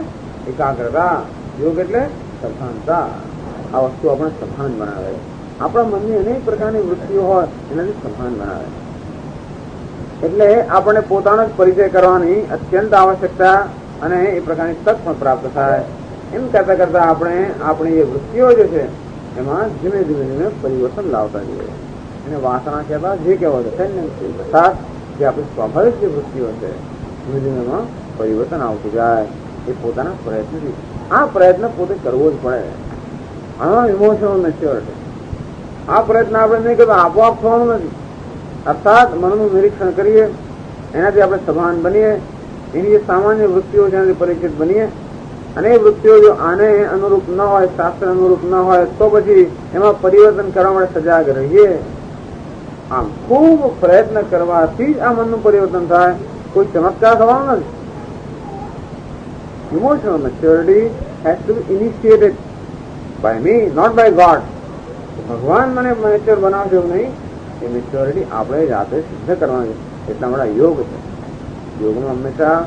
એકાગ્રતા, યોગ એટલે સભાનતા. આ વસ્તુ આપણે સભાન બનાવે. આપણા મનની અનેક પ્રકારની વૃત્તિઓ હોય એનાથી સભાન બનાવે. એટલે આપણને પોતાનો જ પરિચય કરવાની અત્યંત આવશ્યકતા અને એ પ્રકારની તક પણ પ્રાપ્ત થાય. એમ કરતા કરતા આપણે આપણી જે વૃત્તિઓ જે છે એમાં ધીમે ધીમે ધીમે પરિવર્તન લાવતા જઈએ. એને વાસના કહેતા જે કહેવાય છે અર્થાત જે આપણી સ્વાભાવિક જે વૃત્તિઓ છે ધીમે ધીમે એમાં પરિવર્તન આવતું જાય. એ પોતાના પ્રયત્નથી આ પ્રયત્ન પોતે કરવો જ પડે. આમાં ઇમોશનલ મેચ્યોરિટી. આ પ્રયત્ન આપણે નહીં કરતા આપોઆપ થવાનું નથી. અર્થાત મનનું નિરીક્ષણ કરીએ, એનાથી આપણે સભાન બનીએ, એની જે સામાન્ય વૃત્તિઓ જેનાથી પરિચિત બનીએ, અને એ વૃત્તિઓ જો આને અનુરૂપ ન હોય, શાસ્ત્ર અનુરૂપ ન હોય, તો પછી એમાં પરિવર્તન કરવા માટે સજાગ રહીએ. આમ ખૂબ પ્રયત્ન કરવાથી જ આ મનનું પરિવર્તન થાય, કોઈ ચમત્કાર થવાનો નથી. Emotional maturity has to be initiated by me, not by God. ભગવાન મને મેચ્યોર બનાવશે એવું નહીં. એ મેચ્યોરિટી આપણે જાતે સિદ્ધ કરવાની છે. એટલા માટે યોગ છે. યોગમાં હંમેશા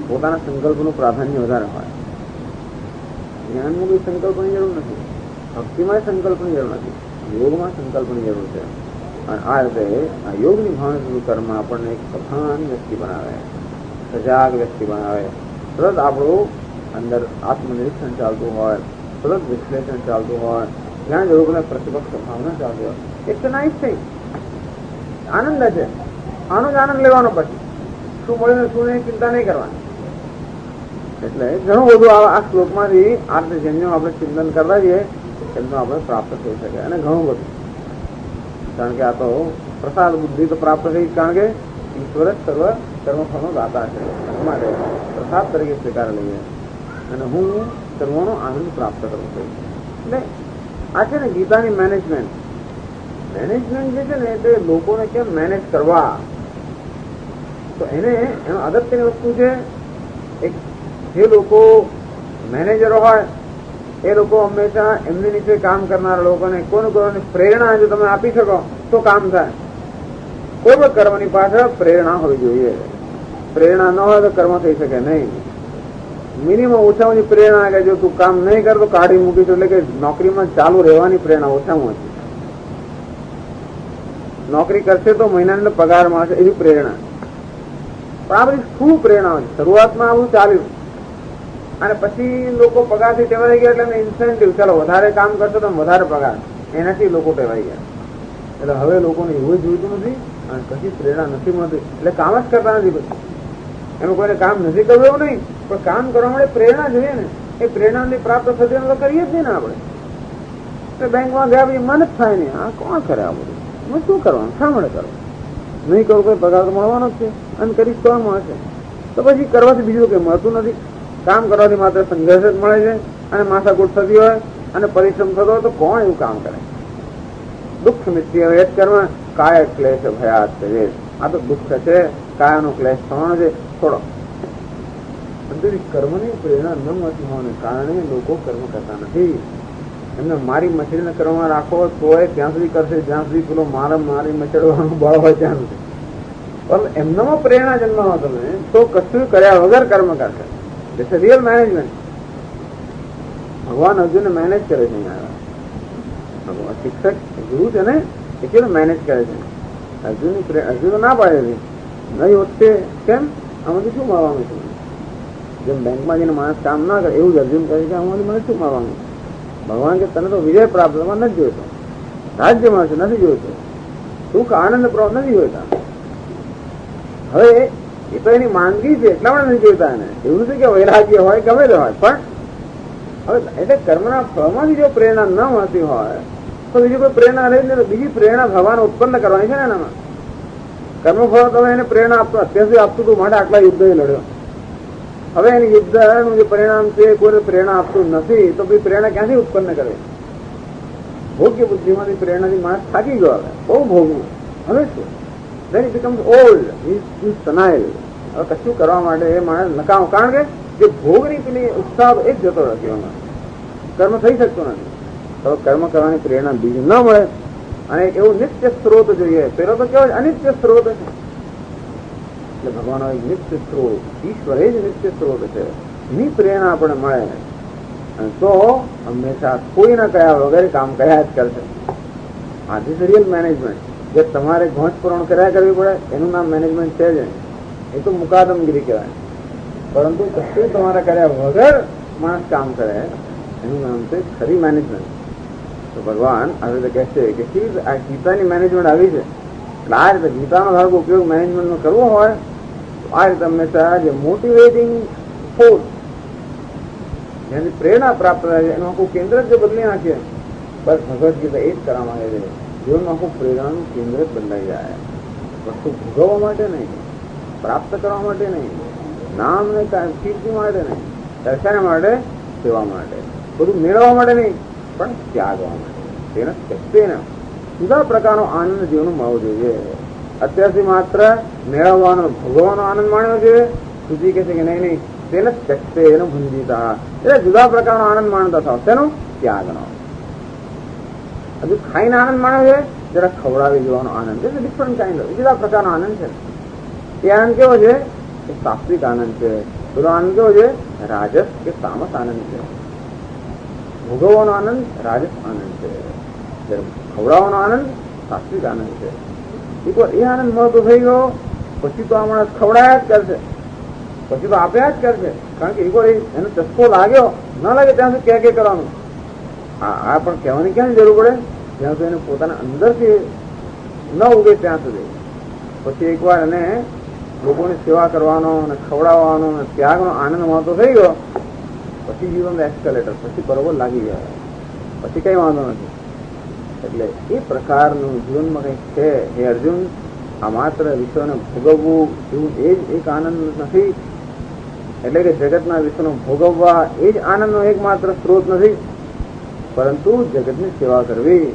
પોતાના સંકલ્પનું પ્રાધાન્ય વધારે હોય. જ્ઞાનમાં કોઈ સંકલ્પની જરૂર નથી, ભક્તિમાં સંકલ્પની જરૂર નથી, યોગમાં સંકલ્પની જરૂર છે. અને આ રીતે આ યોગની ભાવના કર્મ આપણને એક સભાન વ્યક્તિ બનાવે, સજાગ વ્યક્તિ બનાવે. તરત આપણું અંદર આત્મનિરીક્ષણ ચાલતું હોય, તરત વિશ્લેષણ ચાલતું હોય, જ્યાં યોગને પ્રતિપક્ષ ભાવના ચાલતી હોય. એક નાઇસ થિંગ, આનંદ છે. આનો જ આનંદ લેવાનો. પછી શું મળે શું નહીં ચિંતા નહીં કરવાની. એટલે ઘણું બધું આ શ્લોકમાંથી આ રીતે જેમનું આપણે ચિંતન કરતા જઈએ એમનું આપણે પ્રાપ્ત થઈ શકે. અને ઘણું બધું, કારણ કે આ તો પ્રસાદ બુદ્ધિ તો પ્રાપ્ત થઈ, કારણ કે ઈશ્વર જ સર્વ કર્મફળનો દાતા છે. માટે પ્રસાદ તરીકે સ્વીકાર લઈએ અને હું સર્વનો આનંદ પ્રાપ્ત કરું છું. એટલે આ છે ને ગીતાની મેનેજમેન્ટ. મેનેજમેન્ટ જે છે ને તે લોકોને કેમ મેનેજ કરવા, તો એને એનો અગત્યની વસ્તુ છે. એક જે લોકો મેનેજરો હોય એ લોકો હંમેશા એમની નીચે કામ કરનારા લોકોને કોઈ કોઈની પ્રેરણા જો તમે આપી શકો તો કામ થાય. કોઈ પણ કર્મની પાછળ પ્રેરણા હોવી જોઈએ. પ્રેરણા ન હોય તો કર્મ થઈ શકે નહીં. મિનિમમ ઓછામાં ઓછી પ્રેરણા કે જો તું કામ નહીં કર તો કાઢી મૂકીશું, એટલે કે નોકરીમાં ચાલુ રહેવાની પ્રેરણા ઓછામાં ઓછી. નોકરી કરશે તો મહિનાની પગાર મળશે એવી પ્રેરણા. પણ આ બધી શું પ્રેરણા હોય? શરૂઆતમાં આવું ચાલ્યું અને પછી લોકો પગારથી ટેવાઈ ગયા એટલે ઇન્સેન્ટિવ, ચાલો વધારે કામ કરશો તો વધારે પગાર, એનાથી લોકો ટેવાઈ ગયા. એટલે હવે લોકોને એવું જોઈતું નથી અને કશી પ્રેરણા નથી મળતી, એટલે કામ જ કરતા નથી. પછી એમાં કોઈને કામ નથી કરવું એવું નહીં, પણ કામ કરવા માટે પ્રેરણા જોઈએ ને. એ પ્રેરણાની પ્રાપ્ત થતી તો કરીએ જ નહીં ને આપણે. એટલે બેંકમાં ગયા પછી મન જ થાય નહીં, આ કોણ કરે આ બધું, હું શું કરવાનું, શા માટે કરવું? નહીં કરું કોઈ પગાર તો મળવાનો જ છે, અને કરીશ તો મળશે. તો પછી કરવાથી બીજું કંઈ મળતું નથી. કામ કરવાથી માત્ર સંઘર્ષ જ મળે છે અને માથાકૂટ થતી હોય અને પરિશ્રમ થતો હોય તો કોણ એવું કામ કરે? દુઃખ મિત્ય વેદ કર્મ કાય ક્લેશ ભયાત છે. આ તો દુઃખ છે, કાયાનો ક્લેશ થવાનો છે. થોડો કર્મની પ્રેરણા ન મળતી હોવાને કારણે લોકો કર્મ કરતા નથી. એમને મારી મછલીને કર્મમાં રાખો તો એ ત્યાં સુધી કરશે જ્યાં સુધી પેલો મારી મચડવાનું બળ હોય ત્યાં સુધી. પણ એમનામાં પ્રેરણા જન્માવો તમે તો કશું કર્યા વગર કર્મ કરશે. It's a real management. ભગવાન અર્જુનને મેનેજ કરે છે. ભગવાન શિક્ષક ગુરુ છે ને એ કેવું મેનેજ કરે છે. અર્જુન ના પાડે છે નહીં વખતે કેમ આમાંથી શું મળવાનું છે? જેમ બેંકમાં જઈને માણસ કામ ના કરે એવું જ અર્જુન કહે છે આમાંથી મને શું મળવાનું? ભગવાન કે તને તો વિજય પ્રાપ્ત થવા નથી જોઈતો, રાજ્ય મળશે નથી જોઈતો, સુખ આનંદ પ્રાપ્ત નથી જોઈતા. હવે એ તો એની માંદગી છે એટલા માટે નથી જોઈતા એને. એવું નથી કે વૈરાગ્ય હોય ગમે તે હોય, પણ હવે એટલે કર્મના ફળમાંથી જો પ્રેરણા ન મળતી હોય તો બીજી કોઈ પ્રેરણા રહી ને બીજી પ્રેરણા ભગવાન ઉત્પન્ન કરવાની છે ને એનામાં. કર્મફળ તમે એને પ્રેરણા આપતો અત્યાર સુધી આપતું હતું માટે આટલા યુદ્ધ લડ્યો. હવે એની યુદ્ધનું જે પરિણામ છે કોઈ પ્રેરણા આપતું નથી તો પછી પ્રેરણા ક્યાંથી ઉત્પન્ન કરે? ભોગ્ય બુદ્ધિમાંથી પ્રેરણાથી માણસ થાકી ગયો, હવે બહુ ભોગવું. હવે શું? Then it becomes old, he is senile. હવે કશું કરવા માટે એ માણસ નકામ, કારણ કે જે ભોગની પેલી ઉત્સાહ એ જ જતો રહ્યો, કર્મ થઈ શકતો નથી. તો કર્મ કરવાની પ્રેરણા બીજી ન મળે અને એવું નિત્ય સ્ત્રોત જોઈએ. પેલો તો કેવો અનિત્ય સ્ત્રોત છે. એટલે ભગવાન એક નિત્ય સ્ત્રોત, ઈશ્વર એ જ નિત્ય સ્ત્રોત છે. એની પ્રેરણા આપણે મળે તો હંમેશા કોઈના કયા વગેરે કામ કર્યા જ કરશે. આ ધીસ રિયલ મેનેજમેન્ટ. જે તમારે ઘોંચ પૂરણ કર્યા કરવી પડે એનું નામ મેનેજમેન્ટ છે જ. એ તો મુકાદમગીરી કહેવાય. પરંતુ કશું તમારે કર્યા વગર માણસ કામ કરે એનું નામ છે ખરી મેનેજમેન્ટ. તો ભગવાન આવી રીતે કહેશે કે આ ગીતાની મેનેજમેન્ટ આવી છે, એટલે આ રીતે ગીતાનો ધારો ઉપયોગ મેનેજમેન્ટનો કરવો હોય તો આ રીતે હંમેશા જે મોટિવેટિંગ ફોર્સ જેની પ્રેરણા પ્રાપ્ત થાય છે એનું આખું કેન્દ્ર જ બદલી નાખીએ. બસ ભગવદ્ ગીતા એ જ કરવા માંગે છે. જીવનમાં આખું પ્રેરણાનું કેન્દ્ર જ બદલાઈ જાય. વસ્તુ ભોગવવા માટે નહીં, પ્રાપ્ત કરવા માટે નહીં, નામ ને કીર્તિ માટે નહીં, દર્શન માટે, સેવા માટે, બધું મેળવવા માટે નહીં, પણ ત્યાગવા માટે. તેના શક્તિને જુદા પ્રકારનો આનંદ જીવનમાં મળવો જોઈએ. અત્યારથી માત્ર મેળવવાનો ભોગવવાનો આનંદ માણ્યો છે. સુધી કહે છે કે નહીં તેને શક્તિ એનો ભંજીતા, એટલે જુદા પ્રકારનો આનંદ માણતા થાવ. તેનો ત્યાગનો. હજુ ખાઈને આનંદ માણ્યો છે, જરા ખવડાવી દેવાનો આનંદ છે, ડિફરન્ટ કાઇન્ડ ઓફ જુદા પ્રકારનો આનંદ છે. એ આનંદ કેવો છે? એ સાત્વિક આનંદ છે. પેલો આનંદ કેવો છે? રાજસ કે તામસ આનંદ છે. ભોગવવાનો આનંદ રાજસ આનંદ છે, ખવડાવવાનો આનંદ સાત્વિક આનંદ છે. એકવાર એ આનંદ મળતો થઈ ગયો પછી તો આ માણસ ખવડાયા જ કરશે, પછી તો આપ્યા જ કરશે. કારણ કે એકવાર એનો ચસ્કો લાગ્યો, ન લાગે ત્યાં સુધી ક્યાં કરવાનું. આ પણ કહેવાની ક્યાં જરૂર પડે? જ્યાં સુધી એને પોતાના અંદરથી ન ઉગે ત્યાં સુધી. પછી એકવાર એને લોકોની સેવા કરવાનો અને ખવડાવવાનો અને ત્યાગનો આનંદ મળતો થઈ ગયો પછી જીવન એસ્કેલેટર, પછી બરોબર લાગી ગયા, પછી કઈ વાંધો નથી. એટલે એ પ્રકારનું જીવનમાં કંઈક છે. હે અર્જુન, આ માત્ર વિશ્વને ભોગવવું એવું એ જ એક આનંદ નથી. એટલે કે જગતના વિશ્વનો ભોગવવા એ જ આનંદનો એકમાત્ર સ્ત્રોત નથી, પરંતુ જગતની સેવા કરવી,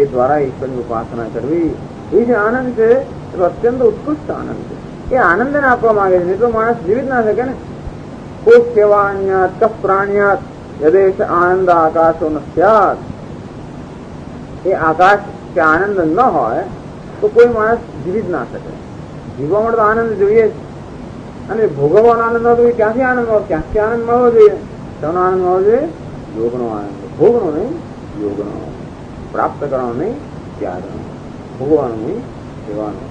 એ દ્વારા ઈશ્વરની ઉપાસના કરવી, એ જે આનંદ છે એ અત્યંત ઉત્કૃષ્ટ આનંદ છે. એ આનંદ ને આપવા માંગે છે. નહીં તો માણસ જીવિત ના શકે ને. કોઈ સેવા અન્યાત કફ પ્રાણ્યાત યદેશ આનંદ આકાશો ન સ્યાત. એ આકાશ કે આનંદ ન હોય તો કોઈ માણસ જીવિત ના શકે. જીવવા માટે તો આનંદ જોઈએ જ. અને ભોગવવાનો આનંદ હતો એ ક્યાંથી આનંદ મળવો? ક્યાંથી આનંદ મળવો જોઈએ? તેનો આનંદ મળવો જોઈએ યોગનો આનંદ. ભોગનો નહીં, યોગનો. પ્રાપ્ત કરવાનો નહીં, ત્યાગનો. ભોગવાનો નહીં, સેવાનો.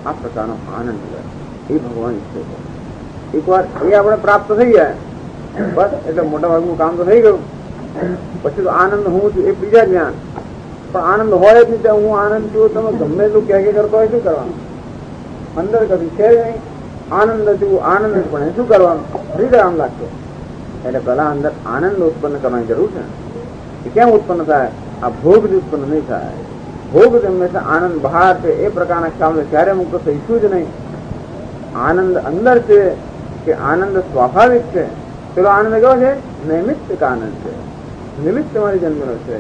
આ પ્રકારનો આનંદ એ ભગવાન ઈચ્છે છે. એકવાર એ આપણે પ્રાપ્ત થઈ જાય બસ એટલે મોટા ભાગનું કામ તો થઈ ગયું. પછી તો આનંદ હું છું એ બીજા જ્ઞાન. પણ આનંદ હોય જ નહીં. હું આનંદ છું તમે ગમે એટલું ક્યાં કરતો હોય શું કરવાનું? અંદર કદી છે નહીં. આનંદ છું આનંદ પણ શું કરવાનું? હૃદય આમ લાગશે. એટલે પેલા અંદર આનંદ ઉત્પન્ન કરવાની જરૂર છે. એ કેમ ઉત્પન્ન થાય? આ ભોગ જ ઉત્પન્ન નહીં થાય. ભોગ હંમેશા આનંદ બહાર છે એ પ્રકારના ખ્યાલ ક્યારે મુક્ત થઈશું જ નહીં. આનંદ અંદર છે કે આનંદ સ્વાભાવિક છે. પેલો આનંદ કેવો છે? નૈમિત્તિક આનંદ છે, નિમિત્ત તમારી જન્મેલો છે.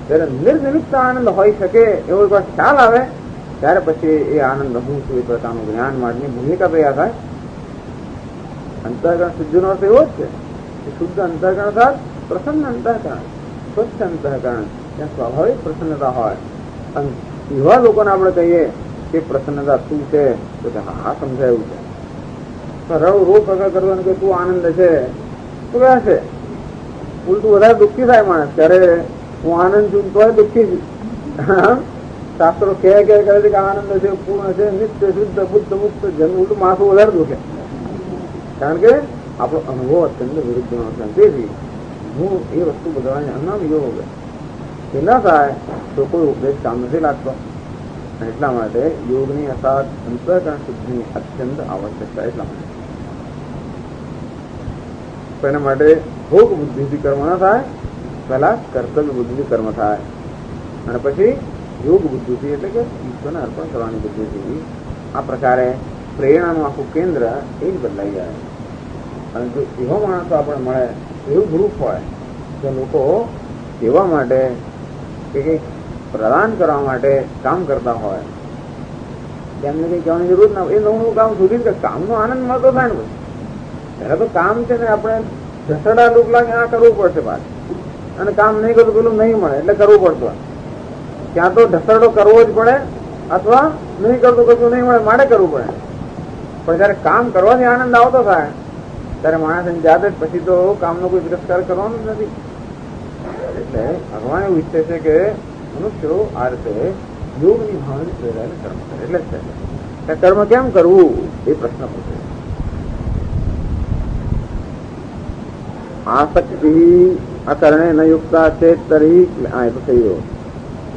જયારે નિર્નિમિત્ત આનંદ હોઈ શકે એવો એક ખ્યાલ આવે ત્યારે પછી એ આનંદ હું છું એ પ્રકારનું જ્ઞાન માટેની ભૂમિકા તૈયાર થાય. અંતઃકરણ શુદ્ધિનો અર્થ એવો જ છે કે શુદ્ધ અંતઃકરણ અર્થાત પ્રસન્ન અંતઃકરણ, સ્વચ્છ અંતઃકરણ, ત્યાં સ્વાભાવિક પ્રસન્નતા હોય. અને એવા લોકોને આપણે કહીએ કે પ્રસન્નતા શું છે તો કે હા સમજાયું છે. સરળ રોગ પ્રકાર કરવાનું કે તું આનંદ છે તો ક્યાં છે? ઉલટું વધારે દુઃખી થાય માણસ. ત્યારે હું આનંદ છું તો દુઃખી છું. શાસ્ત્રો કહે કરે છે કે આનંદ છે, પૂર્ણ છે, નિત્ય શુદ્ધ બુદ્ધ મુક્ત જન્મ. ઉલટું માથું વધારે દુખે. કારણ કે આપણો અનુભવ અત્યંત વિરુદ્ધનો છે. તેથી હું એ વસ્તુ બદલવાની અન્નામ યોગ એ ન થાય તો કોઈ ઉપદેશ કામ નથી લાગતો. એટલા માટે યોગની અસાત અંતઃકરણ શુદ્ધિની અત્યંત આવશ્યકતા. એટલા માટે એના માટે ભોગ બુદ્ધિથી કર્મ ન થાય, પહેલા કર્તવ્ય બુદ્ધિથી કર્મ થાય અને પછી યોગ બુદ્ધિથી એટલે કે ઈશ્વરને અર્પણ કરવાની બુદ્ધિથી. આ પ્રકારે પ્રેરણાનું આખું કેન્દ્ર એ જ બદલાઈ જાય. અને જો એવો માણસો આપણે મળે, એવું ગ્રુપ હોય કે લોકો સેવા માટે કે કંઈક પ્રદાન કરવા માટે કામ કરતા હોય, તેમને કંઈ કહેવાની જરૂર ના હોય. એ નવું કામ સુધી કે કામનો આનંદ મળતો થાય ને. પહેલા તો કામ છે ને આપણે ઢસડા રૂપ લાગે આ કરવું પડશે પાછું. અને કામ નહીં કરતું પેલું નહીં મળે એટલે કરવું પડતું. ત્યાં તો ઢસડો કરવો જ પડે અથવા નહીં કરતું કશું નહીં મળે માટે કરવું પડે. પણ જયારે કામ કરવાથી આનંદ આવતો થાય ત્યારે માણસ જાતે જ પછી તો કામનો કોઈ તિરસ્કાર કરવાનો જ નથી. એટલે ભગવાન એવું ઈચ્છે છે કે મનુષ્યો આ રીતે યોગની ભાવની પ્રેરાને કર્મ કરે. એટલે જ છે કર્મ કેમ કરવું એ પ્રશ્ન પૂછે. आसक्ति अकरणे न युक्ता चेत तरी तो सही हो।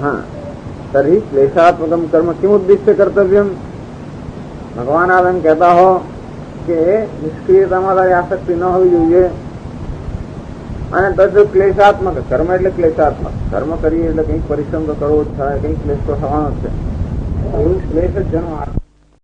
हाँ, तरी क्लेशात्मकम कर्म किम उद्देश्य कर्तव्यम। भगवान आदम कहता हो कि निष्क्रियता में आसक्ति न होવી જોઈએ અને તો ક્લેશાત્મક કર્મ એટલે ક્લેશાત્મક કર્મ કરીએ એટલે કંઈક પરિશ્રમ તો કરવો જ થાય, કંઈક ક્લેશ તો થવાનો જ છે. એવું ક્લેશ જ જેનો